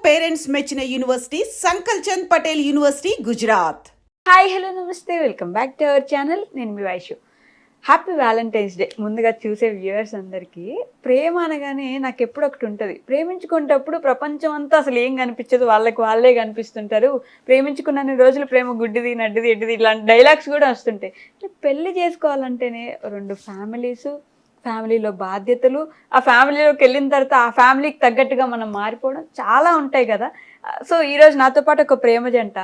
Parents మెచ్చిన university Sankalchand Patel university Gujarat. Hi hello నమస్తే, welcome back to our channel. నేను మీ వైషు. Happy Valentine's day. ముందుగా చూసే వ్యూవర్స్ అందరికీ, ప్రేమ అనగానే నాకు ఎప్పుడు ఒకటి ఉంటుంది, ప్రేమించుకునేటప్పుడు ప్రపంచం అంతా అసలు ఏం కనిపించదు, వాళ్ళకి వాళ్ళే కనిపిస్తుంటారు. ప్రేమించుకున్న రోజులు ప్రేమ గుడ్డిది నడ్డిది ఎడ్డిది ఇలాంటి డైలాగ్స్ కూడా వస్తుంటాయి. పెళ్లి చేసుకోవాలంటేనే రెండు ఫ్యామిలీలో బాధ్యతలు, ఆ ఫ్యామిలీలోకి వెళ్ళిన తర్వాత ఆ ఫ్యామిలీకి తగ్గట్టుగా మనం మారిపోవడం చాలా ఉంటాయి కదా. సో ఈరోజు నాతో పాటు ఒక ప్రేమ జంట,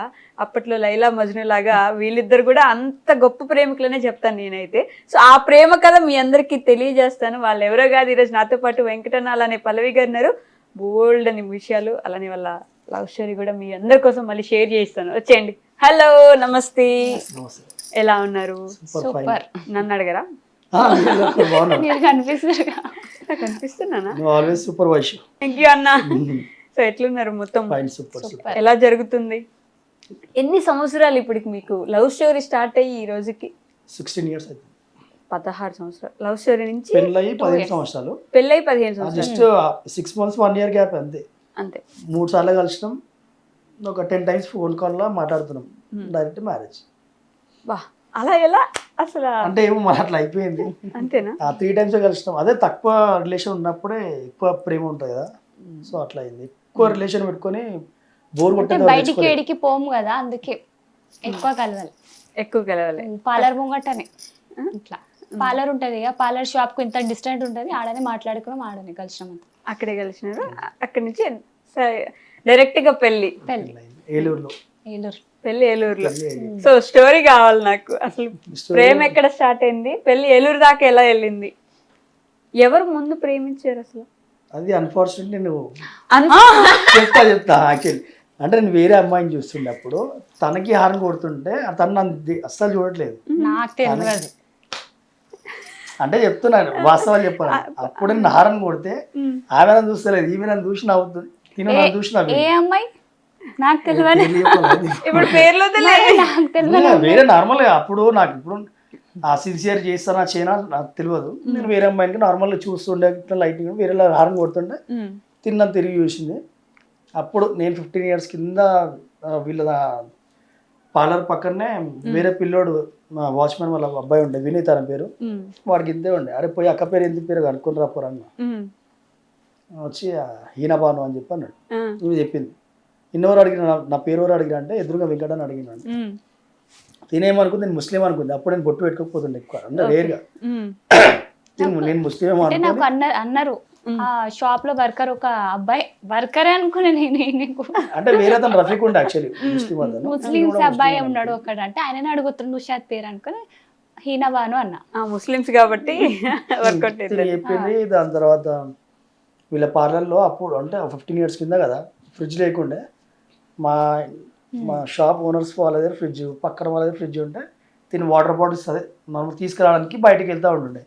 అప్పట్లో లైలా మజ్ను లాగా వీళ్ళిద్దరు కూడా అంత గొప్ప ప్రేమికులనే చెప్తాను నేనైతే. సో ఆ ప్రేమ కథ మీ అందరికీ తెలియజేస్తాను. వాళ్ళు ఎవరో కాదు, ఈరోజు నాతో పాటు వెంకటనాల్ అనే పల్లవి గారు ఉన్నారు. బోల్డ్ అని విషయాలు, అలానే వాళ్ళ లవ్ స్టోరీ కూడా మీ అందరి కోసం మళ్ళీ షేర్ చేస్తాను. వచ్చేయండి. హలో నమస్తే, ఎలా ఉన్నారు? సూపర్. నన్ను అడగరా? కనిపిస్తున్నానా? థ్యాంక్ యూ అన్న. సో ఎట్లున్నారు? మొత్తం ఎలా జరుగుతుంది? ఎన్ని సంవత్సరాలు ఇప్పటికి మీకు లవ్ స్టోరీ స్టార్ట్ అయ్యి ఈ రోజుకి? 16 years అయితే. 16 సంవత్సరాలు లవ్ స్టోరీ నుంచి పెళ్ళయి 15 సంవత్సరాలు. పెళ్ళయి 15 సంవత్సరాలు. జస్ట్ 6 months 1 year గ్యాప్ అంతే. 3 సార్లు కలిసినాం, ఒక 10 times ఫోన్ కాల్ లో మాట్లాడుతున్నాం. Direct marriage. వా, అలా ఎలా అసలు? అంటే ఏమో మన అట్లా అయిపోయింది. అంతేనా? 3 times కలిసినాం. అదే తక్కువ రిలేషన్ ఉన్నప్పుడే ఎక్కువ ప్రేమ ఉంటుంది కదా, సో అట్లా అయింది. ఎక్కువ రిలేషన్ పెట్టుకొని బోర్ కొట్టింది. బయటికి ఏడికి పోము కదా, అందుకే ఎక్కువ కలవాలి. పార్లర్ ముంగటనే ఇట్లా పార్లర్ ఉంటది కదా, పార్లర్ షాప్ కు ఇంత డిస్టెంట్ ఉంటది, ఆడనే మాట్లాడుకున్నాం, ఆడనే కలిసినాం. అక్కడే కలిసినారు. అక్కడి నుంచి డైరెక్ట్ గా పెళ్లి ఏలూరులో. పెళ్లి ఏలూరులో. సో స్టోరీ కావాలి నాకు. అసలు ప్రేమ ఎక్కడ స్టార్ట్ అయింది, పెళ్లి ఏలూరు దాకా ఎలా వెళ్ళింది, ఎవరు ముందు ప్రేమించారు అసలు? అది అన్ఫార్చునేట్లీ నువ్వు చెప్తా యాక్చువల్లీ. అంటే నేను వేరే అమ్మాయిని చూస్తుండప్పుడు తనకి హారం కొడుతుంటే తను నన్ను అస్సలు చూడట్లేదు. నాకు తెలియదు అంటే చెప్తున్నాను, వాస్తవాలు చెప్పాను. అప్పుడు నేను హారం కొడితే ఆమె నన్ను చూస్తలేదు, ఈమె నన్ను చూసి నవ్వుతుంది, తిన నన్ను చూసి నవ్వు. ఏ అమ్మాయి నాకు తెలియదు. ఇప్పుడు పేర్లో వేరే నార్మల్ గా అప్పుడు నాకు ఇప్పుడు ఆ సిన్సియర్ చేస్తానా చేయనా నాకు తెలియదు. నేను వేరే అమ్మాయికి నార్మల్గా చూస్తుండే, లైటింగ్ వేరే హారం కొడుతుంటే తిన్నాను, తిరిగి చూసింది. అప్పుడు నేను 15 years కింద వీళ్ళ పార్లర్ పక్కనే వేరే పిల్లోడు వాచ్మెన్ వాళ్ళ అబ్బాయి ఉండే, వినీత్ అని పేరు, వాడికి ఇంతే ఉండే. అరే పోయి అక్క పేరు ఎందుకు పేరు కనుక్కొని రాపోరన్న వచ్చి హీనబాను అని చెప్పి అన్నాడు. ఇవి చెప్పింది. ఇన్నెవరు అడిగిన, నా పేరు ఎవరు అడిగిన అంటే ఎదురుగా వెంకట అని అడిగినాడు. తినేమనుకుంది, నేను ముస్లిం అనుకుంది. అప్పుడు నేను బొట్టు పెట్టుకోకపోతుండే ఎక్కువ, అంటే రేర్గా. నేను ముస్లిం అన్నారు. ఆ షాప్ లో వర్కర్ ఒక అబ్బాయి, వర్కర్ అనుకునే అంటే వేరే తను రఫీక్ ఉండే యాక్చువల్లీ ముస్లిమ్స్ అబ్బాయి ఉన్నాడు ఒకడు, అంటే ఆయన అడుగుతున్నాడు నుషాద్ పేరు అనుకుని హీనబాను అన్న. ముస్లిమ్స్ కాబట్టి చెప్పింది. దాని తర్వాత వీళ్ళ పార్లర్లో అప్పుడు అంటే 15 years కింద కదా, ఫ్రిడ్జ్ లేకుండే. మా షాప్ ఓనర్స్ వాళ్ళ దగ్గర ఫ్రిడ్జ్, పక్కన వాళ్ళ దగ్గర ఫ్రిడ్జ్ ఉంటే తిని వాటర్ బాటిల్స్ అదే మనం తీసుకురావడానికి బయటకు వెళ్తూ ఉంటుండే.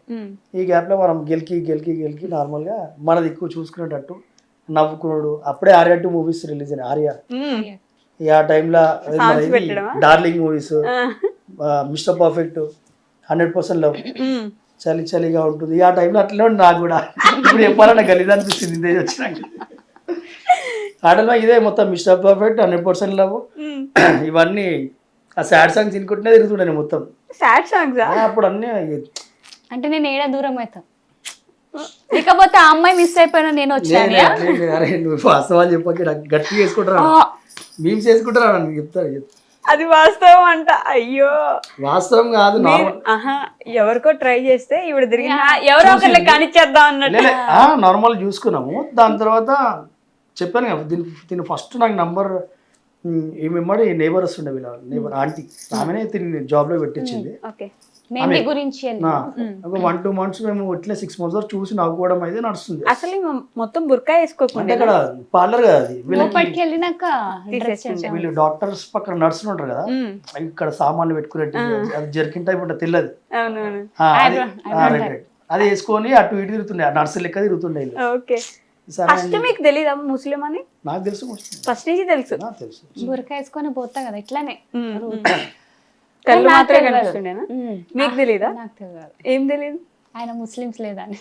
ఈ గ్యాప్లో మనం గెలికి నార్మల్గా మన దిక్కు చూసుకునేటట్టు నవ్వుకున్నాడు. అప్పుడే ఆర్యా 2 movies రిలీజ్ అయినాయి. ఆర్యా ఆ టైంలో darling movies, mister perfect, 100% love, చలిగా ఉంటుంది. ఆ టైంలో అట్లనే ఉంది నాకు కూడా. ఇప్పుడు చెప్పాలన్నా గలీజ్ అనిపిస్తుంది ఇదే వచ్చినాక. ఆటలో ఇదే మొత్తం మిస్టర్ పర్ఫెక్ట్, 100% లవ్, ఇవన్నీ ఆ సాడ్ సాంగ్స్ తినుకుంటూనే తిరుగుతుండే మొత్తం. సాడ్ సాంగ్స్ అప్పుడు అన్నీ. అంటే నేను ఏడా దూరం అవుతా, లేకపోతే ఆ అమ్మాయి మిస్ అయిపోయినా నేను వచ్చాను. అరే నువ్వు వాస్తవాలు చెప్పకి గట్టిగా వేసుకుంటారా, మీమ్స్ వేసుకుంటారా అని చెప్తారు. అది వాస్తవం అంట. అయ్యో వాస్తవం కాదు, ఎవరికో ట్రై చేస్తే ఇప్పుడు తిరిగి ఎవరో ఒకరిని కానిచ్చేద్దాం అన్నట్టు నార్మల్ చూసుకున్నాము. దాని తర్వాత చెప్పాను కదా, దీని ఫస్ట్ నాకు నంబర్ ఏమేమాడు నేబర్ వస్తుండే, వీళ్ళ నేబర్ ఆంటీ, ఆమెనే తిరిగి జాబ్ లో పెట్టించింది. ఒక 1-2 months మేము ఇట్లా 6 months వరకు చూసి నవ్వుకోవడం అయితే నడుస్తుంది. అసలు మొత్తం బుర్కా వేసుకోకుండా ఇక్కడ పార్లర్ కదా అది. వీళ్ళు డాక్టర్స్ పక్కన నర్సులు ఉంటారు కదా, ఇక్కడ సామాన్లు పెట్టుకునేట్టు అది జర్కిన్ టైప్ ఉంటుంది, తెల్లది, అది వేసుకొని అటు ఇటు తిరుగుతుండే, నర్సు లెక్క తిరుగుతుండే. ఫస్ట్ మీకు తెలీదా ముస్లిం అని? నాకు తెలుసు, ఫస్ట్ నుంచి తెలుసు. బుర్కా వేసుకొని పోతా కదా ఇట్లానే, కళ్ళు మాత్రమే కనిపిస్తుండేనా? మీకు తెలీదా? నాకు తెలియదు. ఏం తెలీదు? ఆయన ముస్లిమ్స్ లేదని.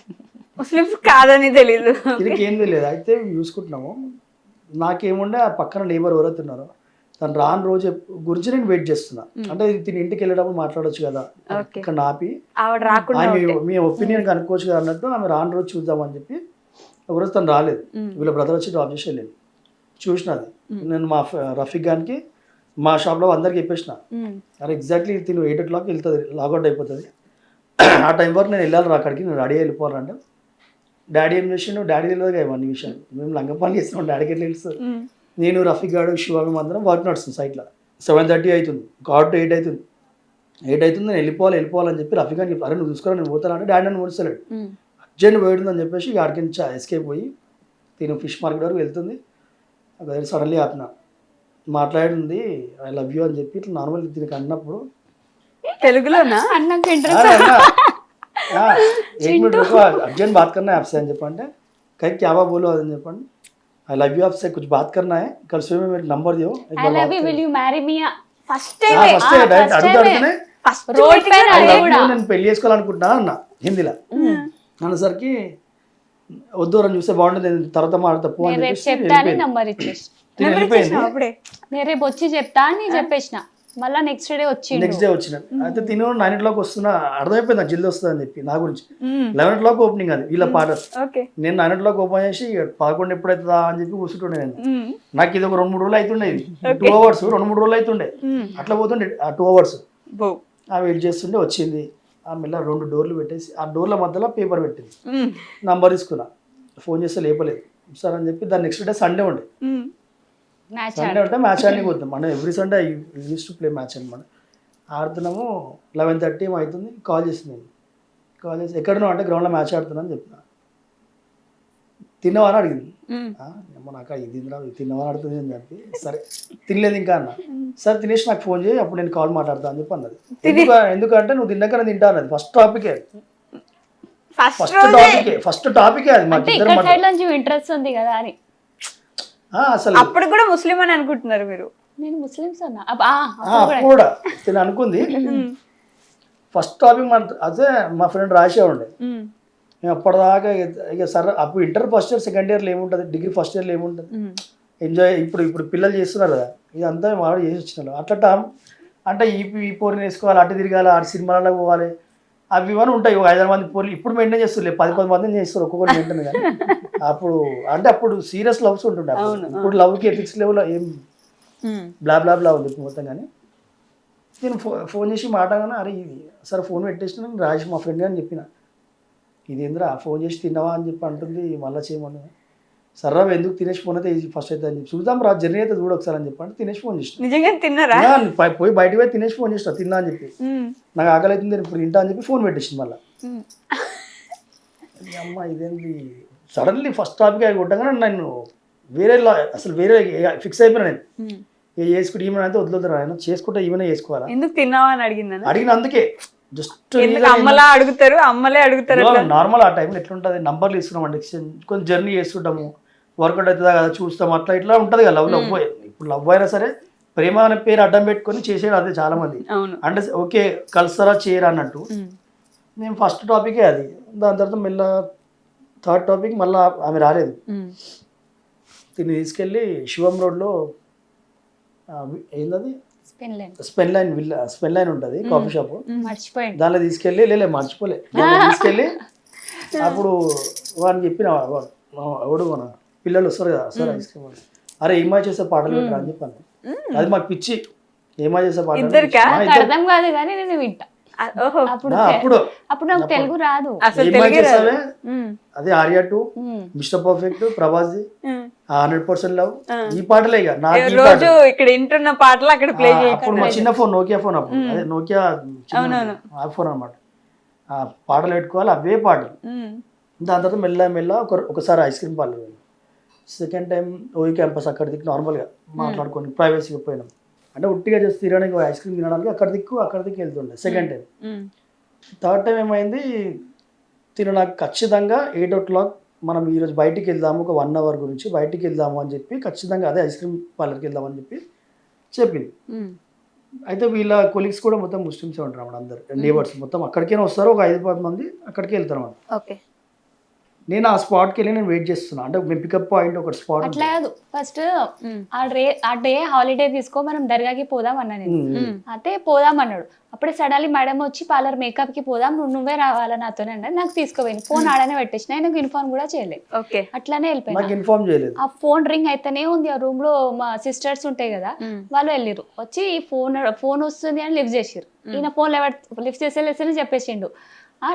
ముస్లిమ్స్ కాదని తెలీదు. ఏం తెలియదు. అయితే చూసుకుంటున్నాము, నాకేముండే ఆ పక్కన నేబర్ ఎవరైతే ఉన్నారో తను రాని రోజు గురించి నేను వెయిట్ చేస్తున్నా. అంటే తిని ఇంటికి వెళ్ళేటప్పుడు మాట్లాడొచ్చు కదా, ఓకే. ఇక్కడ ఆపి ఆవిడ రాకుండా మీ ఒపీనియన్ కనుక్కోవచ్చు కదా అన్నట్టు ఆమె రాని రోజు చూద్దామని చెప్పి ఒకరోజు తను రాలేదు. వీళ్ళ బ్రదర్ వచ్చి డ్రాప్ చేసి వెళ్ళింది. చూసినది నేను మా రఫీక్ గారికి మా షాప్లో అందరికి చెప్పేసిన, అరే ఎగ్జాక్ట్లీ తిను 8 o'clock వెళ్తుంది, లాగౌట్ అయిపోతుంది, ఆ టైం వరకు నేను వెళ్ళాలి అక్కడికి, నేను రెడీ వెళ్ళిపోవాలంటే డాడీ ఏం చేసిండు, డాడీ తెలియదు ఇవన్నీ విషయాలు, మేము లంగ పని చేస్తున్నాం, డాడీకి ఎట్లా తెలుస్తుంది. నేను రఫీక్ గాడు శివ మేము అందరం వర్క్ నడుస్తుంది సైట్లో. 7:30 అవుతుంది, కార్డు 8 అవుతుంది, 8 అవుతుంది, నేను వెళ్ళిపోవాలని చెప్పి రఫీక్ గారిని అరే నువ్వు చూసుకోవాలి నేను పోతానంటే డాడీ నన్ను ఓడిస్తలేడు. అర్జెంట్ పోయిందని చెప్పేసి ఆడికి నుంచి ఎస్కేప్ పోయి తిను ఫిష్ మార్కెట్ వరకు వెళ్తుంది. అక్కడ సడన్లీ ఆపిన, మాట్లాడింది ఐ లవ్ యూ అని చెప్పి ఇట్లా నార్మల్ దీనికి అన్నప్పుడు తెలుగులోనా అన్నాక अर्जेंट बात करना है आपसे అని చెప్పంటే कहीं क्या बात बोलो అని చెప్పండి आई लव यू आपसे कुछ बात करना है कल सुबह में मेरा नंबर दियो I love you will you marry me first first direct అడుగుతానే రోడ్ పైన నేను పెళ్లి చేసుకోవాలనుకుంటున్నా అన్న హిందీలో అన్నసరికి వద్దు అని చూస్తే బాగుంటుంది తర్వాత మాట్లాడతా పో అని రేపు చెప్తా అని నంబర్ ఇచ్చేసి వెళ్ళిపోయింది. అప్పుడే నేను రేపు వచ్చి చెప్తా అని చెప్పేసిన. మళ్ళా నెక్స్ట్ డే వచ్చిండు. నెక్స్ట్ డే వచ్చిన అయితే తిను 9 o'clock వస్తున్నా, అర్థమైపోయింది నాకు జల్దీ వస్తుంది అని చెప్పి నా గురించి. 11 o'clock ఓపెనింగ్ అది వీళ్ళ పాట. ఓకే. నేను 9 o'clock ఓపెన్ చేసి 11 ఎప్పుడైతుందా అని చెప్పి కూర్చుంటుండే నేను. నాకు ఇది ఒక 2-3 రోజులు అవుతుండే, ఇది 2 hours 2-3 రోజులు అవుతుండే అట్లా పోతుండే ఆ 2 hours వెయిట్ చేస్తుండే. వచ్చింది ఆ మెల్ల 2 డోర్లు పెట్టేసి ఆ డోర్ల మధ్యలో పేపర్ పెట్టింది, నంబర్ తీసుకున్నా, ఫోన్ చేస్తే లేపలేదు సార్ అని చెప్పి. దాని నెక్స్ట్ డే సండే ఉండే, సండే ఉంటే మ్యాచ్ ఆడడానికి పోతాం మనం every Sunday use to play match అనమాట. ఆడుతున్నాము 11:30 అవుతుంది, కాల్ చేసింది. నేను కాల్ చేసి ఎక్కడున్నావు అంటే గ్రౌండ్లో మ్యాచ్ ఆడుతున్నా అని చెప్పిన. తిన్నావా అని అడిగింది. ఏమో నాకు ఇది తిన్నావా అని అడుగుతుంది అని చెప్పి సరే తినలేదు ఇంకా అన్న. సరే తినేసి నాకు ఫోన్ చేయి అప్పుడు నేను కాల్ మాట్లాడతా అని చెప్పి అన్నది. ఎందుకంటే నువ్వు తిన్నాక నేను తింటా అన్నది. ఫస్ట్ టాపికే అది మాకు ఇద్దరు ఇంట్రెస్ట్ ఉంది కదా అని. అసలు అప్పుడు కూడా ముస్లిం అని అనుకుంటున్నారు మీరు? నేను ముస్లిమ్స్ అన్నా అప్పుడు కూడా తిని అనుకుంది. ఫస్ట్ టాపిక్ అదే మా ఫ్రెండ్ రాసే ఉండే. మేము అప్పటిదాకా ఇక సరే అప్పుడు ఇంటర్ ఫస్ట్ ఇయర్ సెకండ్ ఇయర్లో ఏముంటుంది, డిగ్రీ ఫస్ట్ ఇయర్లో ఏముంటుంది, ఎంజాయ్. ఇప్పుడు పిల్లలు చేస్తున్నారు కదా, ఇదంతా వాడు చేసి వచ్చినారు. అట్లా అంటే ఈ పోరిని వేసుకోవాలి, అటు తిరగాలి, అటు సినిమాలలో పోవాలి, అవి ఇవన్నీ ఉంటాయి. 5-6 మంది పోర్లు ఇప్పుడు మెయింటైన్ చేస్తారు, 10-10 మందిని చేస్తారు ఒక్కొక్కరు మెయింటైన్. కానీ అప్పుడు సీరియస్ లవ్స్ ఉంటుండే. ఇప్పుడు లవ్కి ఎథిక్స్ లెవెల్ ఏం బ్లా ఉంది మొత్తం. కానీ నేను ఫోన్ చేసి మాట్లాడగానే అరే ఇది సరే ఫోన్ పెట్టేసిన రాజేష్ మా ఫ్రెండ్ అని చెప్పిన, ఇది ఏంద్రా ఫోన్ చేసి తిన్నావా అని చెప్పి అంటుంది, మళ్ళీ చేయమని. సర్రా ఎందుకు తినేసి ఫోన్ అయితే ఫస్ట్ అయితే అని చెప్పి చూద్దాం రా జర్నీ అయితే చూడ ఒకసారి అని చెప్పి అంటే తినేసి ఫోన్ చేసిన. నిజంగా తిన్నారా? పోయి బయటకు పోయి తినేసి ఫోన్ చేసిన తిన్నా అని చెప్పి. నాకు ఆకలి అవుతుంది ఇప్పుడు తింటా అని చెప్పి ఫోన్ పెట్టేసింది. మళ్ళీ అమ్మ ఇదేంటి సడన్లీ ఫస్ట్ టాపిక్ అవి కొట్టగానే నేను అసలు వేరే ఫిక్స్ అయిపోయినా. నేను చేసుకుంటే ఈమె అయితే వదులుతారు, ఆయన చేసుకుంటే ఈమెనే చేసుకోవాలా. ఎందుకు తిన్నావా అని అడిగిన అందుకే జస్ట్ అమ్మలా అడుగుతారు, అమ్మలే అడుగుతారు. నార్మల్ ఆ టైంలో ఎట్లుంటుంది, నంబర్లు ఇస్తున్నాం ఎక్స్చేంజ్, కొంచెం జర్నీ చేస్తుంటాము, వర్కౌట్ అవుతుందా కదా చూస్తాం, ఇట్లా ఉంటుంది కదా లవ్. ఇప్పుడు లవ్ అయినా సరే ప్రేమ అనే పేరు అడ్డం పెట్టుకొని చేసేది అదే చాలా మంది. అంటే ఓకే కలుస్తారా చేయరా అన్నట్టు. నేను ఫస్ట్ టాపికే అది. దాని తర్వాత మెల్ల థర్డ్ టాపిక్ మళ్ళీ ఆమె రాలేదు. దీన్ని తీసుకెళ్ళి శివం రోడ్లో ఏంటది స్పెన్ లైన్ ఉంటుంది కాఫీ షాప్, దానిలో తీసుకెళ్ళి మర్చిపోలే తీసుకెళ్ళి అప్పుడు వాడిని చెప్పిన ఎవడు మన పిల్లలు వస్తారు కదా సార్ ఐస్ క్రీమ్, అరే ఏమా చేసే పాటలు పెట్టరా అని చెప్పాను. అది మాకు పిచ్చి, ఏమా చేసే పాటలు అర్థం కాదు కానీ నేను వింటా. అప్పుడు నాకు తెలుగు రాదు అసలు. అదే Arya 2, mister perfect, Prabhas 100% love, ఈ పాటలే ఇక రోజు ఇక్కడ వింటున్న పాటలు అక్కడ ప్లే చేయాలి. అప్పుడు మా చిన్న ఫోన్ నోకియా ఫోన్, అప్పుడు అదే నోకియా ఆ ఫోన్ అనమాట. ఆ పాటలు పెట్టుకోవాలి అవే పాటలు. దాని తర్వాత మెల్ల ఒకసారి ఐస్ క్రీమ్ పార్లర్ పోయినాం. సెకండ్ టైం ఓయి క్యాంపస్ అక్కడ దిక్కు నార్మల్గా మాట్లాడుకొని ప్రైవసీగా పోయినాం. అంటే ఉట్టిగా చేసి తినడానికి ఐస్ క్రీమ్ తినడానికి అక్కడ దిక్కు వెళ్తుండే సెకండ్ టైం. థర్డ్ టైం ఏమైంది, నాకు ఖచ్చితంగా 8 o'clock మనం ఈరోజు బయటికి వెళ్దాము, ఒక 1 hour గురించి బయటికి వెళ్దాము అని చెప్పి ఖచ్చితంగా అదే ఐస్ క్రీమ్ పార్లర్కి వెళ్దామని చెప్పి చెప్పింది. అయితే వీళ్ళ కొలీగ్స్ కూడా మొత్తం ముస్లిమ్సే ఉంటారు అన్నమాట, అందరు నేబర్స్ మొత్తం అక్కడికైనా వస్తారు, ఒక 5-10 మంది అక్కడికి వెళ్తారు అన్నమాట. నేను ఆ స్పాట్కి వెళ్ళి నేను వెయిట్ చేస్తున్నా, అంటే మేము పికప్ పాయింట్ ఒక స్పాట్ అట్లా కాదు, ఫస్ట్ ఆ డే హాలిడే తీసుకో మనం దర్గాకి పోదాం అన్నా నేను. అయితే పోదాం అన్నాడు. అప్పుడే సడన్లీ మేడం వచ్చి పార్లర్ మేకప్ కి పోదాం, నువ్వే రావాలా నాతోనే అన్నది. నాకు తీసుకోపోయింది. ఫోన్ ఆడనే పెట్టేసిన, ఆయనకు ఇన్ఫార్మ్ కూడా చేయలేదు. ఓకే, అట్లానే వెళ్ళిపోయినా. నాకు ఇన్ఫార్మ్ చేయలేదు. ఆ ఫోన్ రింగ్ అయితేనే ఉంది. ఆ రూమ్ లో మా సిస్టర్స్ ఉంటాయి కదా, వాళ్ళు వెళ్ళిరు. వచ్చి ఫోన్ వస్తుంది అని లిఫ్ట్ చేసిరు. ఈయన ఫోన్ లిఫ్ట్ చేసేలేసని చెప్పేసిండు.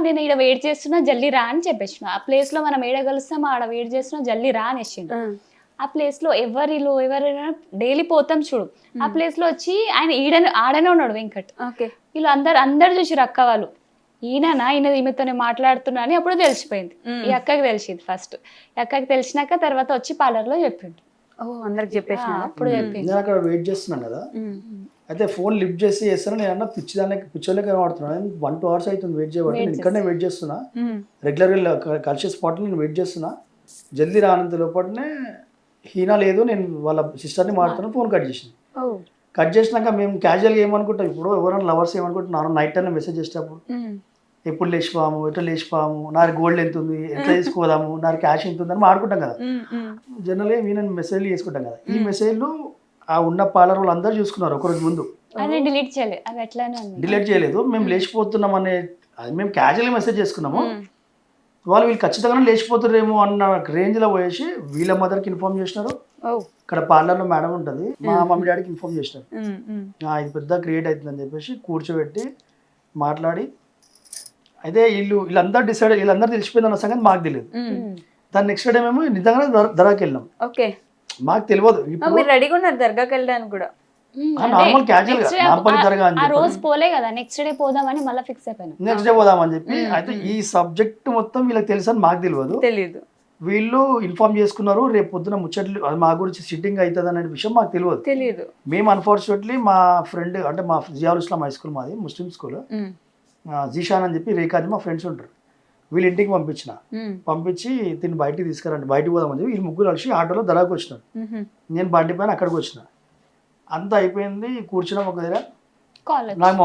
నేను ఈడ వెయిట్ చేస్తున్నా, జల్దీ రా అని చెప్పేసిన. ఆ ప్లేస్ లో మనం ఏడ కలుస్తాం, ఆడ వెయిట్ చేస్తున్నా, జల్దీ రా అనేసిండు. ఆ ప్లేస్ లో ఎవరిలో డైలీ పోతాం చూడు, ఆ ప్లేస్ లో వచ్చి ఆయన ఆడనే ఉన్నాడు వెంకట్. ఓకే, వీళ్ళు అందరు చూసిరు అక్క వాళ్ళు. ఈమెతోనే మాట్లాడుతున్నా అని అప్పుడు తెలిసిపోయింది. ఈ అక్కకి తెలిసింది ఫస్ట్. ఈ అక్కకి తెలిసినాక తర్వాత వచ్చి పార్లర్ లో చెప్పిండు. అందరికి చెప్పేసి అప్పుడు చెప్పింది. నేను అక్కడ వెయిట్ చేస్తున్నాను కదా, అయితే ఫోన్ లిఫ్ట్ చేసి చేస్తాను. నేను అన్న పిచ్చోళ్ళకి కనబడుతున్నాను. 1-2 hours అవుతుంది వెయిట్ చేయబట్టి. నేను ఇక్కడనే వెయిట్ చేస్తున్నా, రెగ్యులర్గా కలిసే స్పాట్లో నేను వెయిట్ చేస్తున్నా. జల్దీ రానంత లోపలనే హీనా లేదు, నేను వాళ్ళ సిస్టర్ని మాట్లాడుతున్నా. ఫోన్ కట్ చేసింది. కట్ చేసినాక మేము క్యాజువల్గా ఏమనుకుంటాం, ఇప్పుడు ఎవరైనా లవర్స్ ఏమనుకుంటున్నారు, నైట్ టైం మెసేజ్ చేసేటప్పుడు ఎప్పుడు లేచిపోయాము, ఎట్లా లేచిపోయాము, నాకు గోల్డ్ ఎంత ఉంది, ఎట్లా తీసుకోదాము, నాకు క్యాష్ ఎంత ఉంది అని మాట్లాడుకుంటాం కదా. జనరల్గా నేను మెసేజ్లు చేసుకుంటాం కదా. ఈ మెసేజ్లు ఆ ఉన్న పార్లర్ వాళ్ళు అందరూ చూసుకున్నారు ఒకరోజు ముందు. డిలీట్ చేయలేదు, అది ఎట్లానే డిలీట్ చేయలేదు. మేము లేచిపోతున్నాం అనే అది మేము క్యాజువల్గా మెసేజ్ చేసుకున్నాము. వీళ్ళు ఖచ్చితంగా లేచిపోతారేమో అన్న రేంజ్లో పోయేసి వీళ్ళ మదర్కి ఇన్ఫార్మ్ చేసినారు. ఇక్కడ పార్లర్లో మేడం ఉంటుంది, మా మమ్మీ డాడీకి ఇన్ఫార్మ్ చేసినారు. ఇది పెద్ద క్రియేట్ అవుతుందని చెప్పేసి కూర్చోబెట్టి మాట్లాడి, అయితే వీళ్ళందరూ తెలిసిపోయింది అన్న సంగతి మాకు తెలియదు. దాని నెక్స్ట్ డే మేము నిజంగానే దర్గాకి వెళ్ళాం. ఓకే, మాకు తెలియదు. మీరు రెడీగా ఉన్నారు దర్గాకి వెళ్ళడానికి కూడా? నార్మల్ క్యాజువల్ గా నాంపల్లి దర్గా అని ఆ రోజు పోలే కదా, నెక్స్ట్ డే పోదామని మళ్ళీ ఫిక్స్ అయిపోయినా. నెక్స్ట్ డే పోదామని చెప్పి. అయితే ఈ సబ్జెక్ట్ మొత్తం వీళ్ళకి తెలుసు అని మాకు తెలియదు. వీళ్ళు ఇన్ఫార్మ్ చేసుకున్నారు రేపు పొద్దున ముచ్చట్లు మా గురించి సిట్టింగ్ అవుతుంది అనే విషయం మాకు తెలియదు. మేము అన్ఫార్చునేట్లీ మా ఫ్రెండ్, అంటే మా జియావుల్ ఇస్లాం హై స్కూల్, మాది ముస్లిం స్కూల్, జీషాన్ అని చెప్పి రేఖాది మా ఫ్రెండ్స్ ఉంటారు. వీళ్ళ ఇంటికి పంపించి తిని బయటికి తీసుకురండి, బయటికి పోదామని చెప్పి వీళ్ళు ముగ్గురు కలిసి ఆటోలో దర్గాకి వచ్చినారు. నేను బండి పైన అక్కడికి వచ్చిన. అంతా అయిపోయింది, కూర్చున్నాం ఒక దగ్గర. నాకు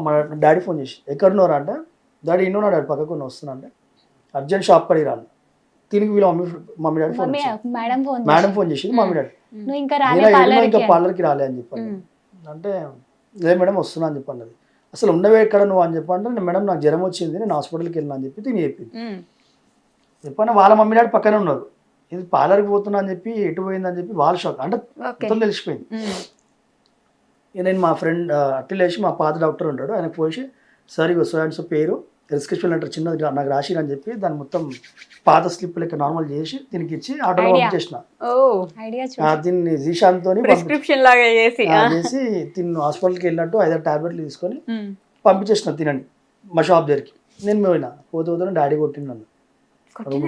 మా డాడీ ఫోన్ చేసి ఎక్కడున్నారా అంటే, డాడీ ఇన్నున్నాడు, డాడీ పక్కకు వస్తున్నా అంటే, అర్జెంట్ షాప్ కడిగి రాను. దీనికి వీళ్ళ mummy daddy phone madam phone చేసి మమ్మీ డాడీ ఇంకా పార్లర్కి రాలే అని చెప్పాను. అంటే లే మేడం వస్తున్నా అని చెప్పి అన్నది. అసలు ఉండవే ఎక్కడ నువ్వు అని చెప్పంటే, మేడం నాకు జ్వరం వచ్చింది, నేను హాస్పిటల్కి వెళ్ళినా అని చెప్పి తిని చెప్పింది. చెప్పాను వాళ్ళ మమ్మీ డాడీ పక్కనే ఉన్నారు. ఇది పార్లర్కి పోతున్నా అని చెప్పి ఎటు పోయిందని చెప్పి వాళ్ళ షాక్, అంటే మొత్తం తెలిసిపోయింది. నేను మా ఫ్రెండ్ అట్లేసి మా పాత డాక్టర్ ఉంటాడు, ఆయనకు పోసి sir ego so and so పేరు ప్రిస్క్రిప్షన్ లెటర్ చిన్నది నాకు రాసిరని చెప్పి దాన్ని మొత్తం పాత స్లిప్ లెక్క నార్మల్ చేసి దీనికి ఇచ్చి ఆటోలో పంపించేసిన. దీన్ని జీషాన్తో ప్రిస్క్రిప్షన్ లాగా చేసి తిన్ను హాస్పిటల్కి వెళ్ళినట్టు 5 టాబ్లెట్లు తీసుకొని పంపించేసిన తినండి మా షాప్ దగ్గరికి. నేను పోతే డాడీ కొట్టిండు నన్ను,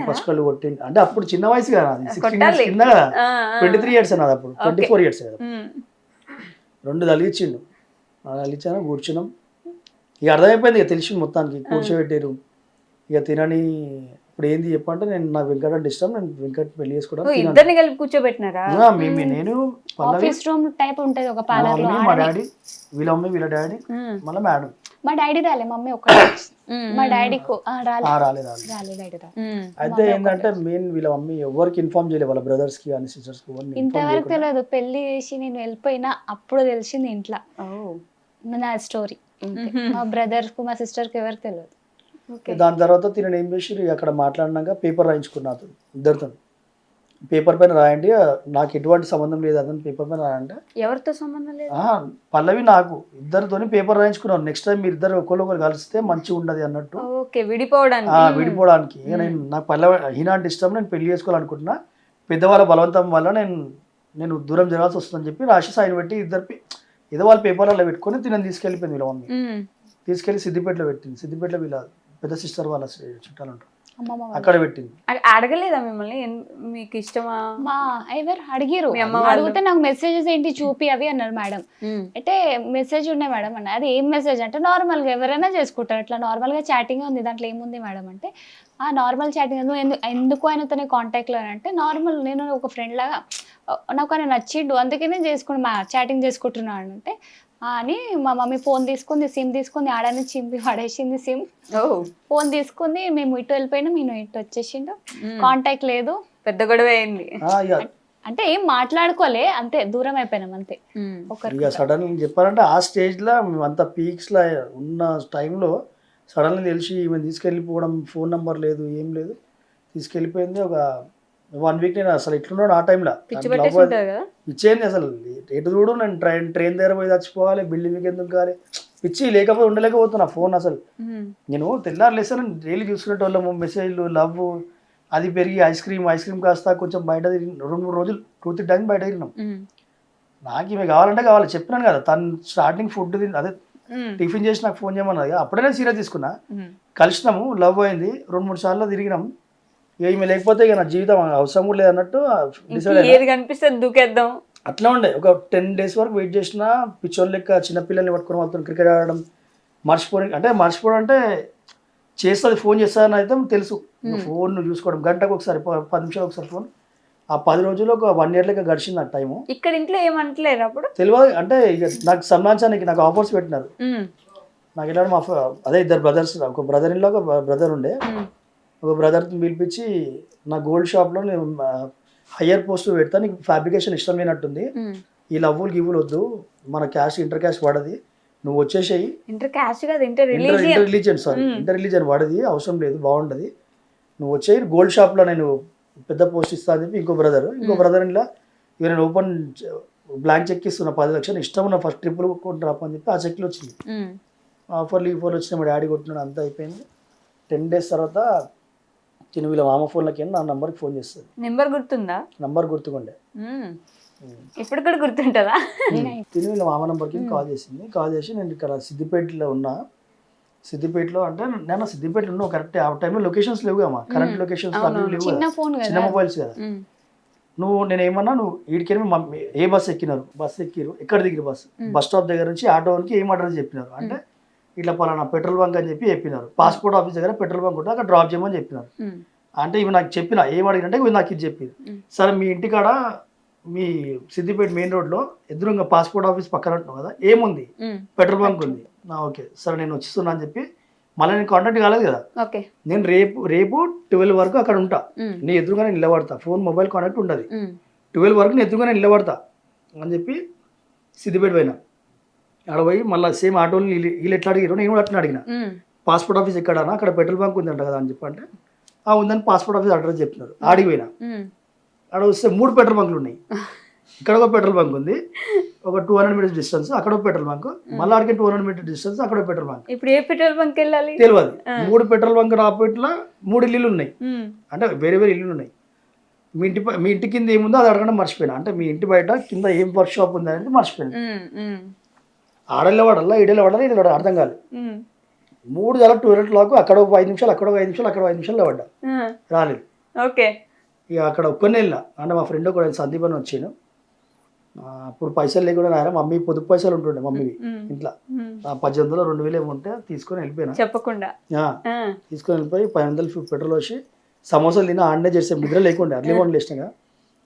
పసుకళ్ళు కొట్టిండు. అంటే అప్పుడు చిన్న వయసు కదా, 16 years కింద కదా, 23 years అన్నది, అప్పుడు 24 years కదా. 2 తలిగించిండు, తలిగించాను, కూర్చున్నాం. ఇక అర్థమైపోయింది, ఇక తెలిసింది మొత్తానికి. కూర్చోబెట్టారు, ఇక తినని. ఇప్పుడు ఏంది చెప్పంటే, నేను నాకు వెంకట్ అంటే ఇష్టం, నేను వెంకట్ పెళ్లి చేసుకోవడం. ఇద్దరిని కలిపి కూర్చోబెట్టినారా? నేను మా డాడీ, వీళ్ళ మమ్మీ, వీళ్ళ డాడీ, మళ్ళీ మేడం. మా డాడీ రాలే, మమ్మీ ఒక్క మా డాడీకి రాలేదు. అయితే ఏంటంటే మెయిన్ వీళ్ళ మమ్మీ ఎవరికి ఇన్ఫార్మ్ చేయలేదు, వాళ్ళ బ్రదర్స్ కి కానీ సిస్టర్స్ కి. ఇంతవరకు తెలియదు. పెళ్లి చేసి నేను వెళ్ళిపోయినా అప్పుడు తెలిసింది ఇంట్లో నా స్టోరీ. మా బ్రదర్ కు మా సిస్టర్ కి ఎవరికి తెలియదు. దాని తర్వాత తిన ఏం చేసి అక్కడ మాట్లాడినాక పేపర్ రాయించుకున్నా ఇద్దరితో. పేపర్ పైన రాయండి, నాకు ఎటువంటి సంబంధం లేదు అదని పేపర్ పైన రాయండి. ఎవరితో సంబంధం లేదు? పల్లవి నాకు ఇద్దరితోని పేపర్ రాయించుకున్నాను. నెక్స్ట్ టైం మీరు ఇద్దరు ఒకరు కలిస్తే మంచిగా ఉండదు అన్నట్టు. విడిపోవడానికి నేను నాకు పల్లవి హీనా అంటే ఇష్టం, నేను పెళ్లి చేసుకోవాలనుకుంటున్నా, పెద్దవాళ్ళ బలవంతం వల్ల నేను దూరం జరగాల్సి వస్తుందని చెప్పి రాసి సైన్ పెట్టి ఇద్దరు ఏదో వాళ్ళ పేపర్లలో పెట్టుకొని తినని తీసుకెళ్ళిపోయింది వీళ్ళ మమ్మీ. తీసుకెళ్ళి సిద్దిపేటలో పెట్టింది. సిద్దిపేటలో వీళ్ళ పెద్ద సిస్టర్ వాళ్ళ చుట్టాలు ఉంటారు, అక్కడ పెట్టింది. అడగలేదా మిమ్మల్ని మీకు ఇష్టమా? ఎవరు అడిగిరు, అడిగితే నాకు మెసేజెస్ ఏంటి చూపి అవి అన్నారు మేడం. అంటే మెసేజ్ ఉన్నాయి మేడం అన్న. అది ఏం మెసేజ్ అంటే నార్మల్ గా ఎవరైనా చేసుకుంటారు, అట్లా నార్మల్ గా చాటింగ్ ఉంది, దాంట్లో ఏముంది మేడం అంటే, ఆ నార్మల్ చాటింగ్ ఎందుకు ఆయనతో కాంటాక్ట్ లో అంటే, నార్మల్ నేను ఒక ఫ్రెండ్ లాగా నాకు ఆయన నచ్చిండు అందుకనే చాటింగ్ చేసుకుంటున్నాను అంటే, అని మా మమ్మీ ఫోన్ తీసుకుంది, సిమ్ తీసుకుంది, ఆడని చింపి పడేసింది సిమ్. ఫోన్ తీసుకుంది, మేము ఇటు వెళ్ళిపోయినాం, నేను ఇటు వచ్చేసిండు, కాంటాక్ట్ లేదు. పెద్ద గొడవ అయింది. అంటే ఏం మాట్లాడుకోలే, అంతే దూరం అయిపోయినాం అంతే. ఇక సడన్ చెప్పాలంటే ఆ స్టేజ్లో మేము అంత పీక్స్లో ఉన్న టైంలో సడన్గా తెలిసి ఈమె తీసుకెళ్ళిపోవడం, ఫోన్ నెంబర్ లేదు, ఏం లేదు, తీసుకెళ్ళిపోయింది. ఒక 1 వీక్ నేను అసలు ఎట్లున్నాడు ఆ టైంలో పిచ్చేయండి అసలు. ఎటు చూడు నేను ట్రైన్ దగ్గర పోయి చచ్చిపోవాలి, బిల్డింగ్ ఎందుకు కావాలి, పిచ్చి లేకపోతే ఉండలేకపోతున్నా. ఫోన్ అసలు నేను తెల్లారు లేసాను, డైలీ చూసుకునే వాళ్ళము, మెసేజ్లు, లవ్ అది పెరిగి ఐస్ క్రీమ్ కాస్త కొంచెం బయట 2-3 రోజులు 2-3 టైమ్స్ బయట తిరిగినాం. నాకు ఇవి కావాలంటే కావాలి, చెప్పినాను కదా, తను స్టార్టింగ్ ఫుడ్ అదే టిఫిన్ చేసి నాకు ఫోన్ చేయమన్నది. అప్పుడే నేను సీరియస్ తీసుకున్నా, కలిసినాము, లవ్ అయింది, 2-3 సార్లు తిరిగినాం. ఏమి లేకపోతే ఇక నా జీవితం అవసరం కూడా లేదన్నట్టు ఏది కనిపిస్తుంది దూకేద్దాం అట్లా ఉండే. ఒక 10 days వరకు వెయిట్ చేసిన, పిచ్చోళ్ళ లెక్క చిన్నపిల్లల్ని పట్టుకుని వాళ్ళతో క్రికెట్ ఆడడం, మర్చిపోవడం అంటే చేస్తుంది, ఫోన్ చేస్తానని అయితే తెలుసు. ఫోన్ చూసుకోవడం గంటకు ఒకసారి, 10 నిమిషాలు ఒకసారి ఫోన్. ఆ 10 రోజులు ఒక 1 year లెక్క గడిచింది నాకు టైము. ఇక్కడ ఇంట్లో ఏమంటలేరు అప్పుడు తెలియదు అంటే ఇక నాకు సంబంధించానికి నాకు ఆఫర్స్ పెట్టినారు. నాకు ఎలా మా అదే 2 brothers, ఒక బ్రదర్ ఇన్లో ఒక బ్రదర్ ఉండే, ఒక బ్రదర్ని పిలిపించి నా గోల్డ్ షాప్లో నేను హయ్యర్ పోస్ట్ పెడతా, నీకు ఫ్యాబ్రికేషన్ ఇష్టం లేనట్టుంది, ఈ లవ్వులు గివ్వులు వద్దు, మన క్యాష్ ఇంటర్ క్యాష్ పడది, నువ్వు వచ్చేసేయి. ఇంటర్ క్యాష్ కాదు, ఇంటర్ రిలీజియన్ పడది, అవసరం లేదు, బాగుండదు, నువ్వు వచ్చేయి, గోల్డ్ షాప్లో నేను పెద్ద పోస్ట్ ఇస్తా అని చెప్పి ఇంకో బ్రదర్ ఇలా ఇక నేను ఓపెన్ బ్లాంక్ చెక్ ఇస్తున్నా 10 లక్షలు, ఇష్టం ఉన్న ఫస్ట్ ట్రిప్పులు కొంటారా అని చెప్పి ఆ చెక్లు వచ్చింది. ఆఫర్లు వచ్చినాయి, మా డాడీ కొట్టినాడు, అంతా అయిపోయింది. 10 days తర్వాత తిని వీళ్ళ మామ ఫోన్లకి నా నంబర్కి ఫోన్ చేస్తుంది. నెంబర్ గుర్తుందా? నంబర్ గుర్తుకుండే, ఇప్పుడు కూడా గుర్తుంటుందా? తిని వీళ్ళ మామ నంబర్కి కాల్ చేసింది. కాల్ చేసి నేను ఇక్కడ సిద్దిపేటలో ఉన్నా, సిద్దిపేటలో అంటే నేను సిద్దిపేటలో ఉన్నా కరెక్ట్. ఆ టైంలో లొకేషన్స్ లేవు అమ్మా, కరెంట్ లొకేషన్స్ లేవు, చిన్న మొబైల్స్ కదా. నేను ఏమన్నా, నువ్వు వీడికి ఏ బస్ ఎక్కినారు, ఎక్కడ దిగిరు, బస్ స్టాప్ దగ్గర నుంచి ఆటోకి ఏం అడ్రస్ చెప్పినారు అంటే ఇట్లా పలానా పెట్రోల్ బంక్ అని చెప్పినారు. పాస్పోర్ట్ ఆఫీస్ దగ్గర పెట్రోల్ బంక్ ఉంటే అక్కడ డ్రాప్ చేయమని చెప్పినారు. అంటే ఇవి నాకు చెప్పిన ఏం అడిగినంటే ఇవి నాకు ఇది చెప్పింది. సరే మీ ఇంటికాడ మీ సిద్దిపేట మెయిన్ రోడ్లో ఎదురుగా పాస్పోర్ట్ ఆఫీస్ పక్కన అంటున్నావు కదా, ఏముంది, పెట్రోల్ బంక్ ఉంది. ఓకే సరే నేను వచ్చిస్తున్నా అని చెప్పి మళ్ళీ నేను కాంటాక్ట్ కాలేదు కదా, నేను రేపు 12 వరకు అక్కడ ఉంటా, నీ ఎదురుగానే నిలబడతా, ఫోన్ మొబైల్ కాంటాక్ట్ ఉండదు, 12 వరకు నేను ఎదురుగానే నిలబడతా అని చెప్పి సిద్దిపేట పోయినా. అక్కడ పోయి మళ్ళీ సేమ్ ఆటోలు వీళ్ళు ఎట్లా అడిగారు, నేను కూడా అట్లా అడిగిన, పాస్పోర్ట్ ఆఫీస్ ఎక్కడన్నా, అక్కడ పెట్రోల్ బంక్ ఉందంట కదా అని చెప్పంటే ఉందని పాస్పోర్ట్ ఆఫీస్ అడ్రస్ చెప్పినారు. ఆడిపోయినా, ఆడ వస్తే 3 పెట్రోల్ బంకులు ఉన్నాయి. ఇక్కడ ఒక పెట్రోల్ బంక్ ఉంది, ఒక 200 meters డిస్టెన్స్ అక్కడ ఒక పెట్రోల్ బంక్, మళ్ళీ అడిగే 200 meters డిస్టెన్స్ అక్కడ ఒక పెట్రోల్ బంక్. ఇప్పుడు ఏ పెట్రోల్ బంక్ వెళ్ళాలి తెలియదు. 3 పెట్రోల్ బంక్ ఆపోజిట్లో 3 ఇల్లులు ఉన్నాయి, అంటే వేరే ఇల్లులు ఉన్నాయి. మీ ఇంటి కింద ఏముందో అది అడగడం మర్చిపోయినా, అంటే మీ ఇంటి బయట కింద ఏం వర్క్ షాప్ ఉంది అనేది మర్చిపోయినా. ఆడల్లో వాడాలా, ఈడల్లో వాడాలా, ఇది అర్థం కాలేదు. 3 జల టూలెట్ లాక్, అక్కడ 5 నిమిషాలు, అక్కడ 5 నిమిషాలు, అక్కడ 5 నిమిషాలు పడ్డా, రాలేదు. ఓకే, ఇక అక్కడ ఒక్కనే వెళ్ళా. అంటే మా ఫ్రెండ్ కూడా సందీప్ అని వచ్చాను. అప్పుడు పైసలు లేకుండా నారా మమ్మీ పొదుపు పైసలు ఉంటుండే మమ్మీవి ఇంట్లో, 1800 2000 ఏమో ఉంటే తీసుకొని వెళ్ళిపోయినా చెప్పకుండా. తీసుకొని వెళ్ళిపోయి 500 పెట్రోల్ వచ్చి సమోసాలు తిన్నా, ఆడనే చేసే నిద్ర లేకుండా అర్లీ మార్నింగ్ లేచినాగా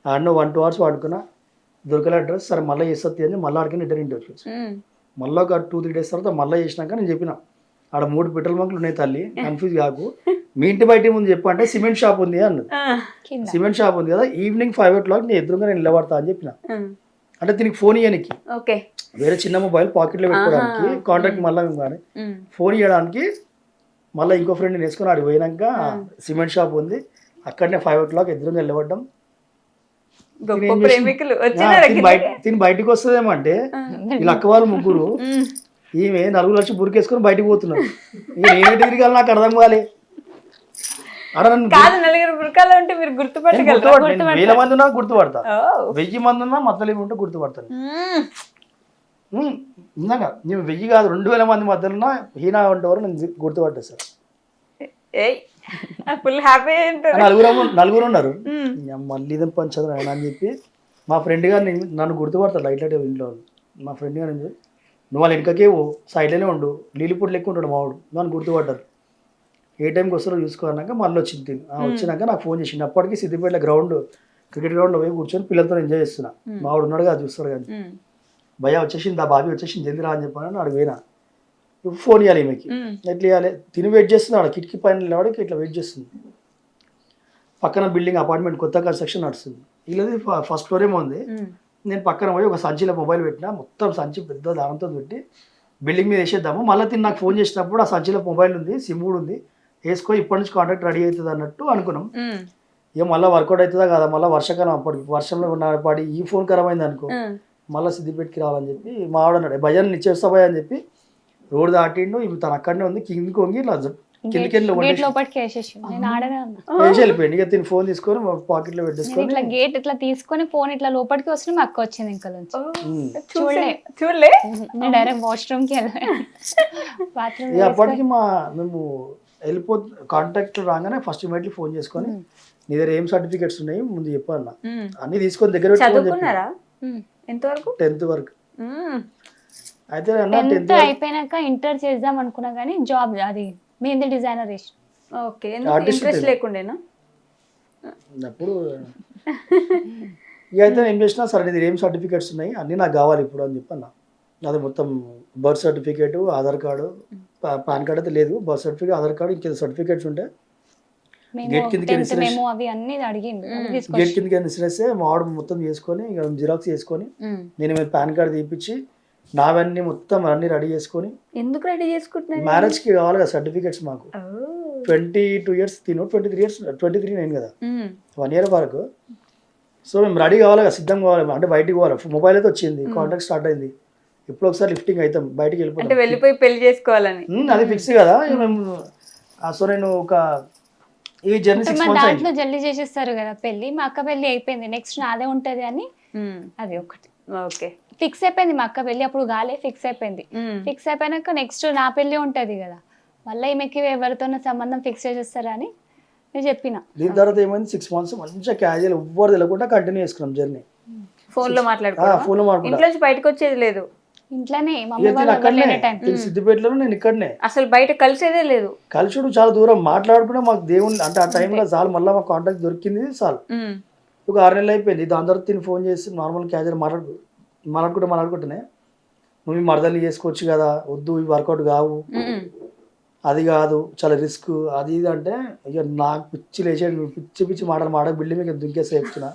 ఆడనే 1-2 hours వాడుకున్నా, దొరకలే అడ్రస్. సరే మళ్ళీ చేస్తుంది అని మళ్ళీ ఆడికి రిటర్న్ ఇంటి వచ్చి మళ్ళీ ఒక 2-3 days తర్వాత మళ్ళీ చేసినాక నేను చెప్పిన, ఆడ 3 పెట్రోల్ బంకులు ఉన్నాయి తల్లి, కన్ఫ్యూజ్ కాకు, మీ ఇంటి బయట ముందు చెప్పు అంటే సిమెంట్ షాప్ ఉంది అన్నది. సిమెంట్ షాప్ ఉంది కదా, ఈవినింగ్ 5 o'clock నేను ఎదురుగా నేను నిలబడతా అని చెప్పిన. అంటే దీనికి ఫోన్ ఇవ్వడానికి, వేరే చిన్న మొబైల్ పాకెట్లో పెట్టుకోవడానికి, కాంటాక్ట్ మళ్ళీ కానీ ఫోన్ ఇవ్వడానికి మళ్ళీ ఇంకో ఫ్రెండ్ వేసుకొని ఆడికి పోయినాక సిమెంట్ షాప్ ఉంది, అక్కడనే 5 o'clock ఎదురుగా నిలబడ్డం. తిని బయటకు వస్తుందేమో అంటే వీళ్ళ అక్క వాళ్ళు 3, ఈమె 4 వచ్చి బురికేసుకొని బయటకు పోతున్నారు. ఏమిటి తిరిగాలి నాకు అర్థం కాలే. 1000 మంది ఉన్నా గుర్తుపడతా, 1000 మంది ఉన్నా మధ్యలో ఏమి గుర్తుపడతాను. ఇందాక నేను 1000 కాదు 2000 మంది మధ్యలో ఉన్న హీనా వంటి వరకు నేను గుర్తుపట్టా సార్. నలుగురు ఉన్నారు, మళ్ళీ ఇదే పంచదు అని చెప్పి మా ఫ్రెండ్ గారు నన్ను గుర్తుపడతారు లైట్ లైట్ ఇంట్లో. మా ఫ్రెండ్ గారు నువ్వు వాళ్ళ వెనకకే సైడ్లోనే ఉండు, లీలిపూడి లెక్క ఉంటాడు మావాడు, నన్ను గుర్తుపడ్డారు. ఏ టైంకి వస్తారో చూసుకోన్నాక మళ్ళీ వచ్చింది. వచ్చినాక నాకు ఫోన్ చేసిండు. అప్పటికి సిద్దిపేట క్రికెట్ గ్రౌండ్లో పోయి కూర్చొని పిల్లలతో ఎంజాయ్ చేస్తున్నా. మావాడు ఉన్నాడు కదా చూస్తాడు కానీ భయ వచ్చేసింది ఆ బాబీ వచ్చేసింది జల్ది రా అని చెప్పాను ఆడు పోయినా ఇప్పుడు ఫోన్ ఇవ్వాలి ఈమెకి ఎట్లా ఇవ్వాలి తిని వెయిట్ చేస్తున్నాడు కిటికీ పైన నిలబడి ఇట్లా వెయిట్ చేస్తుంది పక్కన బిల్డింగ్ అపార్ట్మెంట్ కొత్త కన్స్ట్రక్షన్ నడుస్తుంది వీళ్ళది ఫస్ట్ ఫ్లోర్ ఏమో ఉంది నేను పక్కన పోయి ఒక సంచిలో మొబైల్ పెట్టినా మొత్తం సంచి పెద్ద దానంతో పెట్టి బిల్డింగ్ మీద వేసేద్దాము మళ్ళీ తిని నాకు ఫోన్ చేసినప్పుడు ఆ సంచిలో మొబైల్ ఉంది సిమ్ కూడా ఉంది వేసుకో ఇప్పటి నుంచి కాంటాక్ట్ రెడీ అవుతుంది అన్నట్టు అనుకున్నాం ఇక మళ్ళీ వర్కౌట్ అవుతుందా కదా మళ్ళీ వర్షాకాలం అప్పటికి వర్షంలో పడి ఈ ఫోన్ ఖరాబ్ అయింది అనుకో మళ్ళీ సిద్దిపేటకి రావాలని చెప్పి మా ఆవిడ అన్నాడు భజన్ ఇచ్చేస్తా భయ అని చెప్పి రోడ్ దాటిండు ఇప్పుడు తను అక్కడనే ఉంది కిందికి వంగి ఇలా కిందికి గేట్ లోపలికి వేసేసి నేను ఆడనే ఉన్నా వేసి వెళ్ళిపోయింది ఇక తిని ఫోన్ తీసుకొని పాకెట్లో నేను పెట్టేసుకొని ఇట్లా గేట్ ఇట్లా తీసుకొని ఫోన్ ఇట్లా లోపలికి వస్తే మా అక్క వచ్చింది ఇంకా నుంచి చూడలే నేను డైరెక్ట్ వాష్రూమ్ కి వెళ్ళాను బాత్రూమ్ ఇక అప్పటికి మేము కాంటాక్ట్ రాగానే ఫస్ట్ ఇమీడియట్లీ ఫోన్ చేసుకొని నీ దగ్గర ఏం సర్టిఫికేట్స్ ఉన్నాయి ముందు చెప్పాను అన్ని తీసుకొని దగ్గర పెట్టుకొని చదువుకున్నారా ఎంతవరకు 10th వరకు అయితే అన్న 10th 10th అయిపోయినాక ఇంటర్ చేద్దాం అనుకున్నా కానీ జాబ్ అది మెహందీ డిజైనర్ వేసి ఓకే ఇంట్రెస్ట్ లేకుండేనా అప్పుడు ఇక అయితే ఏం చేసినా సరే నీ ఏం సర్టిఫికేట్స్ ఉన్నాయి అన్నీ నాకు కావాలి ఇప్పుడు అని చెప్పన్నా అది మొత్తం birth certificate Aadhaar card pan card అయితే లేదు బర్త్ సర్టిఫికేట్ ఆధార్ కార్డు ఇంకేదో సర్టిఫికేట్స్ ఉంటే గేట్ కిందకి మేము అవి అన్ని అడిగిండు గేట్ కిందకి విసిరేస్తే మా వాడు మొత్తం చేసుకొని ఇక జిరాక్స్ చేసుకొని నేను మీద పాన్ కార్డ్ తీపిచ్చి నావన్నీ మొత్తం అన్ని రెడీ చేసుకొని ఎందుకు రెడీ చేసుకుంటున్నారు మ్యారేజ్కి కావాలి కదా సర్టిఫికేట్స్ మాకు 22 years 23 నేను కదా 1 year వరకు సో మేము రెడీ కావాలి కదా సిద్ధం కావాలి అంటే బయటికి పోవాలి మొబైల్ అయితే వచ్చింది కాంటాక్ట్ స్టార్ట్ అయింది ఇప్పుడు ఒకసారి లిఫ్టింగ్ అవుతాం బయటికి అంటే వెళ్ళిపోయి పెళ్లి చేసుకోవాలని అది ఫిక్స్ కదా మేము సో నేను ఒక ఈ జర్నీ 6 months దాంట్లో జల్దీ చేసేస్తారు కదా పెళ్లి మా అక్క పెళ్లి అయిపోయింది నెక్స్ట్ నాదే ఉంటది అని అది ఒకటి ఓకే ఫిక్స్ అయిపోయింది మా అక్క పెళ్లి అప్పుడు గాలే ఫిక్స్ అయిపోయింది ఫిక్స్ అయిపోయినాక నెక్స్ట్ నా పెళ్లి ఉంటది కదా మళ్ళీ ఈమెకి ఎవరితోనో సంబంధం ఫిక్స్ చేసేస్తారా అని నేను చెప్పిన దీని తర్వాత ఏమైంది 6 months మంచిగా క్యాజువల్ ఎవ్వరు తెలియకుండా కంటిన్యూ చేసుకున్నాం జర్నీ ఫోన్ లో మాట్లాడుకో ఫోన్ లో మాట్లాడుకుంటా ఇంట్లో నుంచి బయటకు వచ్చేది లేదు ఇంట్లోనే మమ్మీ ఇక వాళ్ళు అక్కడనే వెళ్ళే టైం సిద్దిపేటలో నేను ఇక్కడనే అసలు బయట కలిసేదే లేదు కలిసుడు చాలా దూరం మాట్లాడుకునే మాకు దేవుని అంటే ఆ టైంలో చాలు మళ్ళీ మాకు కాంటాక్ట్ దొరికింది చాలు ఒక 6 నెలలు అయిపోయింది దాని తర్వాత తిని ఫోన్ చేసి నార్మల్ క్యాజువల్ మాట్లాడుకుంటేనే నువ్వు ఈ మరదలు చేసుకోవచ్చు కదా వద్దు ఇవి వర్కౌట్ కావు అది కాదు చాలా రిస్క్ అది ఇది అంటే ఇక నాకు పిచ్చి లేచాడు పిచ్చి మాటలు బిల్డింగ్ మీద దుంకేస్తే చెప్తున్నా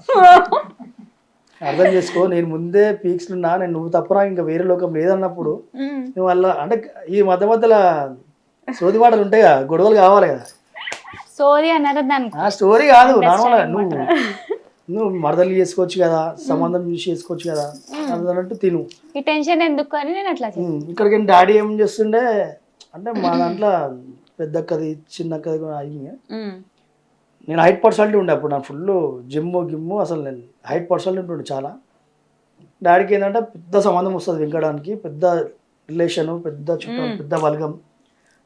అర్థం చేసుకో నేను ముందే పీక్స్లు ఉన్నా నేను నువ్వు తప్పరా ఇంకా వేరే లోకం లేదన్నప్పుడు నువ్వు వల్ల అంటే ఈ మధ్యలో సోది మాటలు ఉంటాయి కదా గొడవలు కావాలి కదా సోది అన్నారు దానికి ఆ స్టోరీ కాదు నార్మల్గా నువ్వు మరదలు చేసుకోవచ్చు కదా సంబంధం చూసి చేసుకోవచ్చు కదా అన్నట్టు తిను ఈ టెన్షన్ ఎందుకు అని నేను అట్లా ఇక్కడికి డాడీ ఏం చేస్తుండే అంటే మా దాంట్లో పెద్దక్కది చిన్నక్కది కూడా అయింది నేను హైట్ పర్సనాలిటీ ఉండే అప్పుడు నాకు ఫుల్ గిమ్ము అసలు నేను హైట్ పర్సనాలిటీ ఉండే చాలా డాడీకి ఏంటంటే పెద్ద సంబంధం వస్తుంది వెంకడానికి పెద్ద రిలేషన్ పెద్ద చుట్టాలు పెద్ద బలగం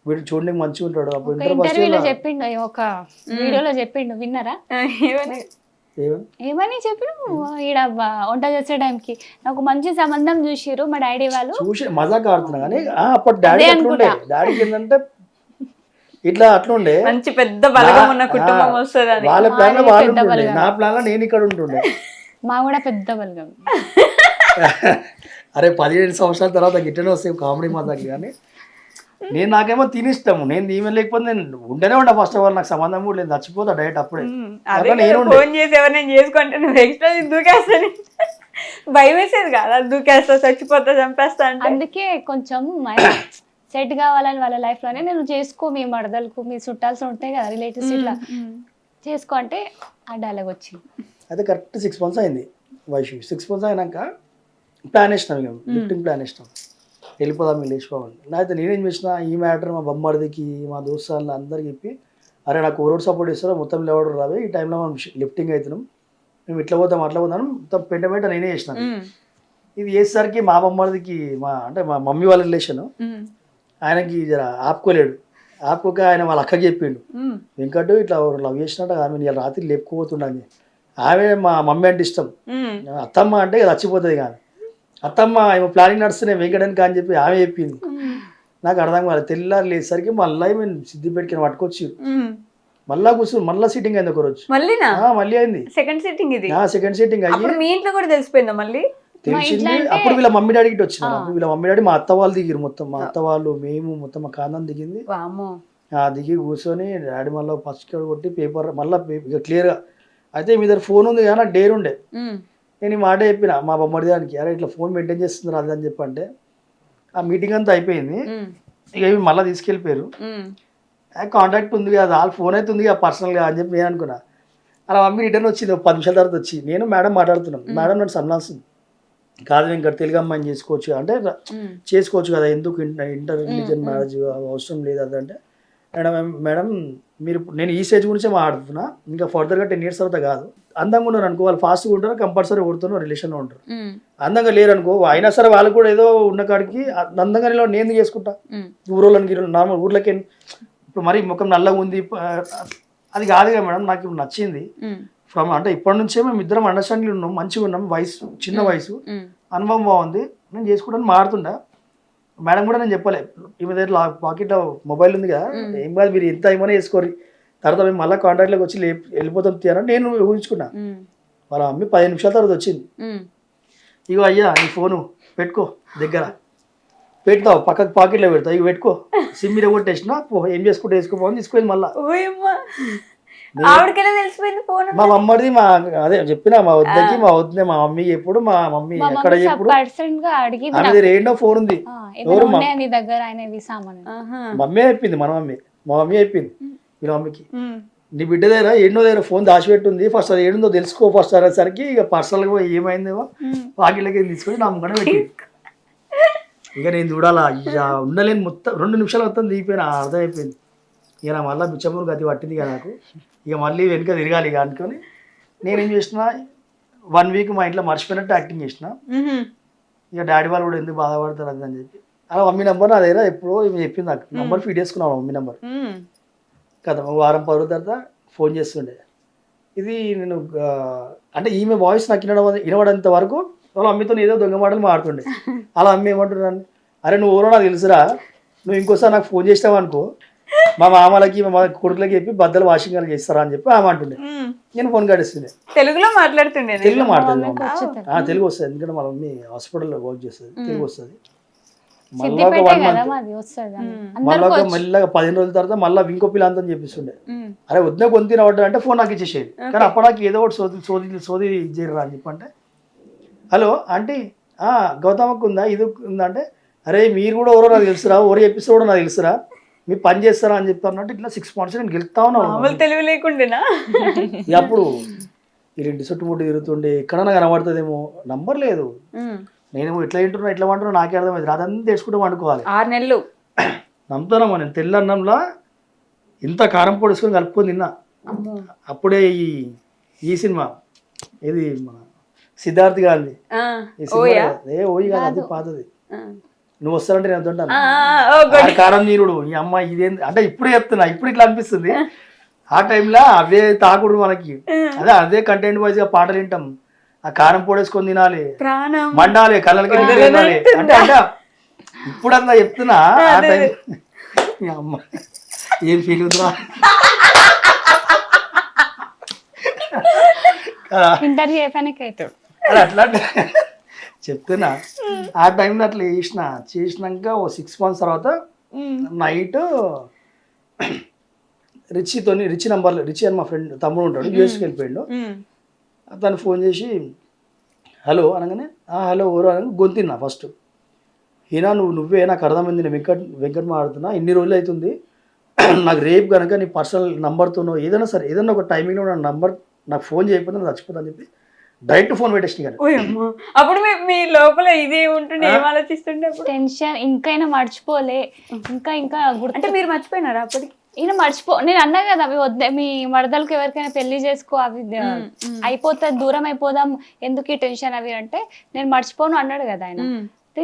వీడు చూడడానికి మంచిగా ఉంటాడు అప్పుడు ఇంటర్వ్యూలో చెప్పిండు ఒక వీడియోలో చెప్పిండు విన్నారా ఏమని చెప్పిండు ఈడ వంట చేసే టైంకి నాకు మంచి సంబంధం చూసిరు మా డాడీ వాళ్ళు చూసి మజాక్ ఆడుతున్నా కానీ అప్పుడు డాడీ అట్లుండే డాడీకి ఏంటంటే ఇట్లా అట్లుండే మంచి పెద్ద బలగం ఉన్న కుటుంబం వస్తుంది వాళ్ళ ప్లాన్ లో వాళ్ళు ఉంటుండే నా ప్లాన్ లో నేను ఇక్కడ ఉంటుండే మా కూడా పెద్ద బలగం అరే 17 సంవత్సరాల తర్వాత గిట్టనే వస్తాయి కామెడీ మజాక్ కానీ నేను నాకేమో తినిస్తాము నేను ఈమె లేకపోతే నేను ఉండనే ఉండా ఫస్ట్ ఆఫ్ ఆల్ నాకు సంబంధం కూడా లేదు చచ్చిపోతా డైరెక్ట్ అప్పుడే ఫోన్ చేసి ఎవరైనా చేసుకుంటే నువ్వు ఎక్స్ట్రా దూకేస్తాను భయం వేసేది కాదా దూకేస్తా చచ్చిపోతా చంపేస్తా అంటే అందుకే కొంచెం సెట్ కావాలని వాళ్ళ లైఫ్ లోనే నేను చేసుకో మీ మరదలకు మీ చుట్టాల్సి ఉంటాయి కదా రిలేటివ్స్ ఇట్లా చేసుకో అంటే ఆ డైలాగ్ వచ్చింది అయితే కరెక్ట్ 6 months అయింది వైషు 6 months అయినాక ప్లాన్ వేసినాం ఇక లిఫ్టింగ్ ప్లాన్ వేసినాం వెళ్ళిపోదాం వీళ్ళు వేసిపోవాలి అయితే నేనేం చేసిన ఈ మ్యాటర్ మా బొమ్మడిదికి మా దోస్తాలు అందరికి చెప్పి అరే నాకు ఓరోడు సపోర్ట్ ఇస్తారో మొత్తం లేవడు రావే ఈ టైంలో మనం లిఫ్టింగ్ అవుతున్నాం మేము ఇట్లా పోతాం అట్లా పోతాం మొత్తం పెంట నేనే చేసినాను ఇది వేసేసరికి మా బొమ్మడిదికి అంటే మా మమ్మీ వాళ్ళ రిలేషన్ ఆయనకి జర ఆపుకోలేడు ఆపుకోక ఆయన వాళ్ళ అక్కకి చెప్పిండు వెంకట్ ఇట్లా లవ్ చేసినట్టు ఆమె ఇలా రాత్రి లేపుకోపోతుండని ఆమె మా మమ్మీ అంటే ఇష్టం అత్తమ్మ అంటే చచ్చిపోతుంది కానీ అత్తమ్మ ఏమో ప్లానింగ్ నడుస్తున్నాయి వెంకటానికి అని చెప్పి ఆమె చెప్పింది నాకు అర్థం కాలేదు తెల్లారు లేసరికి మళ్ళీ మేము సిద్దిపేటకి పట్టుకొచ్చి మళ్ళా కూర్చొని మళ్ళీ సీటింగ్ అయింది ఒక రోజు మళ్ళీ అయింది సెకండ్ సీటింగ్ ఇది సెకండ్ సీటింగ్ అయ్యి మీ ఇంట్లో కూడా తెలిసిపోయిందా మళ్ళీ తెలిసింది ఇంట్లో అప్పుడు వీళ్ళ మమ్మీ డాడీకి వచ్చిన వీళ్ళ మమ్మీ డాడీ మా అత్త వాళ్ళు దిగిరు మొత్తం మా అత్త వాళ్ళు మేము మొత్తం మా కాంతం దిగింది వామ్మో దిగి కూర్చొని డాడీ మళ్ళీ ఫస్ట్ కొట్టి పేపర్ మళ్ళీ ఇక క్లియర్గా అయితే మీ దగ్గర ఫోన్ ఉంది కానీ నాకు డేర్ ఉండే నేను ఈ మాట చెప్పిన మా బొమ్మడి దానికి అరే ఇట్లా ఫోన్ మెయింటైన్ చేస్తున్నారు అది అని చెప్పంటే ఆ మీటింగ్ అంతా అయిపోయింది ఇక ఇవి మళ్ళీ తీసుకెళ్ళిపోయారు కాంటాక్ట్ ఉంది కదా వాళ్ళ ఫోన్ అయితే ఉంది కదా పర్సనల్గా అని చెప్పి నేను అనుకున్నా అలా మమ్మీ రిటర్న్ వచ్చింది 10 నిమిషాల తర్వాత వచ్చి నేను మేడం మాట్లాడుతున్నాం మేడం నన్ను సన్నాల్సింది కాదు వెంకట తెలుగు అమ్మాయిని చేసుకోవచ్చు అంటే చేసుకోవచ్చు కదా ఎందుకు ఇంటర్ రిలీజన్ మ్యారేజ్ అవసరం లేదు అదంటే మేడం మీరు నేను ఈ స్టేజ్ గురించే మాట్లాడుతున్నా ఇంకా ఫర్దర్గా 10 years తర్వాత కాదు అందంగా ఉన్నారు అనుకో వాళ్ళు ఫాస్ట్గా ఉంటారు కంపల్సరీ కొడుతున్నారు రిలేషన్లో ఉంటారు అందంగా లేరు అనుకో అయినా సరే వాళ్ళు కూడా ఏదో ఉన్న కాడికి అందంగా నేను చేసుకుంటా ఊరోళ్ళకి నార్మల్ ఊర్లకి ఇప్పుడు మరి ముఖం నల్లగా ఉంది అది కాదు కదా మేడం నాకు ఇప్పుడు నచ్చింది ఫ్రమ్ అంటే ఇప్పటి నుంచే మేము ఇద్దరం అండర్స్టాండింగ్ ఉన్నాం మంచిగా ఉన్నాం వయసు చిన్న వయసు అనుభవం బాగుంది నేను చేసుకుంటాను మారుతుండా మేడం కూడా నేను చెప్పలే ఈ దగ్గర పాకెట్లో మొబైల్ ఉంది కదా ఏం కాదు మీరు ఎంత ఏమైనా వేసుకోరు తర్వాత మేము మళ్ళీ కాంటాక్ట్లోకి వచ్చి వెళ్ళిపోతాం తీయాలని నేను ఊహించుకున్నా వాళ్ళ మమ్మీ 15 నిమిషాల తర్వాత వచ్చింది ఇగో అయ్యా నీ ఫోను పెట్టుకో దగ్గర పెడతావు పక్కకు పాకెట్లో పెడతావు ఇక పెట్టుకో సిమ్ మీద కొట్టేసినా ఏం చేసుకుంటే వేసుకోపోని తీసుకుపోయింది మళ్ళీ ఆవిడకెలా తెలిసిపోయింది ఫోన్ మా మమ్మడిది మా అదే చెప్పిన మా వద్దకి మా వద్దే మా మమ్మీ ఎప్పుడు మా మమ్మీ ఎక్కడ ఎప్పుడు ఆమె దగ్గర ఏంటో ఫోన్ ఉంది ఎవరు నీ దగ్గర ఆయన సామాన్ మమ్మీ అయిపోయింది మన మమ్మీ మా మమ్మీ అయిపోయింది వీళ్ళ మమ్మీకి నీ బిడ్డ దగ్గర ఎన్నో దగ్గర ఫోన్ దాచిపెట్టుంది ఫస్ట్ అది ఏడుందో తెలుసుకో ఫస్ట్ అనేసరికి ఇక పర్సనల్గా ఏమైందేమో పాకెట్లకి తీసుకొని నమ్మకం పెట్టి ఇక నేను చూడాలా ఇక ఉండలేని మొత్తం 2 నిమిషాలు మొత్తం దిగిపోయినా అర్థమైపోయింది ఇక నా మళ్ళీ బిచ్చమూరు గతి పట్టింది కదా నాకు ఇక మళ్ళీ వెనుక తిరగాలి ఇక అనుకొని నేనేం చేసిన 1 week మా ఇంట్లో మర్చిపోయినట్టు యాక్టింగ్ చేసిన ఇక డాడీ వాళ్ళు కూడా ఎందుకు బాధపడతారు అది అని చెప్పి అలా మమ్మీ నెంబర్ నా దగ్గర ఎప్పుడో చెప్పింది నాకు నెంబర్ ఫీడ్ చేసుకున్నాను మమ్మీ నెంబర్ కదా వారం 10 రోజుల తర్వాత ఫోన్ చేస్తుండే ఇది నేను అంటే ఈమె వాయిస్ నాకు వినబడేంత వరకు వాళ్ళ అమ్మతో ఏదో దొంగ మాటలు మాడుతుండే అలా అమ్మ ఏమంటున్నాను అరే నువ్వు ఎవరో నాకు తెలుసురా నువ్వు ఇంకోసారి నాకు ఫోన్ చేస్తావు అనుకో మా మామలకి మా కొడుకులకి చెప్పి బద్దలు వాషింగ్ వాళ్ళకి ఇస్తారా అని చెప్పి ఆమె అంటుండే నేను ఫోన్ కడిస్తుండే తెలుగులో మాట్లాడుతుండే తెలుగులో మాట్లాడుతుంది తెలుగు వస్తుంది ఎందుకంటే మా మమ్మీ హాస్పిటల్లో వర్క్ చేస్తుంది తెలుగు వస్తుంది మళ్ళీ ఒక 1 month మళ్ళీ ఒక మెల్లగా 15 రోజుల తర్వాత మళ్ళీ ఇంకో పిల్లంతా చెప్పిస్తుండే అరే వద్దే గొంతు నవ్వడం అంటే ఫోన్ నాకు ఇచ్చేసేది కానీ అప్పుడు నాకు ఏదో ఒకటి సోది ఇచ్చేయరా అని చెప్పి అంటే హలో ఆంటీ గౌతమకు ఉందా ఇది ఉందా అంటే అరే మీరు కూడా ఎవరో నాకు తెలుసురా ఎవరు ఎపిసోడ్ నాకు తెలుసురా మీ పని చేస్తారా అని చెప్తారు అంటే ఇట్లా 6 months నేను గెలుస్తా ఉన్నాను తెలివి లేకుండానా అప్పుడు ఈ ఇంటి చుట్టుముట్టు తిరుగుతుండే ఎక్కడన్నా కనబడుతుందేమో నంబర్ లేదు నేను ఇట్లా వింటున్నా ఇట్లా వంటున్నా నాకే అర్థమైంది అదంతా తెచ్చుకుంటూ వండుకోవాలి 6 నెలలు నమ్ముతానమ్మా నేను తెల్ల అన్నంలో ఇంత కారం పొడి వేసుకొని కలుపుకొని తిన్నా అప్పుడే ఈ సినిమా ఇది మన సిద్ధార్థ్ గాంధీ ఈ సినిమా ఓయి కాదు అది పాతది నువ్వు వస్తానంటే నేను వద్దంటాను కారం నీరుడు ఈ అమ్మ ఇదేంది అంటే ఇప్పుడే చెప్తున్నా ఇప్పుడు ఇట్లా అనిపిస్తుంది ఆ టైంలో అవే తాకుడు మనకి అదే కంటెంట్ వైజ్ గా పాటలు వింటాం ఆ కారం పొడేసుకొని తినాలి మండాలి కళ్ళకి తినాలి అంటే అంటే ఇప్పుడంతా చెప్తున్నా ఆ టైం ఈ అమ్మ ఏం ఫీల్ ఉందిరా ఇంటర్వ్యూ అయిపోయినాక అట్లా చెప్తున్నా ఆ టైంలో అట్లా చేసినాక ఓ 6 months తర్వాత నైట్ రిచి అని మా ఫ్రెండ్ తమ్ముడు ఉంటాడు యూఎస్కి వెళ్ళిపోయాడు తను ఫోన్ చేసి హలో అనగానే హలో ఎవరు అనగా గొంతిన్నా ఫస్ట్ ఈయన నువ్వే నాకు అర్థమైంది నేను వెంకట్ మాట్లాడుతున్నా ఇన్ని రోజులు అవుతుంది నాకు రేపు కనుక నీ పర్సనల్ నెంబర్తోనో ఏదైనా సరే ఏదైనా ఒక టైమింగ్లో నా నంబర్ నాకు ఫోన్ చేయకపోతే నేను చచ్చిపోతా అని చెప్పి డైరెక్ట్ ఫోన్ పెట్టేసి కానీ అప్పుడు మీ లోపల ఇదే ఉంటుండే ఏం ఆలోచిస్తుండే టెన్షన్ ఇంకైనా మర్చిపోలే ఇంకా అంటే మీరు మర్చిపోయినారా అప్పటికి ఈయన నేను అన్నా కదా అవి వద్దే మీ మరదలకు ఎవరికైనా పెళ్లి చేసుకో అవి అయిపోతుంది దూరం అయిపోదాం ఎందుకు ఈ టెన్షన్ అవి అంటే నేను మర్చిపోను అన్నాడు కదా ఆయన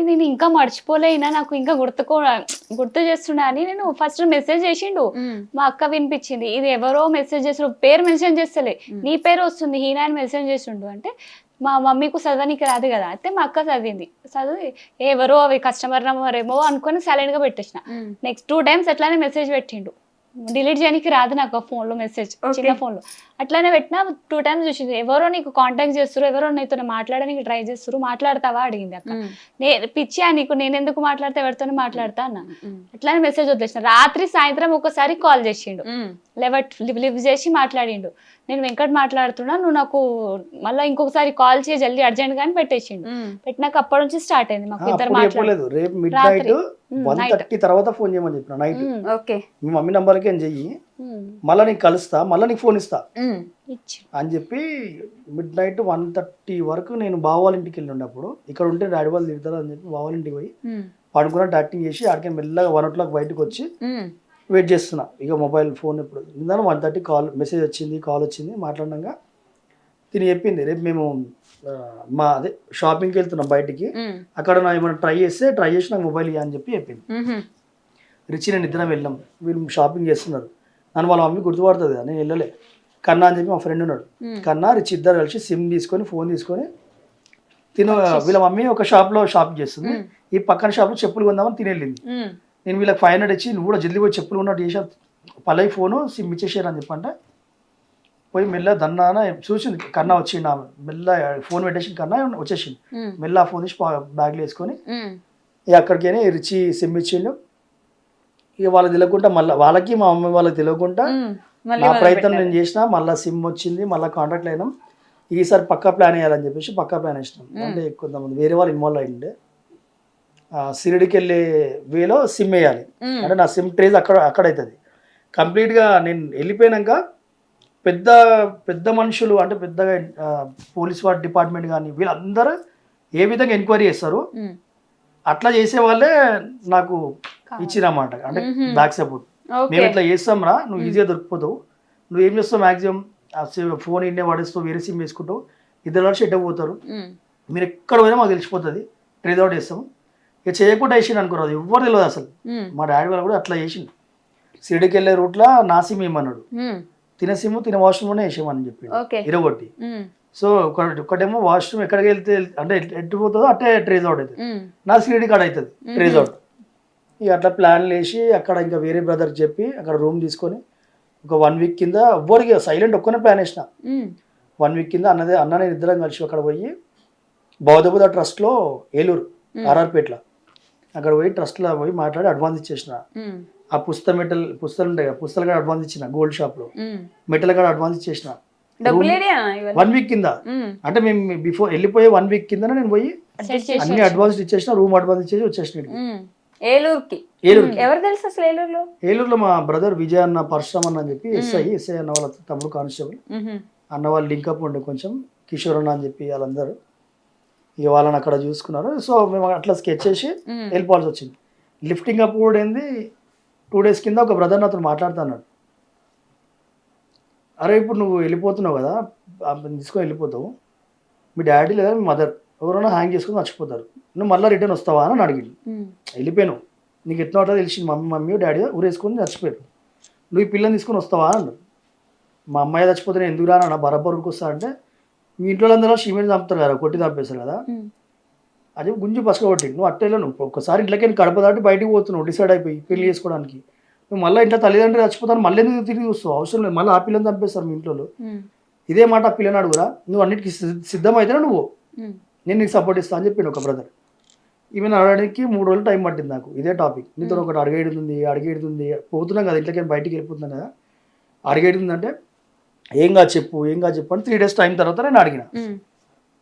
నేను ఇంకా మర్చిపోలే అయినా నాకు ఇంకా గుర్తు చేస్తున్నా అని నేను ఫస్ట్ మెసేజ్ చేసిండు మా అక్క వినిపించింది ఇది ఎవరో మెసేజ్ చేసిండు పేరు మెన్షన్ చేస్తలే నీ పేరు వస్తుంది హీనా అని మెసేజ్ చేసిండు అంటే మా మమ్మీకు చదవనికి రాదు కదా అయితే మా అక్క చదివింది చదివి ఎవరో అవి కస్టమర్ నెంబర్ ఏమో అనుకుని సైలెంట్ గా పెట్టేసిన నెక్స్ట్ 2 times ఎట్లానే మెసేజ్ పెట్టిండు డిలీట్ చేయడానికి రాదు నాకు ఆ ఫోన్లో మెసేజ్, చిన్న ఫోన్లో. అట్లానే పెట్టినా 2 times చూసింది. ఎవరో నీకు కాంటాక్ట్ చేస్తారు, ఎవరో నీతో మాట్లాడడానికి ట్రై చేస్తారు, మాట్లాడతావా అడిగింది అక్క. పిచ్చియా నీకు, నేను ఎందుకు మాట్లాడతా, ఎవరితోనే మాట్లాడతా అన్న. అట్లానే మెసేజ్ వదిలేసిన. రాత్రి సాయంత్రం ఒకసారి కాల్ చేసిండు, లివ్ చేసి మాట్లాడిండు. నేను వెంకట్ మాట్లాడుతున్నా, నువ్వు నాకు మళ్ళీ ఇంకొకసారి కాల్ చేయి జల్దీ అర్జెంట్ గా అని పెట్టేసిండు. పెట్టినాక అప్పటి నుంచి స్టార్ట్ అయింది మాకు ఇద్దరు మాట్లాడలేదు. రేపు మిడ్ నైట్ 1:30 తర్వాత ఫోన్ చేయమని చెప్పిన నైట్. ఓకే, మీ మమ్మీ నంబర్కి ఏం చెయ్యి, మళ్ళీ నీకు కలుస్తా, మళ్ళీ నీకు ఫోన్ ఇస్తా అని చెప్పి మిడ్ నైట్ 1:30 వరకు నేను బావాళ్ళ ఇంటికి వెళ్ళి ఉన్నప్పుడు, ఇక్కడ ఉంటే డాడీ వాళ్ళు తిడతారు అని చెప్పి బావాళ్ళ ఇంటికి పోయి పడుకున్నట్టు యాక్టింగ్ చేసి ఆడికి మెల్లగా 1 o'clock బయటకు వచ్చి వెయిట్ చేస్తున్నా. ఇక మొబైల్ ఫోన్ ఎప్పుడు ఇందాక 1:30 కాల్ మెసేజ్ వచ్చింది, కాల్ వచ్చింది. మాట్లాడినాక తిని చెప్పింది రేపు మేము మా అదే షాపింగ్కి వెళ్తున్నాం బయటికి, అక్కడ నా ఏమైనా ట్రై చేసి నాకు మొబైల్ ఇవ్వ అని చెప్పి చెప్పింది. రిచి నేను ఇద్దరం వెళ్ళాం, వీళ్ళు షాపింగ్ చేస్తున్నారు. నన్ను వాళ్ళ మమ్మీ గుర్తుపడుతుంది కదా, నేను వెళ్ళలే. కన్నా అని చెప్పి మా ఫ్రెండ్ ఉన్నాడు, కన్నా రిచి ఇద్దరు కలిసి సిమ్ తీసుకొని ఫోన్ తీసుకొని వీళ్ళ మమ్మీ ఒక షాప్లో షాపింగ్ చేస్తుంది, ఈ పక్కన షాప్లో చెప్పులు కొందామని తిని వెళ్ళింది. నేను వీళ్ళకి 500 ఇచ్చి నువ్వు కూడా జల్దీ పోయి చెప్పులు ఉన్నట్టు చేసా, పల్లవి ఫోను సిమ్ ఇచ్చేసారు అని చెప్పంటే పోయి మెల్ల దన్నాన చూసింది. కన్నా వచ్చిండు, ఆమె మెల్ల ఫోన్ పెట్టేసి కన్నా వచ్చేసింది. మెల్ల ఆ ఫోన్ తీసి బ్యాగ్లో వేసుకొని ఇక అక్కడికి రిచి సిమ్ ఇచ్చిండు. ఇక వాళ్ళకి తెలియకుండా మళ్ళీ వాళ్ళకి మా మమ్మీ వాళ్ళకి తెలియకుండా నా ప్రయత్నం నేను చేసిన, మళ్ళీ సిమ్ వచ్చింది, మళ్ళీ కాంటాక్ట్ అయినాం. ఈసారి పక్కా ప్లాన్ వేయాలని చెప్పేసి పక్కా ప్లాన్ వేసినాం. అంటే కొంతమంది వేరే వాళ్ళు ఇన్వాల్వ్ అయ్యిండే, సిరిడికి వెళ్ళే వేలో సిమ్ వేయాలి. అంటే నా సిమ్ ట్రేజ్ అక్కడ అవుతుంది కంప్లీట్గా. నేను వెళ్ళిపోయాక పెద్ద పెద్ద మనుషులు అంటే పెద్దగా పోలీస్ వారి డిపార్ట్మెంట్ కానీ వీళ్ళందరూ ఏ విధంగా ఎంక్వైరీ చేస్తారు అట్లా చేసే వాళ్ళే నాకు ఇచ్చిరన్నమాట. అంటే బ్యాక్ సపోర్ట్, మేము ఇట్లా చేస్తాం రా, నువ్వు ఈజీగా దొరికిపోతావు, నువ్వు ఏం చేస్తావు మ్యాక్సిమం ఫోన్ ఇండియా వాడేస్తావు, వేరే సిమ్ వేసుకుంటావు, ఇద్దరు కలిసి ఎట్ట పోతారు, మీరు ఎక్కడ పోయినా మాకు తెలిసిపోతుంది, ట్రేజ్ అవుట్ చేస్తాము. ఇక చేయకుండా వేసిండు అనుకోరాదు, ఎవ్వరు తెలియదు అసలు. మా డాడీ వాళ్ళు కూడా అట్లా చేసిండు. సిరిడికి వెళ్ళే రూట్లో నా సిమ్ ఏమన్నాడు, తిన సిమ్ తిన వాష్రూమ్లోనే వేసామని చెప్పి ఇరగొట్టి. సో ఒకటేమో వాష్రూమ్ ఎక్కడికి వెళ్తే అంటే ఎట్టు పోతుందో అట్టే ట్రేజ్ అవుట్ అవుతుంది, నా సిరిడి కాడ అవుతుంది ట్రేజ్ అవుట్. ఇక అట్లా ప్లాన్లు వేసి అక్కడ ఇంకా వేరే బ్రదర్కి చెప్పి అక్కడ రూమ్ తీసుకొని ఒక 1 week కింద ఎవ్వరికి సైలెంట్ ఒక్కనే ప్లాన్ వేసిన. 1 week కింద అన్న నేను ఇద్దరం కలిసి అక్కడ పోయి బౌద్ధబుద్ధ ట్రస్ట్లో ఏలూరు ఆర్ఆర్పేటలో అక్కడ పోయి ట్రస్ట్లో పోయి మాట్లాడి అడ్వాన్స్ ఇచ్చేసిన. ఆ పుస్తలు ఉంటాయి కదా, పుస్తలు కూడా అడ్వాన్స్ ఇచ్చిన గోల్డ్ షాప్లో, మెటల్ కూడా అడ్వాన్స్ ఇచ్చేసిన 1 week కింద. అంటే మేము బిఫోర్ వెళ్ళిపోయే 1 week కింద నేను పోయి అన్ని అడ్వాన్స్ ఇచ్చేసిన, రూమ్ అడ్వాన్స్ ఇచ్చేసి వచ్చేసిన ఏలూరుకి. ఎవరు తెలుసు అసలు ఏలూరులో? ఏలూరులో మా బ్రదర్ విజయ్ అన్న, పరశురామ్ అన్న అని చెప్పి ఎస్ఐ అన్న వాళ్ళ తమ్ముడు కానిస్టేబుల్ అన్న వాళ్ళు లింకప్ ఉండే కొంచెం, కిషోర్ అన్న అని చెప్పి వాళ్ళందరూ ఇక వాళ్ళని అక్కడ చూసుకున్నారు. సో మేము అట్లా స్కెచ్ చేసి వెళ్ళిపోవాల్సి వచ్చింది. లిఫ్టింగ్ అప్ కూడా ఏంది 2 days కింద ఒక బ్రదర్ నాతో మాట్లాడుతున్నాడు, అరే ఇప్పుడు నువ్వు వెళ్ళిపోతున్నావు కదా, తీసుకొని వెళ్ళిపోతావు, మీ డాడీ లేదా మీ మదర్ ఎవరైనా హ్యాంగ్ చేసుకుని మర్చిపోతారు, నువ్వు మళ్ళీ రిటర్న్ వస్తావా అని అడిగింది. వెళ్ళిపోయాను, నీకు ఎట్లా ఉంటుందో తెలిసింది, మమ్మీ డాడీ ఊరేసుకొని చచ్చిపోయారు, నువ్వు ఈ పిల్లని తీసుకొని వస్తావా అన్నాడు. మా అమ్మాయి చచ్చిపోతే నేను ఎందుకు రానా బరాబర్ వస్తా అంటే, మీ ఇంట్లో అందరూ షీమెంట్ చంపుతారు కదా, కొట్టి చంపేస్తారు కదా, అది గుంజి పసుకొట్టి నువ్వు అట్టేలో నువ్వు ఒకసారి ఇంట్లోకి కడప దాటి బయటికి పోతున్నావు డిసైడ్ అయిపోయి పెళ్లి చేసుకోవడానికి, నువ్వు మళ్ళీ ఇంట్లో తల్లిదండ్రులు చచ్చిపోతాను మళ్ళీ ఎందుకు తిరిగి చూస్తావు, అవసరం లేదు, మళ్ళీ ఆ పిల్లని చంపేస్తారు మీ ఇంట్లో. ఇదే మాట ఆ పిల్లని అడుగురా, నువ్వు అన్నిటికీ సిద్ధమైతేనే నువ్వు, నేను నీకు సపోర్ట్ ఇస్తా అని చెప్పాను ఒక బ్రదర్. ఈమెను అడగడానికి 3 రోజులు టైం పట్టింది నాకు. ఇదే టాపిక్, నీతో ఒకటి అడిగేడుతుంది పోతున్నాం కదా ఇంట్లోకి బయటికి వెళ్ళిపోతున్నాం కదా, అడిగేడుందంటే ఏం కాదు చెప్పు అని 3 days టైం తర్వాత నేను అడిగిన.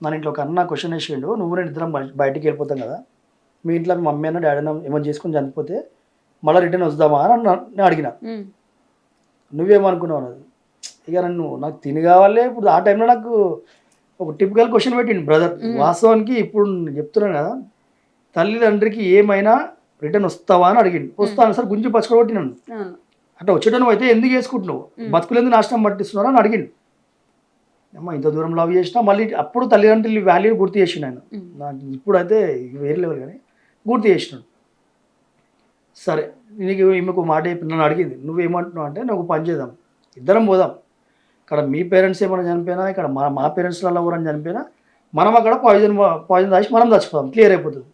మన ఇంట్లో ఒక అన్న క్వశ్చన్ వేసిండు, నువ్వు నేను ఇద్దరం బయటికి వెళ్ళిపోతాం కదా, మీ ఇంట్లో మీ మమ్మీ అన్న డాడీ అన్న ఏమైనా చేసుకొని చనిపోతే మళ్ళీ రిటర్న్ వద్దామా అని నేను అడిగిన. నువ్వేమనుకున్నావు అన్నది. ఇక నాకు తిని కావాలి. ఇప్పుడు ఆ టైంలో నాకు ఒక టిపికల్ క్వశ్చన్ పెట్టిండు బ్రదర్. వాస్తవానికి ఇప్పుడు నేను చెప్తున్నాను కదా, తల్లిదండ్రికి ఏమైనా రిటర్న్ వస్తావా అని అడిగిండు. వస్తాను సార్, గుంజి పచ్చుకొట్టినాను. అట్లా వచ్చేటప్పుడు అయితే ఎందుకు చేసుకుంటున్నావు, బతుకులు ఎందుకు నాశనం పట్టిస్తున్నావు అని అడిగిండు. అమ్మ ఇంత దూరం లవ్ చేసినా మళ్ళీ అప్పుడు తల్లిదండ్రులు వాల్యూ గుర్తు చేసిండు ఆయన. నాకు ఇప్పుడైతే వేరే లెవెల్ కానీ గుర్తు చేసినాడు. సరే నీకు ఈమెకు మాట నన్ను అడిగింది, నువ్వేమంటున్నావు అంటే, నువ్వు పని చేద్దాం, ఇద్దరం పోదాం, ఇక్కడ మీ పేరెంట్స్ ఏమైనా చనిపోయినా, ఇక్కడ మా పేరెంట్స్లలో ఎవరైనా చనిపోయినా మనం అక్కడ పాయిజన్ తాగి మనం చచ్చిపోదాం, క్లియర్ అయిపోతుంది.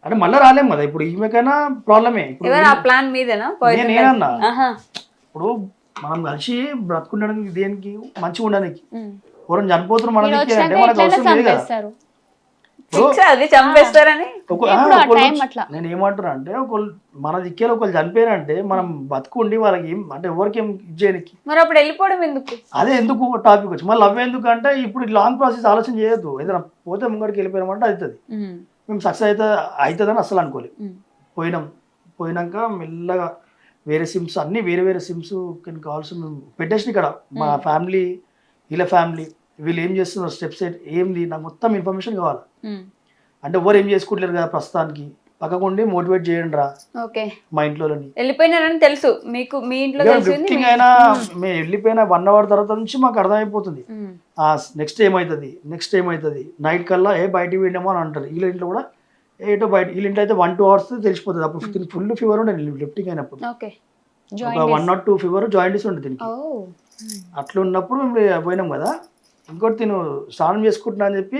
అంటే మళ్ళీ రాలేము కదా ఇప్పుడు ఈమెకైనా ప్రాబ్లమే. ఇప్పుడు ఎవరు ఆ ప్లాన్ మీదేనా poison నేనన్నా ఆహా. ఇప్పుడు మనం కలిసి బ్రతుకుండడానికి దేనికి మంచిగా ఉండడానికి ఉమ్. ఎవరైనా చనిపోతున్నారు మన ఈడ దిక్కే వచ్చినాక అంటే మనకు ఎట్లయినా అవసరం లేదు కదా. చంపేస్తారు. Fix అది చంపేస్తారని ఇప్పుడు ఆ time అట్లా. నేను ఏమంటున్నా అంటే ఒకళ్ళు మన దిక్కేలో ఒకళ్ళు చనిపోయారంటే మనం బతుకుండి వాళ్ళకి అంటే ఎవరికి ఏం ఇచ్చేయడానికి మరి అప్పుడు వెళ్ళిపోవడం ఎందుకు? అదే ఎందుకు టాపిక్ వచ్చి మళ్ళీ అవి ఎందుకు అంటే ఇప్పుడు లాంగ్ ప్రాసెస్ ఆలోచన చేయొద్దు. ఏదైనా పోతే ముంగడికి వెళ్ళిపోయామంటే అవుతుంది. ఉమ్. మేము సక్సెస్ అవుతుందని అసలు అనుకోలేదు. ఉమ్. పోయినాక మెల్లగా వేరే సిమ్స్ అన్నీ వేరే వేరే సిమ్స్ కావాల్సి మేము పెట్టేసి ఇక్కడ మా ఫ్యామిలీ వీళ్ళ ఫ్యామిలీ వీళ్ళు ఏం చేస్తున్నారు స్టెప్స్ ఏంది నాకు మొత్తం ఇన్ఫర్మేషన్ కావాలి. ఉమ్. అంటే ఎవరు ఏం చేసుకుంటలేరు కదా ప్రస్తుతానికి పక్కకుండి మోటివేట్ చేయండి రా ఓకే మా ఇంట్లోని. వెళ్ళిపోయినారని తెలుసు మీకు, మీ ఇంట్లో తెలిసింది గిఫ్టింగ్ అయినా మేము వెళ్ళిపోయిన 1 hour తర్వాత నుంచి మాకు అర్థమైపోతుంది ఉమ్. నెక్స్ట్ ఏమవుతుంది నైట్ కల్లా బయటికి వెళ్ళామో అని అంటారు. వీళ్ళ ఇంట్లో కూడా ఏటో బయట వీళ్ళ ఇంట్లో అయితే 1-2 hours తెలిసిపోతుంది. అప్పుడు ఫుల్ ఫీవర్ ఉండే లిఫ్టింగ్ అయినప్పుడు ఓకే ఒక 1 or 2 ఫీవర్ జాయింటీస్ ఉంటుంది దీనికి. ఓ. అట్లా ఉన్నప్పుడు మేము పోయినాం కదా. ఇంకోటి తిను స్నానం చేసుకుంటున్నా అని చెప్పి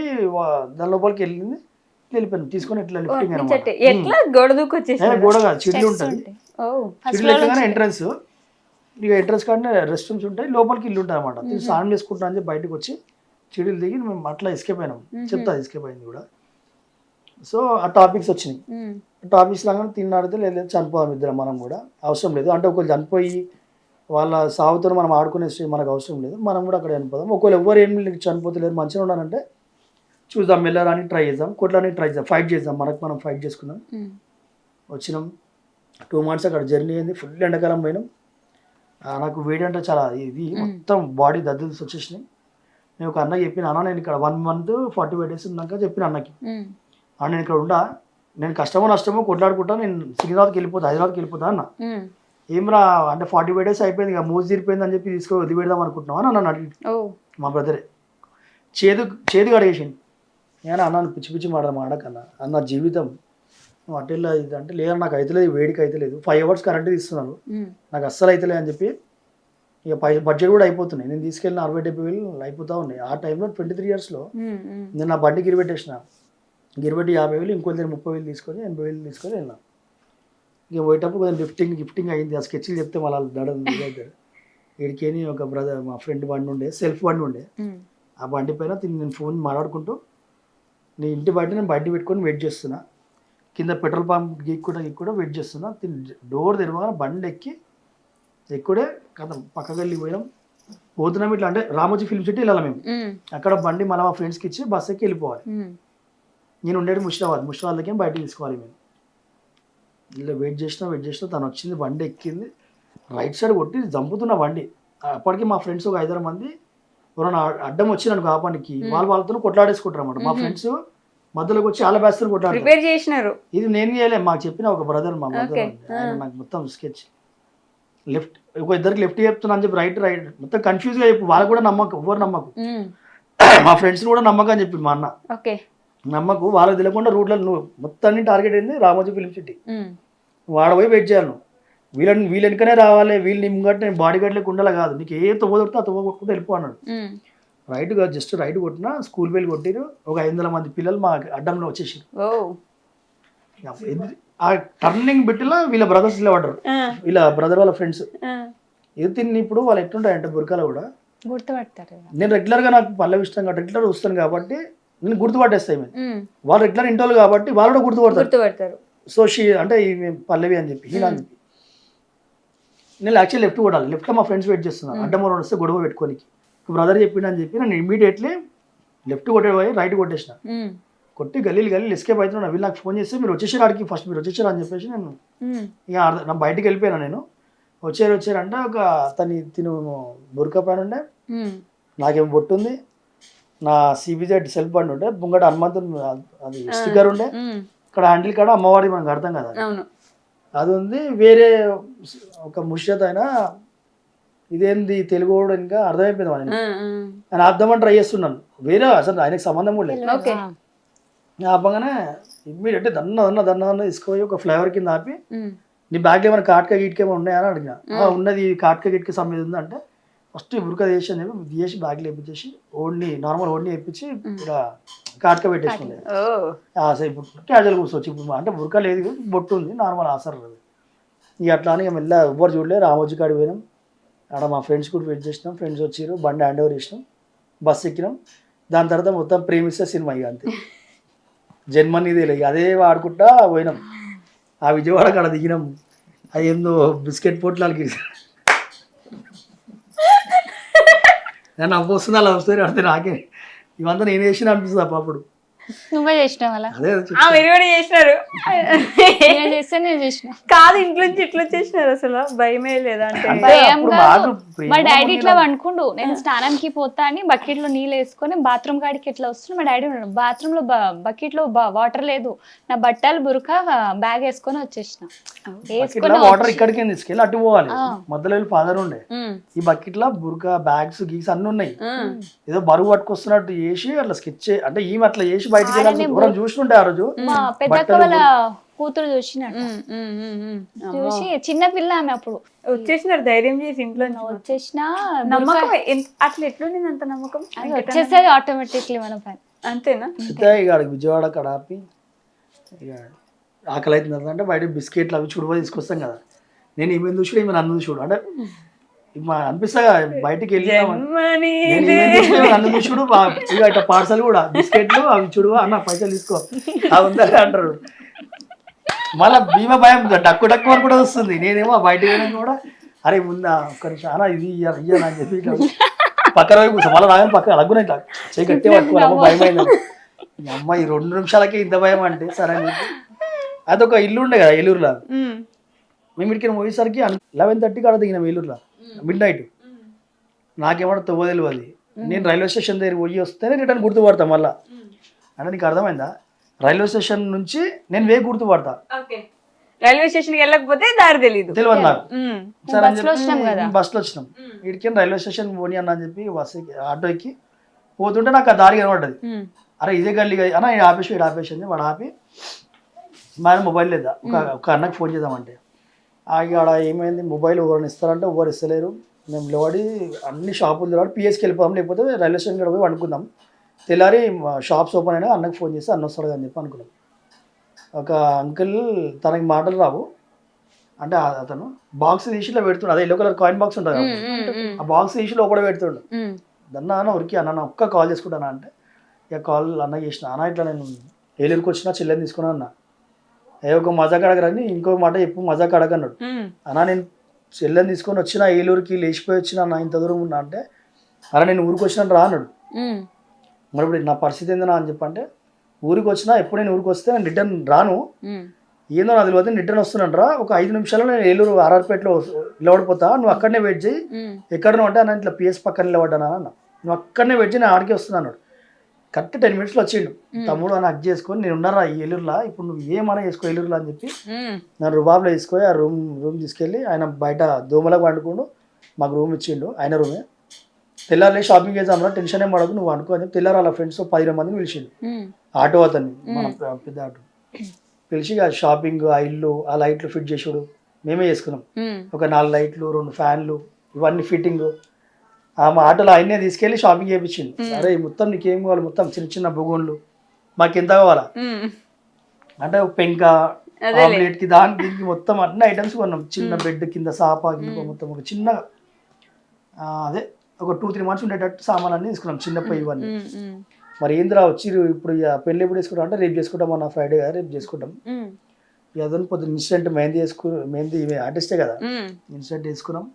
దాని లోపలికి వెళ్ళిపోయాను తీసుకొని ఇట్లా లిఫ్టింగ్ అనమాట. ఎట్లా గోడ దూకొచ్చేసి గోడ కాదు చిల్లి ఉంటుంది. ఓ చిల్లి లెక్కగానే ఎంట్రన్స్ ఇక ఎంట్రన్స్ కానీ రెస్ట్ రూమ్స్ ఉంటాయి లోపలికి ఇల్లు ఉంటుంది అనమాట. తిని స్నానం చేసుకుంటున్నా అని చెప్పి బయటకు వచ్చి చిడులు దిగి మేము అట్లా ఎస్కేప్ అయినాం. చెప్తా ఎస్కేప్ అయింది కూడా. సో ఆ టాపిక్స్ వచ్చినాయి. ఉమ్. టాపిక్స్ లాగా తిన్నాడితే లేదు చనిపోదాం ఇద్దరం మనం కూడా అవసరం లేదు. అంటే ఒకళ్ళు చనిపోయి వాళ్ళ సాగుతో మనం ఆడుకునే మనకు అవసరం లేదు. మనం కూడా అక్కడ చనిపోదాం. ఒకవేళ ఎవరు ఏం చనిపోతలేరు మంచిగా ఉండాలంటే చూద్దాం వెళ్ళడానికి ట్రై చేద్దాం కొట్టడానికి ట్రై చేద్దాం ఫైట్ చేద్దాం మనకు మనం ఫైట్ చేసుకుందాం. వచ్చినాం 2 months అక్కడ జర్నీ అయింది. ఫుల్ ఎండాకాలం పోయినాం. నాకు వేడి అంటే చాలా ఇది మొత్తం బాడీ దద్దుల్స్ వచ్చేసినాయి. నేను ఒక అన్నకి చెప్పిన అన్న నేను ఇక్కడ 1 month 45 days ఉన్నాక చెప్పిన అన్నకి నేను ఇక్కడ ఉండా నేను కష్టమో నష్టమో కొట్లాడుకుంటా నేను సికింద్రాబాద్కి వెళ్ళిపోతా హైదరాబాద్కి వెళ్ళిపోతా అన్న. ఏమరా అంటే 45 days అయిపోయింది ఇక మూసి తీరిపోయింది అని చెప్పి తీసుకొని వదిలిపెడదాం అనుకుంటున్నావు అని నన్ను అడిగి మా బ్రదరే చేదు అడిగేసింది. నేను అన్నాను పిచ్చి పిచ్చి మాడకన్నా అన్న జీవితం నువ్వు అట్టెళ్ళా ఇది అంటే లేదా నాకు అయితలేదు వేడికి అయితలేదు 5 hours కరెంట్ తీస్తున్నారు నాకు అస్సలు అయితలేదు అని చెప్పి ఇక బడ్జెట్ కూడా అయిపోతున్నాయి. నేను తీసుకెళ్ళిన 60,000-70,000 అయిపోతా ఉన్నాయి. ఆ టైంలో 23 yearsలో నేను నా బండి గిరిపెట్టేసిన గిరిపెట్టి 50,000 ఇంకో దగ్గర 30,000 తీసుకొని 80,000 తీసుకొని వెళ్ళినా. ఇక పోయేటప్పుడు కొంచెం గిఫ్టింగ్ అయింది. ఆ స్కెచ్లు చెప్తే మళ్ళీ దగ్గర వీడికేని ఒక బ్రదర్ మా ఫ్రెండ్ బండి ఉండే సెల్ఫ్ బండి ఉండే ఆ బండి పైన నేను ఫోన్ మాట్లాడుకుంటూ నీ ఇంటి బయట నేను బయట పెట్టుకొని వెయిట్ చేస్తున్నా కింద పెట్రోల్ పంప్ గీక్ వెయిట్ చేస్తున్నా. డోర్ తెరవగానే బండి ఎక్కుడే కథ పక్కకి వెళ్ళిపోయాం. పోతున్నాం ఇట్లా అంటే రామోజీ ఫిల్మ్ సిటీ వెళ్ళాలి మేము. అక్కడ బండి మళ్ళీ మా ఫ్రెండ్స్కి ఇచ్చి బస్ ఎక్కి వెళ్ళిపోవాలి. నేను ఉండేది ముషిరాబాద్కి బయటకు తీసుకోవాలి మేము. ఇలా వెయిట్ చేసినా తను వచ్చింది బండి ఎక్కింది రైట్ సైడ్ కొట్టి చంపుతున్న బండి. అప్పటికి మా ఫ్రెండ్స్ ఒక 5-6 మంది ఎవరైనా అడ్డం వచ్చినాను కాపానికి వాళ్ళతో కొట్లాడేసుకుంటారు అనమాట. మా ఫ్రెండ్స్ మధ్యలోకి వచ్చి వాళ్ళ బ్యాస్ కొట్లాడుతున్నారు. ఇది నేను చేయలేదు మాకు చెప్పిన ఒక బ్రదర్ మా బ్రదర్ నాకు మొత్తం స్కెచ్ లెఫ్ట్ ఒక ఇద్దరికి లెఫ్ట్ చెప్తున్నా అని చెప్పి రైట్ మొత్తం కన్ఫ్యూజ్గా చెప్పి వాళ్ళు కూడా ఎవరు నమ్మకు మా ఫ్రెండ్స్ కూడా నమ్మకం అని చెప్పి మా అన్న నమ్మకు వాళ్ళకి తెలియకుండా రూట్లో నువ్వు మొత్తాన్ని టార్గెట్ అయింది రామోజీ ఫిల్మ్ సిటీ. వాడపోయి వెయిట్ చేయాలి నువ్వు వీళ్ళ వెనుకనే రావాలి వీళ్ళు ముంగట్టు నేను బాడీ గార్డ్ లేక ఉండాలి కాదు నీకు ఏ తొవ్వ దొరికితే ఆ తొవ్వ కొట్టుకుంటూ వెళ్ళిపో అన్నాడు. రైట్గా జస్ట్ రైట్ కొట్టినా స్కూల్ బెల్ కొట్టిరు ఒక 500 మంది పిల్లలు మా అడ్డంలో వచ్చేసారు. ఆ టర్నింగ్ బిట్లో వీళ్ళ బ్రదర్స్ నిలబడ్డారు వీళ్ళ బ్రదర్ వాళ్ళ ఫ్రెండ్స్. ఇది తిని ఇప్పుడు వాళ్ళు ఎట్లుంటాయంటే బురకాలు కూడా గుర్తుపడతారు. నేను రెగ్యులర్గా నాకు పల్లవి ఇష్టం కాబట్టి రెగ్యులర్ వస్తాను కాబట్టి నేను గుర్తుపట్టేస్తాయి మేము. వాళ్ళు రెగ్యులర్ ఇంటోళ్ళు కాబట్టి వాళ్ళు కూడా గుర్తుపడతారు. సో అంటే పల్లవి అని చెప్పి హీనా అని చెప్పి నేను యాక్చువల్లీ లెఫ్ట్ కొట్టాలి. లెఫ్ట్లో మా ఫ్రెండ్స్ వెయిట్ చేస్తున్నాను అడ్డం వస్తే గొడవ పెట్టుకోనికి. బ్రదర్ చెప్పిండు అని చెప్పి నేను ఇమీడియట్లీ లెఫ్ట్ కొట్టేపోయి రైట్ కొట్టేసిన. కొట్టి గల్లీలు ఎస్కేప్ అవుతున్నా. వీళ్ళు నాకు ఫోన్ చేస్తే మీరు వచ్చేసారు ఆడికి ఫస్ట్ మీరు వచ్చేసారు అని చెప్పేసి నేను ఇక నా బయటికి వెళ్ళిపోయాను. నేను వచ్చారంటే ఒక తిను బురకా పైన ఉండే నాకేం బొట్టు ఉంది నా CBZ సెల్ఫ్ బండి ఉండే ముంగట హనుమంతుడు అది స్టిక్కర్ ఉండే ఇక్కడ హ్యాండిల్ కాడ అమ్మవారి మనకు అర్థం కదా అది ఉంది. వేరే ఒక ముష్యత్ అయినా ఇదేంది తెలుగు కూడా ఇంకా అర్థమైపోయింది మనకి ఆయన ఆపుదామని ట్రై చేస్తున్నాను. వేరే అసలు ఆయనకు సంబంధం కూడా లేదు. ఆపగానే ఇమ్మీడియట్ దన్న తీసుకుపోయి ఒక ఫ్లేవర్ కింద ఆపి నీ బ్యాగ్లో ఏమైనా కాట్కా గిట్కేమో ఉన్నాయని అడిగిన. ఉన్నది కాట్కా గిట్క సమ్మేది ఉంది అంటే ఫస్ట్ బుర్కా చేసి అని చెప్పి తీసి బ్యాగ్లో వేపించేసి నార్మల్ ఓడిని వేపించి ఇలా కాటుక పెట్టేసుకుంది. సరే ఇప్పుడు క్యాజువల్ కూర్చోవచ్చు. ఇప్పుడు అంటే బుర్కా లేదు, బొట్టు ఉంది, నార్మల్ ఆసర్ లేదు. ఇక అట్లా అని మెల్ల ఎవ్వరు చూడలే. రామోజీ కాడికి పోయినాం. అక్కడ మా ఫ్రెండ్స్ కూడా వెయిట్ చేసినాం. ఫ్రెండ్స్ వచ్చారు, బండి హ్యాండ్ ఓవర్ చేసినాం, బస్సు ఎక్కినాం. దాని తర్వాత మొత్తం ప్రేమిస్తే సినిమా ఇక అంతే. జన్మనిదే ఇక అదే వాడుకుంటా పోయినాం. ఆ విజయవాడ కాడ దిగినాం. అది ఏందో బిస్కెట్ పోట్లాలకి నేను అవ్వొస్తుంది అలా వస్తుంది అడితే నాకే ఇవంతా నేను వేసిన అనిపిస్తుంది అప్పుడు. నువ్వే చేసినావు అలా? అదే మీరు కూడా చేసినారు. నేను చేస్తే నేను చేసిన కాదు, ఇంట్లో నుంచి ఇట్లా చేసినారు. అసలు భయమే లేదా అంటే భయం కాదు. మా డాడీ ఇట్లా అనుకుండు, నేను స్నానంకి పోతా అని బకెట్ లో నీళ్ళు వేసుకొని బాత్రూమ్ కాడికి ఎట్లా వస్తుంది. మా డాడీ ఉన్నాడు బాత్రూమ్ లో, బకెట్ లో వాటర్ లేదు, నా బట్టలు బురక బ్యాగ్ వేసుకొని వచ్చేసిన. వాటర్ ఇక్కడికి తీసుకెళ్ళి అటు పోవాలి. మధ్యలో ఫాదర్ ఉండే ఈ బకెట్ లో బురక బ్యాగ్స్ గీస్ అన్ని ఉన్నాయి. ఏదో బరువు పట్టుకొస్తున్నట్టు చేసి అట్లా స్కెచ్ అంటే ఈమె అట్లా చేసి బయటికి వెళ్ళాలి చూస్తుంటే ఆ రోజు మా పెద్దక్క వాళ్ళ కూతురు చూసినట్టు చూసి చిన్న పిల్ల ఆమె అప్పుడు వచ్చేసినారు ధైర్యం చేసి ఇంట్లో వచ్చేసిన నమ్మకం అట్లా ఎట్లుండింది అంత నమ్మకం వచ్చేసేది ఆటోమేటిక్లీ మన పని. అంతేనా? ఇక విజయవాడ అక్కడ ఆపి ఇక ఆకలి అవుతుంది అంటే బయట బిస్కెట్లు అవి చూడబో తీసుకొస్తాం కదా. నేను ఈమె చూడు ఈమె నన్ను చూడు అంటే అనిపిస్తా బయటికి వెళ్ళి నన్ను చూడు ఇక ఇట్లా పార్సల్ కూడా బిస్కెట్లు అవి చూడు అన్న పైసలు తీసుకో అవి ఉందా అంటారు. మళ్ళీ భీమా భయం డక్కు డక్కు అని కూడా వస్తుంది. నేనేమో బయటకు వెళ్ళినా కూడా అరే ముందా ఒక్క నిమిషం అన్న ఇది ఇయ్యనా అని చెప్పి పక్కన వైపు కూర్చో మళ్ళీ రాగానే పక్కన అగ్గున ఇట్లా చేయి గట్టి పట్టుకోవాలి. భయం అయింది అమ్మ ఈ 2 నిమిషాలకే ఇంత భయం అంటే సరే అని చెప్పి. అదొక ఇల్లు ఉండే కదా ఏలూరులో. మేము ఇక్కడికి పోయేసరికి 11:30 కాడ దిగినాం ఏలూరులో మిడ్ నైట్. నాకేమన్నా తవ్వ తెలియదు. నేను రైల్వే స్టేషన్ దగ్గర పోయి వస్తేనే రిటర్న్ గుర్తుపడతా మళ్ళీ. అంటే నీకు అర్థమైందా? రైల్వే స్టేషన్ నుంచి నేను గుర్తుపడతా. రైల్వే స్టేషన్కి వెళ్ళకపోతే దారి తెలియదు నాకు. సరే అని చెప్పి బస్సులో వచ్చినాం. ఇక్కడికి రైల్వే స్టేషన్ పోనీ అన్న అని చెప్పి బస్సు ఆటో ఎక్కి పోతుంటే నాకు ఆ దారి కనబడ్డది. అరే ఇదే గల్లీ అన్న ఇది ఆపేసి అని వాడు ఆపి మా ఆయన మొబైల్ లేదా ఒక అన్నకి ఫోన్ చేద్దామంటే ఆడ ఏమైంది మొబైల్ ఎవరైనా ఇస్తారంటే ఎవరు ఇస్తలేరు. మేము నిలబడి అన్ని షాపులు నిలబడి పిఎస్కి వెళ్ళిపోదాం, లేకపోతే రైల్వే స్టేషన్ కూడా పోయి అనుకుందాం. తెల్లారి షాప్స్ ఓపెన్ అయినా అన్నకి ఫోన్ చేస్తే అన్న వస్తాడు అని చెప్పి అనుకున్నాం. ఒక అంకుల్ తనకి మాటలు రావు అంటే అతను బాక్స్ తీసిలో పెడుతుండు. అదే ఎల్లో కలర్ కాయిన్ బాక్స్ ఉంటుంది ఆ బాక్స్ తీసి లోపల పెడుతుండు. అన్న ఉరికి అన్న ఒక్క కాల్ చేసుకుంటానా అంటే ఇక కాల్ అన్న చేసిన అన్న ఇట్లా నేను ఏలూరుకి వచ్చినా చెల్లెని తీసుకున్నా అన్న. ఒక మజాక్ అడగరని ఇంకో మాట చెప్పు మజాక్ అడగన్నాడు. అన్నా నేను చెల్లెని తీసుకొని వచ్చిన ఏలూరుకి లేచిపోయి వచ్చిన అన్న ఇంత దూరం ఉన్నా అంటే అలా నేను ఊరికి వచ్చినాను రా అన్నాడు. మరి ఇప్పుడు నా పరిస్థితి ఏందన్నా అని చెప్పంటే ఊరికి వచ్చినా ఎప్పుడు నేను ఊరికి వస్తే నేను రిటర్న్ రాను, ఏందో నాకు తెలియదు రిటర్న్ వస్తున్నాను రా, ఒక 5 నిమిషాల్లో నేను ఏలూరు ఆర్ఆర్పేటలో నిలబడిపోతా, నువ్వు అక్కడనే వెయిట్ చేయి. ఎక్కడ నువ్వు అంటే అన్న ఇట్లా పిఎస్ పక్కన నిలబడ్డానా అన్న. నువ్వు అక్కడనే వెయిట్ చేయి నేను ఆడికి వస్తున్నాను. కరెక్ట్ 10 minutesలో వచ్చిండు. తమ్ముడు అని హక్ చేసుకొని నేను ఉన్నారా ఈ ఏలూరులో, ఇప్పుడు నువ్వు ఏమన్నా చేసుకో ఏలూరులో అని చెప్పి నన్ను రుబాబ్లో తీసుకొని ఆ రూమ్ తీసుకెళ్ళి ఆయన బయట దోమలకు వండుకుంటూ మాకు రూమ్ ఇచ్చిండు. ఆయన రూమే. తెల్లారి షాపింగ్ చేద్దాం టెన్షన్ ఏం పడకు నువ్వు అనుకో అని చెప్పి తెల్లారి వాళ్ళ ఫ్రెండ్స్ 10 మందిని పిలిచిండు. ఆటో అతన్ని మన పెద్ద ఆటో పిలిచి ఆ షాపింగ్ ఆ ఇల్లు ఆ లైట్లు ఫిట్ చేసుడు మేమే చేసుకున్నాం. ఒక 4 లైట్లు 2 ఫ్యాన్లు ఇవన్నీ ఫిట్టింగ్ ఆ మా ఆటోలో ఆయనే తీసుకెళ్ళి షాపింగ్ చేయించింది. అరే మొత్తం నీకేం కావాలి, మొత్తం చిన్న చిన్న బొగోన్లు మాకు ఎంత కావాలా అంటే పెంక ఆమ్లెట్కి దానికి దీనికి మొత్తం అన్ని ఐటమ్స్ కొన్నాం. చిన్న బెడ్ కింద సాపా మొత్తం ఒక చిన్న అదే ఒక 2-3 months ఉండేటట్టు సామాన్ అన్ని తీసుకున్నాం చిన్నప్ప ఇవన్నీ. మరి ఏంద్రా వచ్చి ఇప్పుడు పెళ్ళి ఎప్పుడు చేసుకుంటాం అంటే రేపు చేసుకుంటాం అన్న ఫ్రైడే కదా రేపు చేసుకుంటాం. అదని పొద్దున్న ఇన్స్టెంట్ మెహందీ ఆర్టిస్టే కదా ఇన్స్టెంట్ వేసుకున్నాం.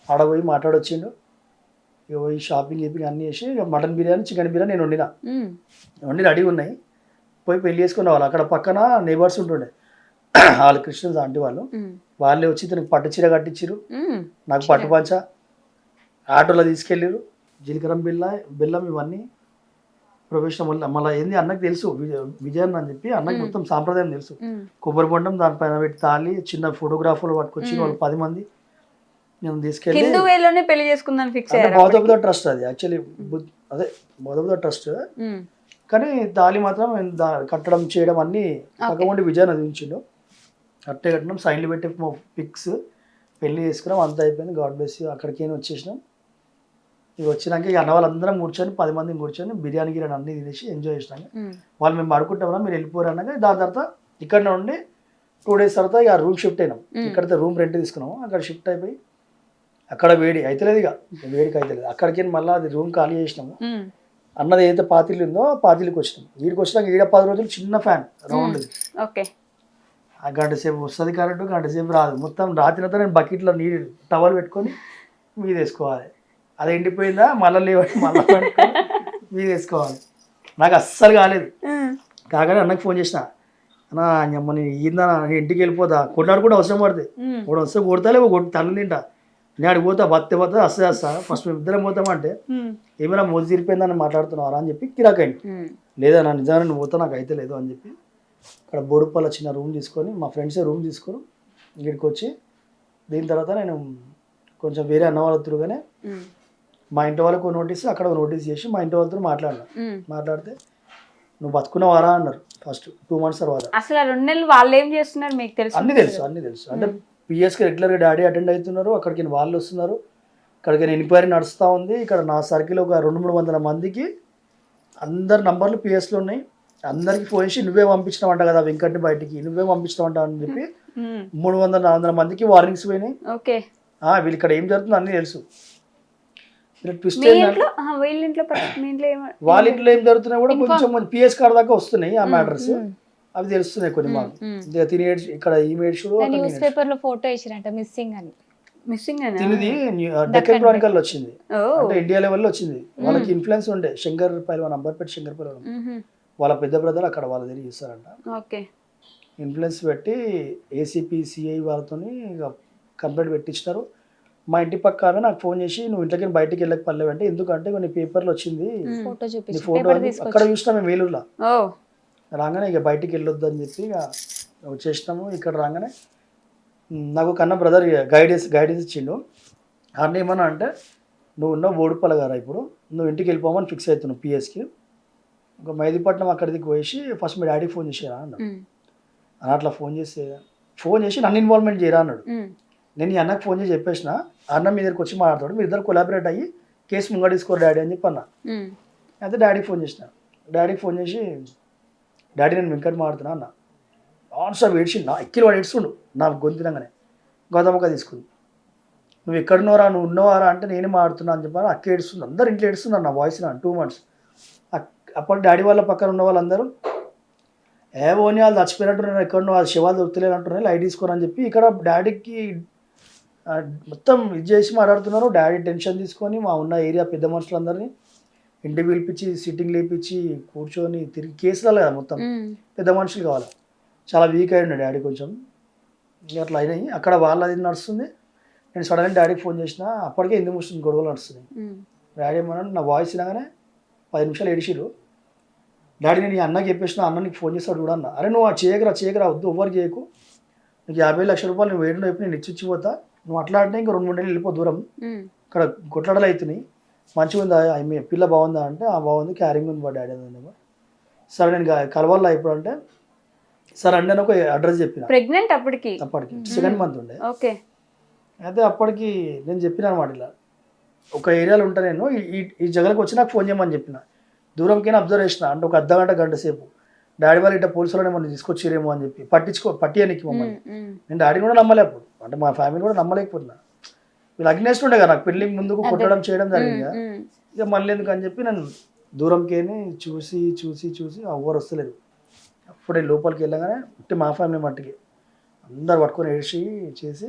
ఆడ పోయి మాట్లాడొచ్చిండు. ఇక పోయి షాపింగ్ చేపింగ్ అన్నీ చేసి మటన్ బిర్యానీ చికెన్ బిర్యానీ నేను వండి రెడీ ఉన్నాయి. పోయి పెళ్లి చేసుకునే వాళ్ళు అక్కడ పక్కన నేబర్స్ ఉంటుండే వాళ్ళు క్రిస్టియన్స్ ఆంటీ వాళ్ళే వచ్చి తనకి పట్టు చీర కట్టించారు, నాకు పట్టు పంచ ఆటోలో తీసుకెళ్ళారు. జీలకర్ర బెల్లం ఇవన్నీ ప్రొఫెషనల్ మళ్ళీ ఏంది అన్నకు తెలుసు విజయన్ అని చెప్పి అన్నకి మొత్తం సాంప్రదాయం తెలుసు. కొబ్బరి బొండం దానిపైన పెట్టి తాళి చిన్న ఫోటోగ్రాఫర్లు పట్టుకొచ్చి వాళ్ళు 10 మంది నేను తీసుకెళ్ళి పెళ్లి చేసుకుందాం ఫిక్స్ బౌద్ధ ట్రస్ట్ అది యాక్చువల్లీ అదే బౌద్ధ ట్రస్ట్ కానీ తాళి మాత్రం కట్టడం చేయడం అన్నీ పక్కకుండి విజయన్ అది ఉంచిండు. కట్టే కట్టడం సైన్లు పెట్టి పిక్స్ పెళ్లి చేసుకున్నాం అంతా అయిపోయింది. God bless you. అక్కడికి వచ్చేసినాం. ఇక వచ్చినాక ఇక అన్న వాళ్ళందరం కూర్చొని 10 మంది కూర్చొని బిర్యానీ గిర్యానీ అన్నీ తినేసి ఎంజాయ్ చేసినాక వాళ్ళు మేము పడుకుంటామన్నా మీరు వెళ్ళిపోరు అన్నాక దాని తర్వాత ఇక్కడనే ఉండి 2 days తర్వాత ఇక రూమ్ షిఫ్ట్ అయినాం. ఇక్కడితే రూమ్ రెంట్ తీసుకున్నాము. అక్కడ షిఫ్ట్ అయిపోయి అక్కడ వేడి అవుతలేదు, ఇక వేడికి అవుతలేదు. అక్కడికి మళ్ళీ అది రూమ్ ఖాళీ చేసినాము. అన్నది ఏదైతే పాతిళ్ళు ఉందో పాతిళ్ళకి వచ్చినాం. వీడికి వచ్చినాక 10 రోజులు చిన్న ఫ్యాన్ రౌండ్ ఓకే. ఆ గంట సేపు వస్తుంది కరెంటు, గంట సేపు రాదు. మొత్తం రాత్రితో నేను బకెట్లో నీళ్ళు టవల్ పెట్టుకొని మీద వేసుకోవాలి. అది ఎండిపోయిందా మళ్ళీ లేవండి మళ్ళీ పెట్టుకొని మీద వేసుకోవాలి. నాకు అస్సలు కాలేదు. కాగానే అన్నకి ఫోన్ చేసిన, అన్నా అమ్మని ఈందా నేను ఇంటికి వెళ్ళిపోతా, కొట్లాడు కూడా అవసరం పడుతుంది. వాడు వస్తే కొడతాలే తల్లి తింటా, నేను అడిగి పోతా బత్తే పోతా వస్తా ఫస్ట్ మేము ఇద్దరం పోతామంటే ఏమైనా మోజు తీరిపోయిందని మాట్లాడుతున్నారా అని చెప్పి కిరాకండి. లేదా నా నిజంగా నువ్వు పోతా నాకు అయితే లేదు అని చెప్పి అక్కడ బోడుపల్ల చిన్న రూమ్ తీసుకొని మా ఫ్రెండ్సే రూమ్ తీసుకొని ఇక్కడికి వచ్చి దీని తర్వాత నేను కొంచెం వేరే అన్న వాళ్ళ తిరుగానే మా ఇంటి వాళ్ళకు నోటీస్ అక్కడ నోటీస్ చేసి మా ఇంటి వాళ్ళతో మాట్లాడితే నువ్వు బతుకున్నావారా అన్నారు. ఫస్ట్ 2 months తర్వాత అసలు 2 నెలలు వాళ్ళు ఏం చేస్తున్నారు మీకు తెలుసు? అన్నీ తెలుసు. అంటే పిఎస్కి రెగ్యులర్గా డాడీ అటెండ్ అవుతున్నారు, అక్కడికి వాళ్ళు వస్తున్నారు, ఇక్కడికి ఎంక్వైరీ నడుస్తూ ఉంది. ఇక్కడ నా సర్కిల్ ఒక 200-300 మందికి అందరి నంబర్లు పిఎస్లో ఉన్నాయి. అందరికి ఫోన్ చేసి నువ్వే పంపించినావంట కదా వెంకట్ని బయటికి, నువ్వే పంపించినావంట అని చెప్పి 300-400 మందికి వార్నింగ్స్ పోయినాయి. ఓకే. వీళ్ళు ఇక్కడ ఏం జరుగుతుందో అన్నీ తెలుసు. ట్విస్ట్ వాళ్ళ ఇంట్లో ఏం జరుగుతున్నా కూడా కొంచెం పిఎస్ కార్ దాకా వస్తున్నాయి ఆ మ్యాటర్స్, అవి తెలుస్తున్నాయి కొన్ని మాకు. తినేడ్స్ ఇక్కడ ఈమెయిడ్స్ న్యూస్ పేపర్ లో ఫోటో వేసిరంట మిస్సింగ్ అని. తినేది డెక్కన్ క్రానికల్ వచ్చింది, అంటే ఇండియా లెవెల్లో వచ్చింది. వాళ్ళకి ఇన్ఫ్లుయెన్స్ ఉండే శంకర్ పైల్వాన్, అంబర్పేట శంకర్ పైల్వాన్ వాళ్ళ పెద్ద బ్రదర్ అక్కడ వాళ్ళ దగ్గర చూస్తారంట. ఇన్ఫ్లుయెన్స్ పెట్టి ఏసీపీ సిఐ వాళ్ళతో ఇక కంప్లైంట్ పెట్టించినారు. మా ఇంటి పక్క ఆమె నాకు ఫోన్ చేసి నువ్వు ఇంట్లోకి బయటికి వెళ్ళక పర్లేదు అంటే, ఎందుకంటే కొన్ని పేపర్లు వచ్చింది నీ ఫోటో అక్కడ చూసినా మేము వేలూరులో రాగానే ఇక బయటికి వెళ్ళొద్దు అని చెప్పి ఇక వచ్చేసినాము. ఇక్కడ రాగానే నాకు కన్నా బ్రదర్ గైడెన్స్ ఇచ్చిండు. అన్న ఏమన్నా అంటే నువ్వు ఉన్నావు బోడుపల్ల గారా, ఇప్పుడు నువ్వు ఇంటికి వెళ్ళిపోమని ఫిక్స్ అవుతున్నావు పిఎస్కి. ఒక మైదీపట్నం అక్కడికి పోయేసి ఫస్ట్ మీ డాడీకి ఫోన్ చేసేరా అన్నాడు. అట్లా ఫోన్ చేసి నన్ను ఇన్వాల్వ్మెంట్ చేయరా అన్నాడు. నేను ఈ అన్నకు ఫోన్ చేసి చెప్పేసిన, అన్న మీ దగ్గరికి వచ్చి మాట్లాడతాడు, మీరు ఇద్దరు కొలాబరేట్ అయ్యి కేసు ముంగడ తీసుకోరు డాడీ అని చెప్పి అన్న. అయితే డాడీకి ఫోన్ చేసిన, డాడీకి ఫోన్ చేసి డాడీ నేను వెంకట్ మాట్లాడుతున్నా అన్న. ఆన్సర్ ఏడ్చిండు, నా ఎక్కిలు వాడు ఏడ్చుండు నా గొంతునంగానే గోదామక్క తీసుకుంది. నువ్వు ఎక్కడున్నారా, నువ్వు ఉన్నవారా అంటే నేనే మాట్లాడుతున్నా అని చెప్పాను. అక్క ఏడుస్తుంది, అందరు ఇంట్లో ఏడుస్తున్నారు నా వాయిస్ నా 2 months. అప్పుడు డాడీ వాళ్ళ పక్కన ఉన్న వాళ్ళందరూ ఓని వాళ్ళు చచ్చిపోయినట్టున్నారు, ఎక్కడో వాళ్ళు శివాలు దొరుకుతలేని అంటున్నారు, లైట్ తీసుకోరు అని చెప్పి ఇక్కడ డాడీకి మొత్తం ఇది చేసి మాట్లాడుతున్నారు. డాడీ టెన్షన్ తీసుకొని మా ఉన్న ఏరియా పెద్ద మనుషులందరినీ ఇంటికి పిలిపించి సిట్టింగ్ లేపించి కూర్చొని తిరిగి కేసులు కదా మొత్తం పెద్ద మనుషులు కావాలి. చాలా వీక్ అయ్యి డాడీ కొంచెం అట్లా అయినాయి. అక్కడ వాళ్ళది నడుస్తుంది. నేను సడన్గా డాడీకి ఫోన్ చేసిన, అప్పటికే ఎందుకు ముస్తుంది గొడవలు నడుస్తుంది. డాడీ ఏమన్నా నా వాయిస్ వినగానే 10 నిమిషాలు ఏడిచిరు. డాడీ నేను ఈ అన్నకి చెప్పేసిన, అన్న నీకు ఫోన్ చేస్తాడు కూడా అన్న. అరే నువ్వు చేయకరా వద్దు, ఎవరు చేయకు, నీకు 50 లక్షల రూపాయలు నువ్వు వేయడం వైపు నేను ఇచ్చిపోతా, నువ్వు అట్లా అంటే ఇంకా 2-3 నెలలు వెళ్ళిపో దూరం, ఇక్కడ కొట్లాడలు అవుతున్నాయి, మంచిగా ఉందా పిల్ల బాగుందా అంటే బాగుంది, క్యారింగ్ ఉంది మా డాడీ అదేమో. సరే నేను కలవాలా ఇప్పుడు అంటే సరే అండి అని ఒక అడ్రస్ చెప్పిన. ప్రెగ్నెంట్ అప్పటికి 2nd month ఉండే. ఓకే. అయితే అప్పటికి నేను చెప్పిన అనమాట, ఇలా ఒక ఏరియాలో ఉంటా నేను, ఈ జగన్కి వచ్చి నాకు ఫోన్ చేయమని చెప్పిన. దూరంకైనా అబ్జర్వ్ చేసిన, అంటే ఒక అర్ధగంట గంట సేపు డాడీ వాళ్ళు ఇట్లా పోలీసులు ఏమన్నా తీసుకొచ్చిరేమో అని చెప్పి పట్టియనికి మమ్మల్ని. నేను డాడీ కూడా నమ్మలే అప్పుడు, అంటే మా ఫ్యామిలీ కూడా నమ్మలేకపోతున్నా. వీళ్ళు అగ్నేస్ట్ ఉండే కదా నాకు పెళ్ళి ముందుకు కొట్టడం చేయడం జరిగింది. ఇక మళ్ళీ ఎందుకు అని చెప్పి నేను దూరంకేని చూసి ఎవరు వస్తలేదు. అప్పుడే లోపలికి వెళ్ళగానే అంటే మా ఫ్యామిలీ మట్టికి అందరు పట్టుకొని ఏడ్చి చేసి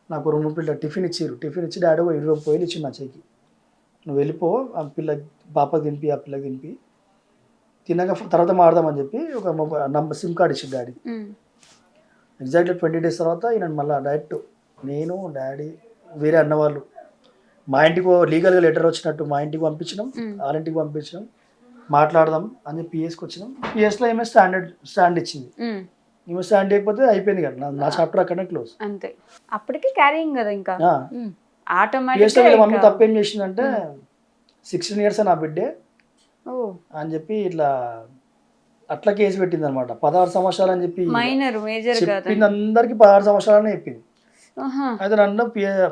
నాకు 2 పిల్లల టిఫిన్ ఇచ్చి డాడీ 20 రూపాయలు ఇచ్చిండు నా చేయికి, నువ్వు వెళ్ళిపో ఆ పాపకి తినిపి ఆ పిల్లకి తినిపి తిన్నాక తర్వాత మాడదామని చెప్పి ఒక సిమ్ కార్డ్ ఇచ్చిండు డాడీ. ఎగ్జాక్ట్లీ 20 days తర్వాత ఈయన మళ్ళీ డైరెక్ట్ నేను డాడీ వేరే అన్నవాళ్ళు మా ఇంటికి లీగల్గా లెటర్ వచ్చినట్టు మా ఇంటికి పంపించినాం, వాళ్ళ ఇంటికి పంపించినాం, మాట్లాడదాం అని చెప్పి పిఎస్కి వచ్చినాం. పిఎస్లో ఏమో స్టాండ్ ఇచ్చింది. ఏమో స్టాండ్ అయిపోతే అయిపోయింది కదా నా చాప్టర్ అక్కడనే క్లోజ్. అంతే. అప్పటికి క్యారింగ్ కదా ఇంకా పిఎస్లో వీళ్ళ మమ్మీ తప్పేం చేసిందంటే 16 years నా బిడ్డే అని చెప్పి ఇట్లా అట్లా కేసు పెట్టింది అనమాట. 16 సంవత్సరాలు అని చెప్పి చెప్పింది, అందరికి 16 సంవత్సరాలనే చెప్పింది. అయితే నన్ను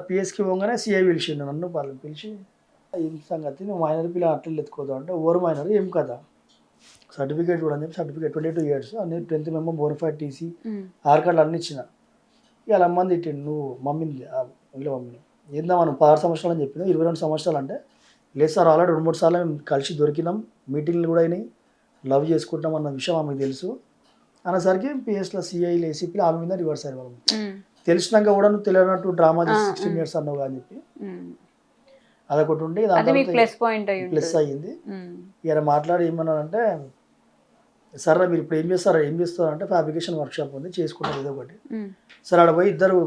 పిఎస్కి పోగానే సిఐ పిలిచిండు, నన్ను వాళ్ళని పిలిచి ఏం సంగతి నువ్వు మైనర్ పిల్లలు అట్లా ఎత్తుకోదాం అంటే ఓవర్ మైనర్ ఏం కదా సర్టిఫికేట్ కూడా అని చెప్పి సర్టిఫికేట్ 22 years అన్ని 10th మేము బోనఫైడ్ టీసీ ఆర్ కార్డులు అన్నీ ఇచ్చిన ఇక అమ్మని తిట్టిండు నువ్వు మమ్మీని ఇంట్లో మమ్మీని ఏందా మనం 16 సంవత్సరాలు అని చెప్పినా 22 సంవత్సరాలు అంటే లేదు సార్ ఆల్రెడీ 2-3 సార్లు మేము కలిసి దొరికినాం మీటింగ్లు కూడా అయినాయి లవ్ చేసుకుంటాం అన్న విషయం ఆమెకు తెలుసు అనేసరికి పిఎస్లో సిఐలు ఏసీపీలు ఆమె మీద రివర్స్ అయ్యారు వాళ్ళు తెలిసినాక కూడా నువ్వు తెలియనట్టు డ్రామా చేసి 16 years అన్నావు అని చెప్పి అదొకటి ఉండి ప్లస్ అయ్యింది ఇక మాట్లాడి ఏమన్నానంటే సార్ మీరు ఇప్పుడు ఏం చేస్తారంటే ఫ్యాబ్రికేషన్ వర్క్షాప్ ఉంది చేసుకుంటారు ఏదో ఒకటి సార్ ఆడ పోయి ఇద్దరు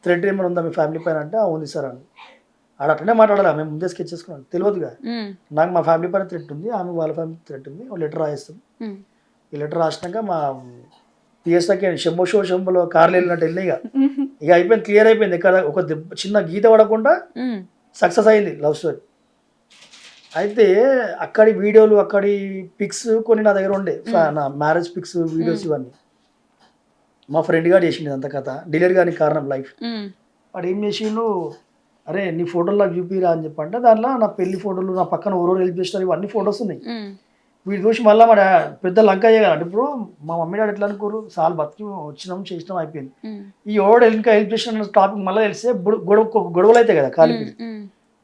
థ్రెడ్ ఏమైనా ఉందా మీ ఫ్యామిలీ పైన అంటే ఉంది సార్ అని ఆడ అట్లనే మాట్లాడాలి మేము ముందే స్కెచ్ చేసుకున్నాను తెలియదుగా నాకు మా ఫ్యామిలీ పైన థ్రెట్ ఉంది ఆమె వాళ్ళ ఫ్యామిలీ థ్రెట్ ఉంది లెటర్ రాయిస్తాం ఈ లెటర్ రాసినాక మా పిఎస్ఐకి శంభులో కార్లు వెళ్ళినట్టు వెళ్ళినాయి ఇక అయిపోయింది క్లియర్ అయిపోయింది ఇక్కడ ఒక చిన్న గీత పడకుండా సక్సెస్ అయింది లవ్ స్టోరీ అయితే అక్కడి వీడియోలు అక్కడి పిక్స్ కొన్ని నా దగ్గర ఉండే నా మ్యారేజ్ పిక్స్ వీడియోస్ ఇవన్నీ మా ఫ్రెండ్ గారు చేసిండు అంత కథ డిలీట్ కానీ కారణం లైఫ్ వాడు ఏం చేసిండు అరే నీ ఫోటోలు నాకు చూపిరా అని చెప్పంటే దాంట్లో నా పెళ్లి ఫోటోలు నా పక్కన ఎవరో హెల్ప్ చేస్తారు ఇవన్నీ ఫొటోస్ ఉన్నాయి వీడు చూసి మళ్ళీ మా పెద్ద లంక అయ్యేయాలి ఇప్పుడు మా మమ్మీ డాడీ ఎట్లా అనుకోరు సాల్ బతికి వచ్చినాం చేసినాం అయిపోయింది ఈ ఎవడు ఇంకా హెల్ప్ చేసిన టాపిక్ మళ్ళీ తెలిస్తే గొడవలు అవుతాయి కదా ఖాళీ ఇది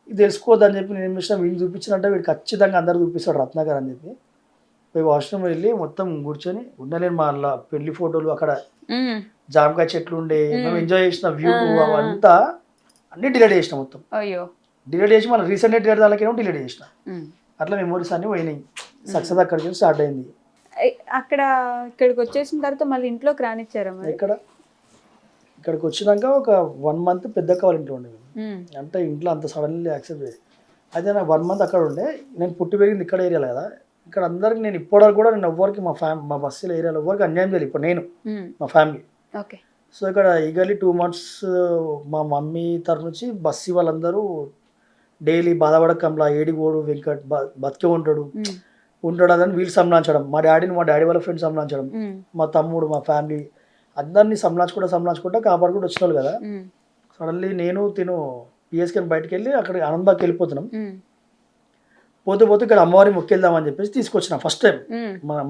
తెలుసుకోవద్దని చెప్పి నేను ఏం చేసిన వీడిని చూపించినట్టే వీడు ఖచ్చితంగా అందరు చూపిస్తాడు రత్నాకర్ అని చెప్పి పోయి వాష్రూమ్ వెళ్ళి మొత్తం కూర్చొని ఉండలేను మా పెళ్లి ఫోటోలు అక్కడ జామకాయ చెట్లు ఉండే మేము ఎంజాయ్ చేసిన వ్యూ అవంతా అన్ని డిలీట్ చేసిన మొత్తం డిలీట్ చేసి మళ్ళీ రీసెంట్గా డిలీట్ దానికేమో డిలీట్ చేసిన అట్లా మెమోరీస్ అన్ని పోయినాయి సక్సెస్ అక్కడికి స్టార్ట్ అయింది ఇక్కడికి వచ్చేసిన తర్వాత మళ్ళీ ఇంట్లోకి రానిచ్చారా ఇక్కడికి వచ్చినాక ఒక 1 month పెద్దక్క వాళ్ళ ఇంట్లో ఉండేది అంటే ఇంట్లో అంత సడన్లీ యాక్సెప్ట్ చేసి అయితే నాకు 1 month అక్కడ ఉండే నేను పుట్టి పెరిగింది ఇక్కడ ఏరియాలో కదా ఇక్కడ అందరికి నేను ఇప్పటివరకు కూడా నేను ఎవరికి మా బస్సుల ఏరియాలో ఎవరికి అన్యాయం చేయలేదు ఇప్పుడు నేను మా ఫ్యామిలీ సో ఇక్కడ ఈగర్లీ 2 months మా మమ్మీ తరఫు నుంచి బస్సు వాళ్ళందరూ డైలీ బాధపడకంలా ఏడిగోడు వెంకట్ బతికే ఉంటాడు అదని వీళ్ళు సంలాంచడం మా డాడీని మా డాడీ వాళ్ళ ఫ్రెండ్స్ సంలాంచడం మా తమ్ముడు మా ఫ్యామిలీ అందరినీ సంలాంచుకుంటా కాపాడుకుంటూ వచ్చిన వాళ్ళు కదా సడన్లీ నేను పిఎస్కి బయటకు వెళ్ళి అక్కడ ఆనందబాగ్కి వెళ్ళిపోతున్నాం పోతే ఇక్కడ అమ్మవారి మొక్కి వెళ్దామని చెప్పేసి తీసుకొచ్చిన ఫస్ట్ టైం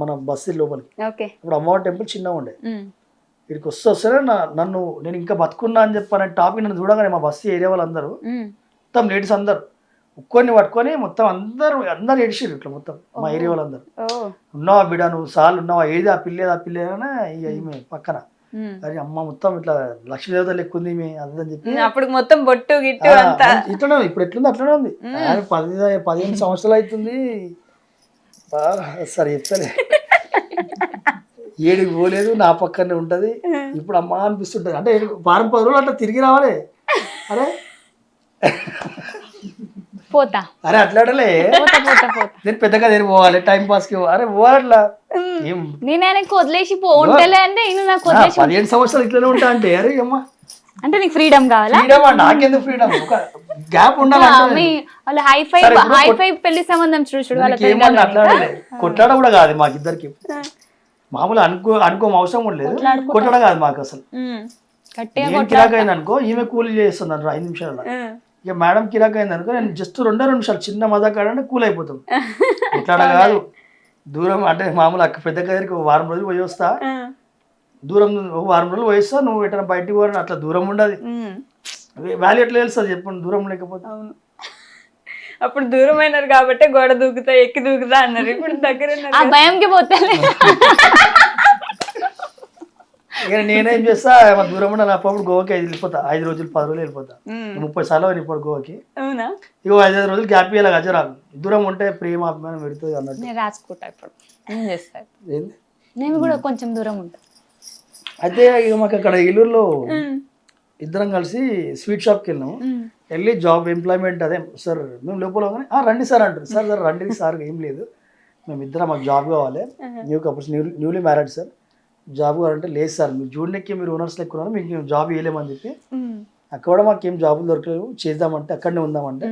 మన బస్సు లోపలికి ఇప్పుడు అమ్మవారి టెంపుల్ చిన్నగా ఉండే ఇక్కడికి వస్తే నన్ను నేను ఇంకా బతుకున్నా అని చెప్పాను టాపిక్ నన్ను చూడగానే మా బస్సు ఏరియా వాళ్ళందరూ మొత్తం లేడీస్ అందరు ఒక్కొని పట్టుకొని మొత్తం అందరు ఏడిచిర్రు ఇట్లా మొత్తం మా ఏరియా వాళ్ళందరూ ఉన్నావా బిడ్డ నువ్వు సార్లు ఉన్నావా ఏది ఆ పిల్లేదనే ఈమె పక్కన అది అమ్మ మొత్తం ఇట్లా లక్ష్మీదేవత లెక్క ఉంది ఈమె అదని చెప్పి అప్పుడు మొత్తం బొట్టు గిట్టు ఇట్లనే ఇప్పుడు ఎట్లుంది అట్లనే ఉంది 15 సంవత్సరాలు అవుతుంది సరే చెప్తాలే ఏడికి పోలేదు నా పక్కనే ఉంటది ఇప్పుడు అమ్మ అనిపిస్తుంటది అంటే వారం 10 రోజులు అట్లా తిరిగి రావాలి అరే పోతా అరే అట్లాడలే నేను పెద్దగా తిరిగి పోవాలి టైం పాస్ కి అరే పోవాలట్లా నేను ఆయనకు వదిలేసి పోంటలే అంటే 15 సంవత్సరాలు ఇట్లనే ఉంటా అంటే అరే అమ్మ అంటే నీకు ఫ్రీడమ్ కావాలా ఫ్రీడమ్ నాకెందుకు ఫ్రీడమ్ ఒక గ్యాప్ ఉండాలి వాళ్ళు హైఫై పెళ్లి సంబంధం చూడు అట్లాడలే కొట్లాడ కూడా కాదు మాకిద్దరికి మామూలు అనుకో అవసరం కూడా లేదు కొట్టడం కాదు మాకు అసలు కిరాక్ అయింది అనుకో ఈమె కూలీ చేస్తుంది అంటారు 5 నిమిషాలు ఇక మేడం కిరాక్ అయింది అనుకో నేను జస్ట్ 2 నిమిషాలు చిన్న మజాకాడంటే కూల్ అయిపోతాం ఇట్లా కాదు దూరం అంటే మామూలు అక్క పెద్ద దగ్గరికి 1 వారం రోజులు పోయి వస్తా దూరం 1 వారం రోజులు పోయిస్తా నువ్వు ఎట్లా బయటికి పోవాలని అట్లా దూరం ఉండదు వాల్యూ ఎట్లా తెలుస్తుంది చెప్పండి దూరం లేకపోతే అప్పుడు దూరం అయినారు కాబట్టి గోడ దూకుతా ఎక్కి దూకుతా అన్నారు ఇప్పుడు దగ్గర భయంకి పోతే ఇక నేనేం చేస్తా దూరం ఉండాలి అప్పుడు గోవాకి వెళ్ళిపోతా 5 రోజులు 10 రోజులు వెళ్ళిపోతా 30 సార్లు ఇప్పుడు గోవాకి ఇగో 5 రోజులు గ్యాప్ ఇవ్వాలి గజరాలు దూరం ఉంటే ప్రేమ అభిమానం పెడుతుంది అన్నట్టు రాసుకుంటా ఇప్పుడు నేను కూడా కొంచెం దూరం ఉంటా అయితే ఇక మాకు అక్కడ ఏలూరులో ఇద్దరం కలిసి స్వీట్ షాప్కి వెళ్ళాము వెళ్ళి జాబ్ ఎంప్లాయ్మెంట్ అదే సార్ మేము లోపల రండి సార్ అంటారు సార్ రండి సార్ ఏం లేదు మేము ఇద్దరం మాకు జాబ్ కావాలి new couples newly married sir job కావాలంటే లేదు సార్ మీరు జూనియర్కి మీరు ఓనర్స్ లెక్కున్నారు మీకు జాబ్ ఇవ్వలేమని చెప్పి అక్కడ కూడా మాకు ఏం జాబులు దొరకలేవు చేద్దామంటే అక్కడనే ఉందామంటే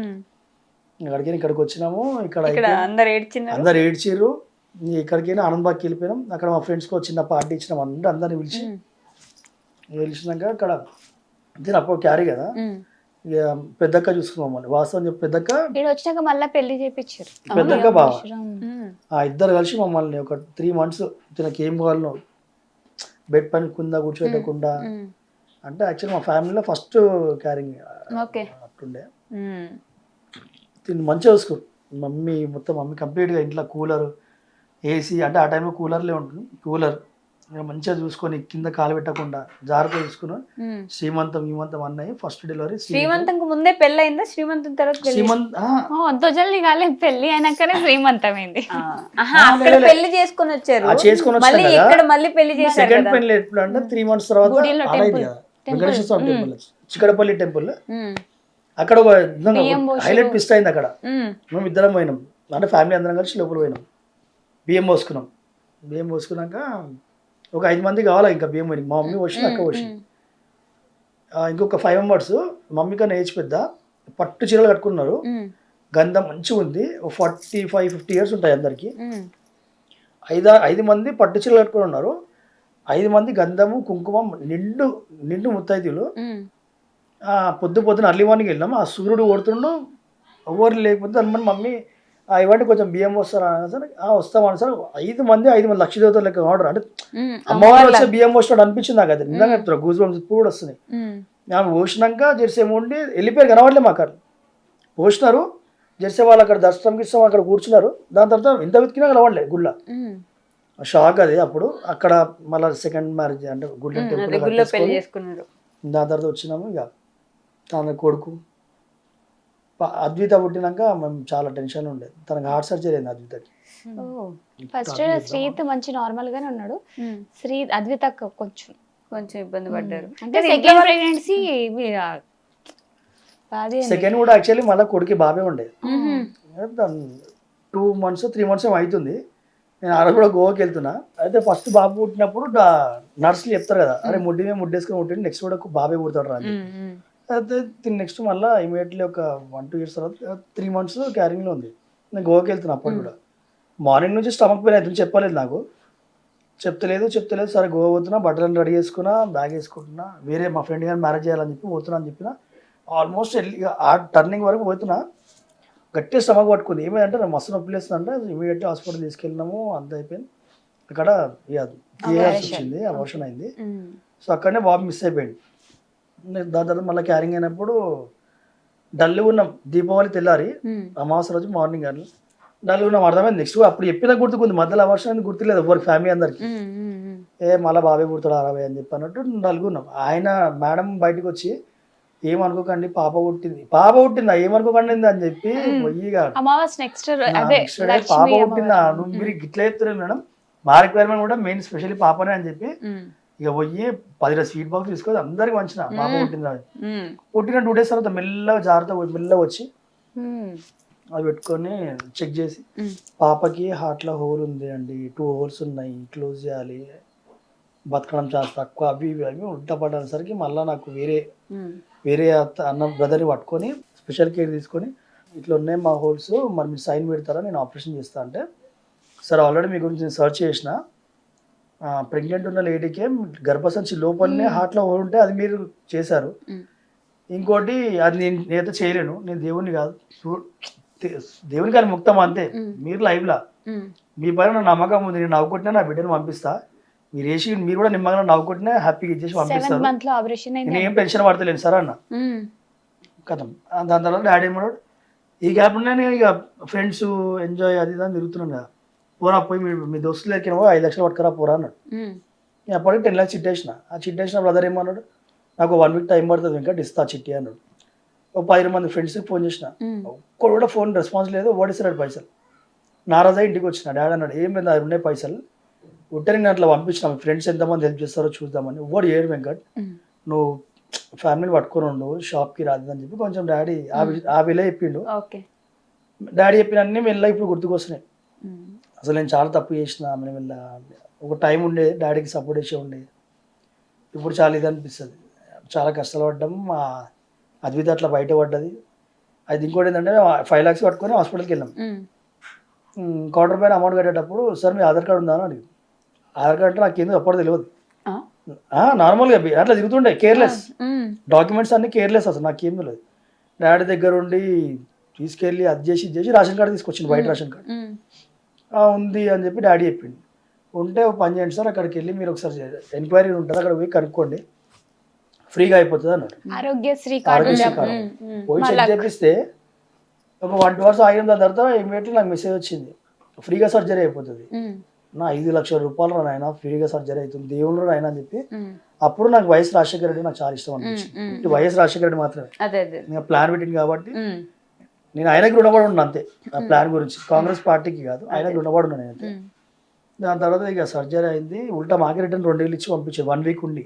ఇక్కడికి వచ్చినాము ఇక్కడ అందరు ఏడ్చిర్రు ఇక్కడికైనా ఆనందబాగ్కి వెళ్ళిపోయినాం అక్కడ మా ఫ్రెండ్స్కి చిన్న పార్టీ ఇచ్చినాం అందరిని పిలిచినాక అక్కడ అప్పుడు క్యారీ కదా ఇక పెద్దక్క చూసుకున్నాం మమ్మల్ని. వాస్తవం చెప్పి పెద్దక్క ఇక్కడ వచ్చినాక మళ్ళీ పెళ్లి చేయించారు. పెద్దక్క బావ ఉమ్. ఆ ఇద్దరు కలిసి మమ్మల్ని ఒక 3 months తినకి ఏం కావాలనో బెడ్ పైన కింద కూర్చోబెట్టకుండా ఉమ్. అంటే యాక్చువల్లీ మా ఫ్యామిలీలో ఫస్ట్ క్యారింగ్ ఓకే. అట్టుండే. ఉమ్. తిని మంచిగా చూసుకోరు మమ్మీ కంప్లీట్గా ఇంట్లో కూలర్ ఏసీ అంటే ఆ టైంలో కూలర్లే ఉంటుంది. కూలర్ మంచిగా చూసుకొని కింద కాలు పెట్టకుండా జాగ్రత్తగా చూసుకుని ఉమ్. శ్రీమంతం అన్నయ్య ఫస్ట్ డెలివరీ శ్రీమంతంకు ముందే పెళ్ళయిందా? శ్రీమంతం తర్వాత పెళ్లి? శ్రీమంత్ అంత జల్ది కాలేదు, పెళ్లి అయినాకనే శ్రీమంతమైంది. ఆహా, అక్కడ పెళ్లి చేసుకొని వచ్చారు, చేసుకొని వచ్చాం మళ్ళీ కదా. ఇక్కడ మళ్ళీ పెళ్లి చేశారు సెకండ్ కదా. పెళ్లి ఎప్పుడు అంటే 3 months తర్వాత గుడిలో అయింది కదా వెంకటేశ్వర స్వామి టెంపుల్ చిక్కడపల్లి టెంపుల్. ఉమ్. అక్కడ ఒక బియ్యం పోసి హైలైట్ ట్విస్ట్ అయింది. అక్కడ ఉమ్. మేము ఇద్దరం పోయినాం, అంటే ఫ్యామిలీ అందరం కలిసి లోపల పోయినాం. బియ్యం పోసుకున్నాం. బియ్యం పోసుకున్నాక ఒక 5 మంది కావాలా ఇంకా బియ్యం పోయి మా మమ్మీ పోసి అక్క పోసి ఇంకొక 5 members మమ్మీ కన్నా ఏజ్ పెద్ద పట్టు చీరలు కట్టుకున్నారు. ఉమ్. గంధం మంచిగా ఉంది. 45-50 years ఉంటాయి అందరికి. ఉమ్. 5 మంది పట్టు చీరలు కట్టుకుని ఉన్నారు. 5 మంది గంధము కుంకుమ నిండు ముత్తైదులు. ఉమ్. పొద్దున అర్లీ మార్నింగ్ వెళ్ళాము. ఆ సూర్యుడు కొడుతుండు, ఎవరు లేకపోతే దాని మమ్మీ ఇవ్వండి కొంచెం బియ్యం వస్తారా సార్. వస్తామని సార్. 5 మంది లక్ష దేవతలు లెక్క ఆర్డర్ అంటే ఉమ్. అమ్మవారు వచ్చే బియ్యం పోసినట్టు అనిపించింది నాకు. అది నిజంగా చెప్తారు, గూజ్ బంప్స్ ఇప్పుడు కూడా వస్తున్నాయి. ఉమ్. ఆమె పోసినాక జెర్సీ ఉండి వెళ్ళిపోయారు, కనబడలే మాకు. అక్కడ పోసినారు, జెర్సీ వాళ్ళు అక్కడ దర్శనంకి ఇస్తాం అక్కడ కూర్చున్నారు. దాని తర్వాత ఇంత వెతికినా కనబడలే గుళ్ళ. ఉమ్. షాక్ అది. అప్పుడు అక్కడ మళ్ళీ సెకండ్ మ్యారేజ్ అంటే గుళ్ళ అదే గుళ్ళో పెళ్లి టెంపుల్. చేసుకున్నారు. దాని తర్వాత వచ్చినాము. ఇక తన కొడుకు అద్విత పుట్టినాక మేము చాలా టెన్షన్ ఉండేది. తనకు హార్ట్ సర్జరీ అయింది అద్వితకి. ఫస్ట్ శ్రీత్ మంచి నార్మల్ గానే ఉన్నాడు. ఉమ్. అద్విత కొంచెం ఇబ్బంది పడ్డారు. అంటే సెకండ్ ప్రెగ్నెన్సీ సెకండ్ కూడా యాక్చువల్లీ మళ్ళీ కొడుకు బాబే ఉండేది. 2 months 3 months ఏమో అవుతుంది. నేను ఆ రోజు కూడా గోవాకి వెళ్తున్నా. అయితే ఫస్ట్ బాబు పుట్టినప్పుడు నర్సులు చెప్తారు కదా, అరే ముడ్డేసుకొని పుట్టింది నెక్స్ట్ కూడా బాబే పుడతాడు రా అని. అయితే నెక్స్ట్ మళ్ళీ ఇమీడియట్లీ ఒక 1-2 years తర్వాత 3 months క్యారింగ్లో ఉంది. నేను గోవాకి వెళ్తున్నా. అప్పుడు కూడా మార్నింగ్ నుంచి స్టమక్ పెయిన్ అవుతుంది, చెప్పలేదు నాకు. చెప్తలేదు. సరే గోవా పోతున్నా, బట్టలను రెడీ చేసుకున్నా, బ్యాగ్ వేసుకుంటున్నా. వేరే మా ఫ్రెండ్ కానీ మ్యారేజ్ చేయాలని చెప్పి పోతున్నా అని చెప్పిన. ఆల్మోస్ట్ ఆ టర్నింగ్ వరకు పోతున్నా, గట్టిగా స్టమక్ పట్టుకుంది. ఏమైందంటే నాకు మస్తు నొప్పి లేస్తుందంటే ఇమీడియట్లీ హాస్పిటల్ తీసుకెళ్ళినాము. అంత అయిపోయింది. అక్కడ వచ్చింది, అబార్షన్ అయింది. సో అక్కడనే బాబు మిస్ అయిపోయింది. దాని తర్వాత మళ్ళీ క్యారింగ్ అయినప్పుడు డల్గా ఉన్నాం. దీపావళి తెల్లారి అమావాస్య రోజు మార్నింగ్ కానీ డల్గా ఉన్నాం. అర్థమైంది. నెక్స్ట్ అప్పుడు చెప్పిన గుర్తుకుంది, మధ్యలో అబార్షన్ గుర్తులేదు ఎవరికి, ఫ్యామిలీ అందరికి. మళ్ళీ బాబే పుడతాడు 60 అని చెప్పి అన్నట్టు డల్గా ఉన్నాం. ఆయన మేడం బయటకు వచ్చి ఏమనుకోకండి పాప పుట్టింది ఏమనుకోకండి అని చెప్పి నెక్స్ట్ పాప పుట్టిందా నువ్వు మీరు ఇట్లా చెప్తున్నారు మేడం, మా రిక్వైర్మెంట్ కూడా మెయిన్ స్పెషల్లీ పాపనే అని చెప్పి ఇక పోయి 10 స్వీట్ బాక్స్ తీసుకొని అందరికి వంచిన పాప పుట్టిందా. పుట్టిన 2 days తర్వాత మెల్లగా వచ్చి అది పెట్టుకొని చెక్ చేసి పాపకి హార్ట్లో హోల్ ఉంది అండి, 2 holes ఉన్నాయి, క్లోజ్ చేయాలి, బతకడం చాలా తక్కువ, అవి ఉల్టా పడేసరికి మళ్ళీ నాకు వేరే అన్న బ్రదర్ని పట్టుకొని స్పెషల్ కేర్ తీసుకొని ఇట్లా ఉన్నాయి మా హోల్స్, మరి మీరు సైన్ పెడతారా నేను ఆపరేషన్ చేస్తా అంటే, సార్ ఆల్రెడీ మీ గురించి నేను సర్చ్ చేసిన, ప్రెగ్నెంట్ ఉన్న లేడీకే గర్భసంచి లోపలనే హార్ట్లో హోల్ ఉంటే అది మీరు చేశారు. ఇంకోటి అది నేనైతే చేయలేను, నేను దేవుని కాదు, దేవుని కానీ ముక్తం అంతే, మీరు లైవ్లా మీ పైన నా నమ్మకం ఉంది, నేను నవ్వుకుంటున్నా నా బిడ్డను పంపిస్తా, మీరు వేసి మీరు కూడా నిమ్మగా నవ్వుకుంటున్నా హ్యాపీగా ఇచ్చేసి పంపిస్తారు, నేను ఏం టెన్షన్ పడతలేను సార్ అన్న కథం. దాని తర్వాత డాడీ ఏమన్నాడు, ఈ గ్యాప్లో నేను ఇక ఫ్రెండ్స్ ఎంజాయ్ అది ఇది అని తిరుగుతున్నాను కదా, పోరా పోయి మీ దోస్తులు ఎక్కిన 5 లక్షలు పట్టుకురా పోరా అన్నాడు. నేను అప్పటికి 10 lakhs చిట్టేసిన. ఆ చిట్టేసిన బ్రదర్ ఏమన్నాడు, నాకు 1 week టైం పడుతుంది వెంకట్ ఇస్తా చిట్టి అన్నాడు. ఒక 10 మంది ఫ్రెండ్స్కి ఫోన్ చేసిన, ఒక్కడు కూడా ఫోన్ రెస్పాన్స్ లేదు, ఓడిస్తాడు పైసలు. నారాజా ఇంటికి వచ్చిన, డాడీ అన్నాడు ఏం లేదు అది ఉన్నాయి పైసలు ఉంటే నేను అట్లా పంపించిన, ఫ్రెండ్స్ ఎంతమంది హెల్ప్ చేస్తారో చూద్దామని. ఓడి ఏడు వెంకట్ నువ్వు ఫ్యామిలీ పట్టుకొని ఉండు, షాప్కి రాదు అని చెప్పి కొంచెం డాడీ ఆ విలే చెప్పిండు. డాడీ చెప్పిన అన్నీ మెల్ల ఇప్పుడు గుర్తుకొస్తున్నాయి. అసలు నేను చాలా తప్పు చేసిన, మెల్ల ఒక టైం ఉండే డాడీకి సపోర్ట్ చేసే ఉండే, ఇప్పుడు చాలా ఇది అనిపిస్తుంది, చాలా కష్టాలు పడ్డాము. మా అద్విత అట్లా బయట పడ్డది. అది ఇంకోటి ఏంటంటే 5 lakhs పట్టుకొని హాస్పిటల్కి వెళ్ళాం. కౌంటర్ పైన అమౌంట్ కట్టేటప్పుడు సార్ మీ ఆధార్ కార్డు ఉందా అని అడిగింది. ఆధార్ కార్డు అంటే నాకు ఎందుకు అప్పుడు తెలియదు, నార్మల్గా అట్లా తిరుగుతుండే కేర్లెస్, డాక్యుమెంట్స్ అన్ని కేర్లెస్, అసలు నాకేం తెలియదు. డాడీ దగ్గర ఉండి తీసుకెళ్ళి అది చేసి ఇది చేసి రేషన్ కార్డు తీసుకొచ్చింది, వైట్ రేషన్ కార్డు. ఉంది అని చెప్పి డాడీ చెప్పింది. ఉంటే ఒక పని చేయండి సార్, అక్కడికి వెళ్ళి మీరు ఒకసారి ఎంక్వైరీ ఉంటుంది, అక్కడ పోయి కనుక్కోండి, ఫ్రీగా అయిపోతుంది అన్నారు. ఆరోగ్యశ్రీ కార్డు ఆరోగ్యశ్రీ కార్డు పోయి చెక్ చేపిస్తే ఒక 1-2 hours ఆగిన తర్వాత ఇమీడియట్లీ నాకు మెసేజ్ వచ్చింది, ఫ్రీగా సర్జరీ అయిపోతుంది. నా 5 లక్షల రూపాయలు నాయన ఫ్రీగా సర్జరీ అవుతుంది, దేవుళ్ళు ఆయన అని చెప్పి. అప్పుడు నాకు వైఎస్ రాజశేఖర రెడ్డి నాకు చాలా ఇష్టం అనిపించింది. వైఎస్ రాజశేఖర రెడ్డి మాత్రమే ఇంకా ప్లాన్ పెట్టింది కాబట్టి నేను ఆయనకి రుణపడి ఉన్నాను అంతే. ఆ ప్లాన్ గురించి కాంగ్రెస్ పార్టీకి కాదు, ఆయనకి రుణపడి ఉన్నాను నేను అంతే. దాని తర్వాత ఇక సర్జరీ అయింది. ఉల్టా మాకు రిటర్న్ 2 వేలు ఇచ్చి పంపించారు, 1 week ఉండి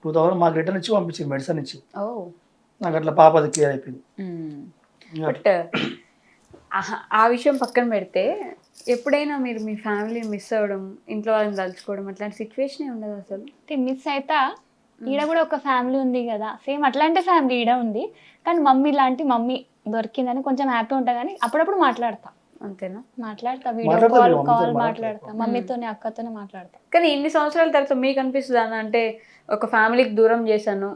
2000 మాకు రిటర్న్ ఇచ్చి పంపించారు, మెడిసిన్ ఇచ్చి. నాకు అట్లా పాపది క్లియర్ అయిపోయింది. బట్ ఆ విషయం పక్కన పెడితే ఎప్పుడైనా మీరు మీ ఫ్యామిలీని మిస్ అవ్వడం, ఇంట్లో వాళ్ళని తలుచుకోవడం అట్లాంటి సిచ్యువేషన్ ఉండదు అసలు? మిస్ అయితే ఈడ కూడా ఒక ఫ్యామిలీ ఉంది కదా, సేమ్ అట్లాంటి ఫ్యామిలీ ఈడ ఉంది, కానీ మమ్మీ లాంటి మమ్మీ దొరికిందని కొంచెం హ్యాపీ ఉంటా. కానీ అప్పుడప్పుడు మాట్లాడతా, అంతేనా? మాట్లాడతా, వీడియో కాల్ మాట్లాడతా, మమ్మీతోనే అక్కతోనే మాట్లాడతా. కానీ ఇన్ని సంవత్సరాల తర్వాత మీకు అనిపిస్తుంది అన్న, అంటే ఒక ఫ్యామిలీకి దూరం చేశాను,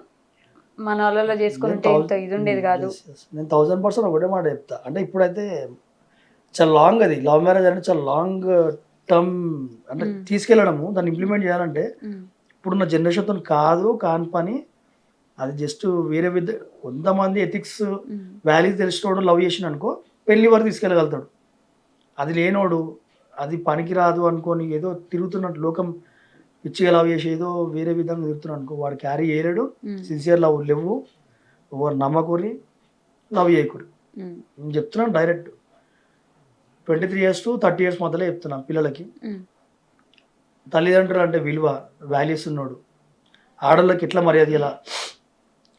మన వాళ్ళలో చేసుకుని ఇంత ఇది ఉండేది కాదు. నేను 1000% ఒకటే మాట చెప్తా. అంటే ఇప్పుడైతే చాలా లాంగ్, అది లవ్ మ్యారేజ్ అంటే చాలా లాంగ్ టర్మ్, అంటే తీసుకెళ్ళడము దాన్ని ఇంప్లిమెంట్ చేయాలంటే ఇప్పుడున్న జనరేషన్తో కాని పని. అది జస్ట్ వేరే కొంతమంది ఎథిక్స్ వాల్యూస్ తెలిసినోడు లవ్ చేసిన అనుకో పెళ్లి వరకు తీసుకెళ్ళగలుగుతాడు. అది లేనోడు అది పనికి రాదు అనుకొని ఏదో తిరుగుతున్నట్టు లోకం పిచ్చిగా లవ్ చేసి ఏదో వేరే విధంగా తిరుగుతున్నాడు అనుకో, వాడు క్యారీ చేయలేడు. సిన్సియర్ లవ్ లేవు, ఎవరు నమ్మకూరి లవ్ చేయకూరి. నేను చెప్తున్నాను డైరెక్ట్, 23 years to 30 years మధ్యలో చెప్తున్నాను పిల్లలకి. తల్లిదండ్రులు అంటే విలువ, వాల్యూస్ ఉన్నోడు, ఆడళ్ళకి ఎట్లా మర్యాద ఇలా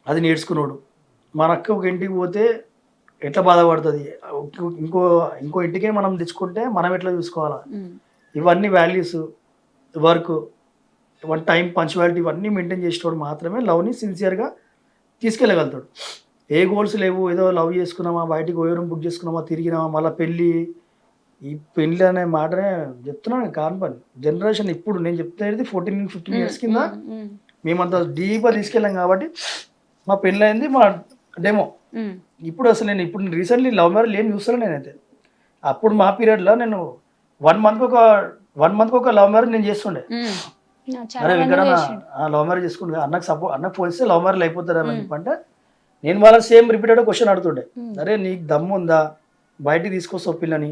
అది నేర్చుకున్నాడు. మన అక్క ఒక ఇంటికి పోతే ఎట్లా బాధపడుతుంది, ఇంకో ఇంటికే మనం తెచ్చుకుంటే మనం ఎట్లా చూసుకోవాలా, ఇవన్నీ వాల్యూస్, వర్క్, టైం, పంచువాలిటీ ఇవన్నీ మెయింటైన్ చేసేవాడు మాత్రమే లవ్ని సిన్సియర్గా తీసుకెళ్ళగలుగుతాడు. ఏ గోల్స్ లేవు, ఏదో లవ్ చేసుకున్నామా, బయటికి ఓవరం బుక్ చేసుకున్నామా, తిరిగినామా, మళ్ళీ పెళ్ళి. ఈ పెళ్ళి అనే మాటనే చెప్తున్నాను కాని పని. జనరేషన్ ఇప్పుడు నేను చెప్తున్నది 14-15 years కింద మేమంతా డీప్గా తీసుకెళ్ళాం కాబట్టి మా పెళ్ళి అయింది, మా డెమో. ఇప్పుడు అసలు నేను ఇప్పుడు రీసెంట్లీ లవ్ మ్యారేజ్ ఏం చూస్తాను నేనైతే. అప్పుడు మా పీరియడ్లో నేను 1 month ఒక లవ్ మ్యారేజ్ నేను చేస్తుండే. అరే ఇక్కడ లవ్ మ్యారేజ్ చేసుకుంటే అన్నకు పోలిస్తే లవ్ మ్యారేజ్ అయిపోతారని చెప్పంటే నేను వాళ్ళకి సేమ్ రిపీటెడ్ క్వశ్చన్ అడుగుతుండే, అరే నీకు దమ్ము ఉందా బయటికి తీసుకొస్తావు పిల్లని,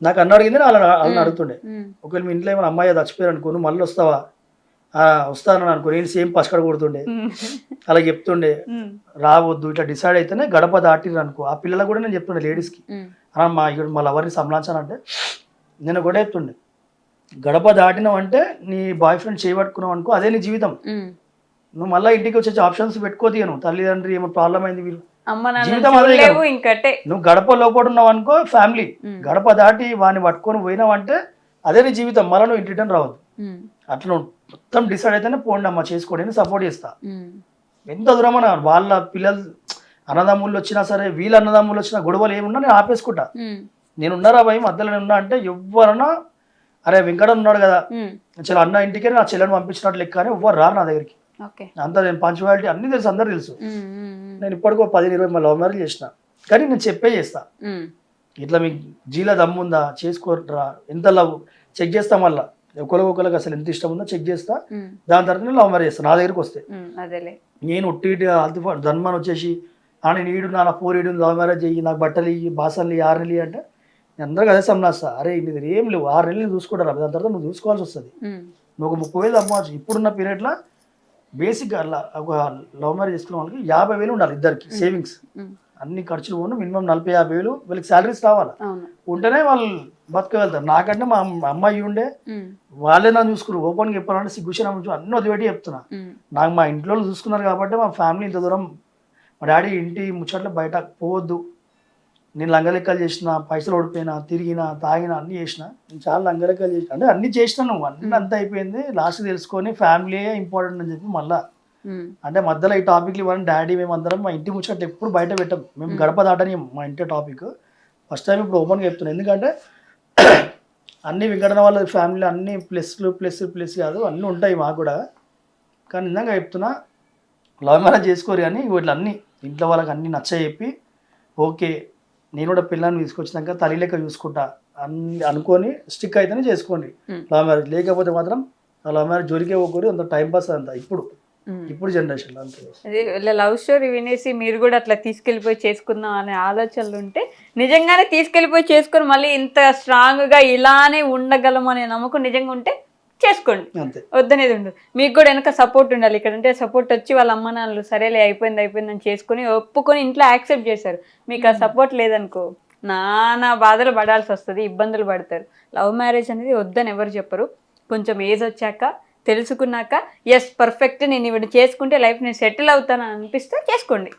నాకు అన్న అడిగింది వాళ్ళని అడుగుతుండే. ఒకవేళ మీ ఇంట్లో ఏమైనా అమ్మాయి చచ్చిపోయారు అనుకో, నువ్వు మళ్ళీ వస్తావా, వస్తానని అనుకో, నేను సేమ్ పసకడ కొడుతుండే, అలా చెప్తుండే. రావద్దు ఇట్లా డిసైడ్ అయితేనే గడప దాటిరు అనుకో. ఆ పిల్లలకు కూడా నేను చెప్తుండే లేడీస్కి, మా లవర్ని సంలాంచానంటే నేను ఒకటే చెప్తుండే, గడప దాటినావు అంటే నీ బాయ్ ఫ్రెండ్ చేయబట్టుకున్నావు అనుకో, అదే నీ జీవితం. నువ్వు మళ్ళీ ఇంటికి వచ్చే ఆప్షన్స్ పెట్టుకోతీయను, తల్లిదండ్రి ఏమో ప్రాబ్లం అయింది వీళ్ళు జీవితం అదే. నువ్వు గడప లోపల ఉన్నావు అనుకో ఫ్యామిలీ, గడప దాటి వాడిని పట్టుకొని పోయినావు అంటే అదే నీ జీవితం, మళ్ళీ నువ్వు ఇంటి రిటర్న్ రావద్దు. అట్లా నువ్వు మొత్తం డిసైడ్ అయితేనే పోండి అమ్మ చేసుకోండి, సపోర్ట్ చేస్తా. ఎంత దూరం అన్న వాళ్ళ పిల్లలు అన్నదమ్ముళ్ళు వచ్చినా సరే, వీళ్ళ అన్నదమ్ముళ్ళు వచ్చినా గొడవలు ఏమున్నా నేను ఆపేసుకుంటా. నేను ఉన్నారా భయ మధ్యలో ఉన్నా అంటే ఎవరన్నా, అరే వెంకట ఉన్నాడు కదా చాలా అన్న ఇంటికే నా చెల్లెని పంపించినట్లు లెక్క అని ఎవ్వరు రారు నా దగ్గరికి. అంతా నేను పంచువాలిటీ అన్ని తెలుసు, అందరు తెలుసు. నేను ఇప్పటికో 10-20 లవ్ మ్యారేజ్ చేసిన, కానీ నేను చెప్పే చేస్తా, ఇట్లా మీకు జీలో దమ్ముందా చేసుకోరా, ఎంత లవ్ చెక్ చేస్తా, మళ్ళీ ఒకరికి అసలు ఎంత ఇష్టం ఉందో చెక్ చేస్తా, దాని తర్వాత నేను లవ్ మ్యారేజ్ చేస్తాను. నా దగ్గరికి వస్తే నేను ఒట్టి ధన్మని వచ్చేసి నేను ఈడు నా పోరీడు లవ్ మ్యారేజ్ చెయ్యి, నాకు బట్టలు ఇయ్యి, బాసన్లు 6 నెలలు అంటే నేను అందరికి అదే సంలాస్తా. అరే ఇది ఏం లేవు, 6 నెలలు చూసుకుంటారు, దాని తర్వాత నువ్వు చూసుకోవాల్సి వస్తుంది. నువ్వు ఒక 30,000 అమ్మవచ్చు. ఇప్పుడున్న పీరియడ్లో బేసిక్గా ఒక లవ్ మ్యారేజ్ చేసుకున్న వాళ్ళకి 50,000 ఉండాలి ఇద్దరికి సేవింగ్స్, అన్ని ఖర్చులు పోను, మినిమం 40-50,000 వీళ్ళకి శాలరీస్ రావాలి, ఉంటేనే వాళ్ళు బతకగలుగుతారు. నాకంటే మా అమ్మాయి ఉండే వాళ్ళే నన్ను చూసుకున్నారు. ఓపెన్గా చెప్పాలంటే సిగ్గుషన్ అన్ని వదిలిపెట్టి చెప్తున్నా, నాకు మా ఇంట్లో చూసుకున్నారు కాబట్టి మా ఫ్యామిలీ ఇంత దూరం. మా డాడీ ఇంటి ముచ్చట్లు బయట పోవద్దు, నేను లంగలెక్కలు చేసిన, పైసలు ఓడిపోయినా, తిరిగినా, తాగినా, అన్నీ చేసిన. నేను చాలా లంగలెక్కలు చేసిన, అంటే అన్ని చేసినాను, అన్నీ అంతా అయిపోయింది. లాస్ట్ తెలుసుకొని ఫ్యామిలీ ఇంపార్టెంట్ అని చెప్పి మళ్ళీ అంటే మధ్యలో ఈ టాపిక్లు ఇవ్వని డాడీ మేమందరం మా ఇంటి ముచ్చట్లు ఎప్పుడు బయట పెట్టాం, మేము గడప దాటని మా ఇంటి టాపిక్ ఫస్ట్ టైం ఇప్పుడు ఓపెన్గా చెప్తున్నాను. ఎందుకంటే అన్ని వెంకటన వాళ్ళ ఫ్యామిలీ అన్ని ప్లస్ కాదు, అన్నీ ఉంటాయి మాకు కూడా. కానీ ఇందాక చెప్తున్నా లవ్ మ్యారేజ్ చేసుకోరు కానీ ఇట్లా అన్నీ ఇంట్లో వాళ్ళకి అన్ని నచ్చ చెప్పి ఓకే నేను కూడా పిల్లల్ని తీసుకొచ్చినాక తల్లి లెక్క చూసుకుంటా అన్ని అనుకొని స్టిక్ అయితేనే చేసుకోండి లవ్ మ్యారేజ్. లేకపోతే మాత్రం లవ్ మ్యారేజ్ జోలికే పోకూడదు, అంత టైం పాస్ అంతా ఇప్పుడు జనరేషన్లో అంతే. అదే లవ్ స్టోరీ వినేసి మీరు కూడా అట్లా తీసుకెళ్ళిపోయి చేసుకుందాం అనే ఆలోచనలు ఉంటే నిజంగానే తీసుకెళ్ళిపోయి చేసుకొని మళ్ళీ ఇంత స్ట్రాంగ్గా ఇలానే ఉండగలం అనే నమ్మకం నిజంగా ఉంటే చేసుకోండి, అంతే. వద్దనేది ఉండదు. మీకు కూడా వెనక సపోర్ట్ ఉండాలి. ఇక్కడ అంటే సపోర్ట్ వచ్చి వాళ్ళ అమ్మ నాన్నలు సరేలే అయిపోయిందని చేసుకుని ఒప్పుకొని ఇంట్లో యాక్సెప్ట్ చేశారు. మీకు ఆ సపోర్ట్ లేదనుకో నానా బాధలు పడాల్సి వస్తుంది, ఇబ్బందులు పడతారు. లవ్ మ్యారేజ్ అనేది వద్దని ఎవరు చెప్పరు. కొంచెం ఏజ్ వచ్చాక తెలుసుకున్నాక ఎస్ పర్ఫెక్ట్ నేను ఇవి చేసుకుంటే లైఫ్ నేను సెటిల్ అవుతాను అనిపిస్తే చేసుకోండి.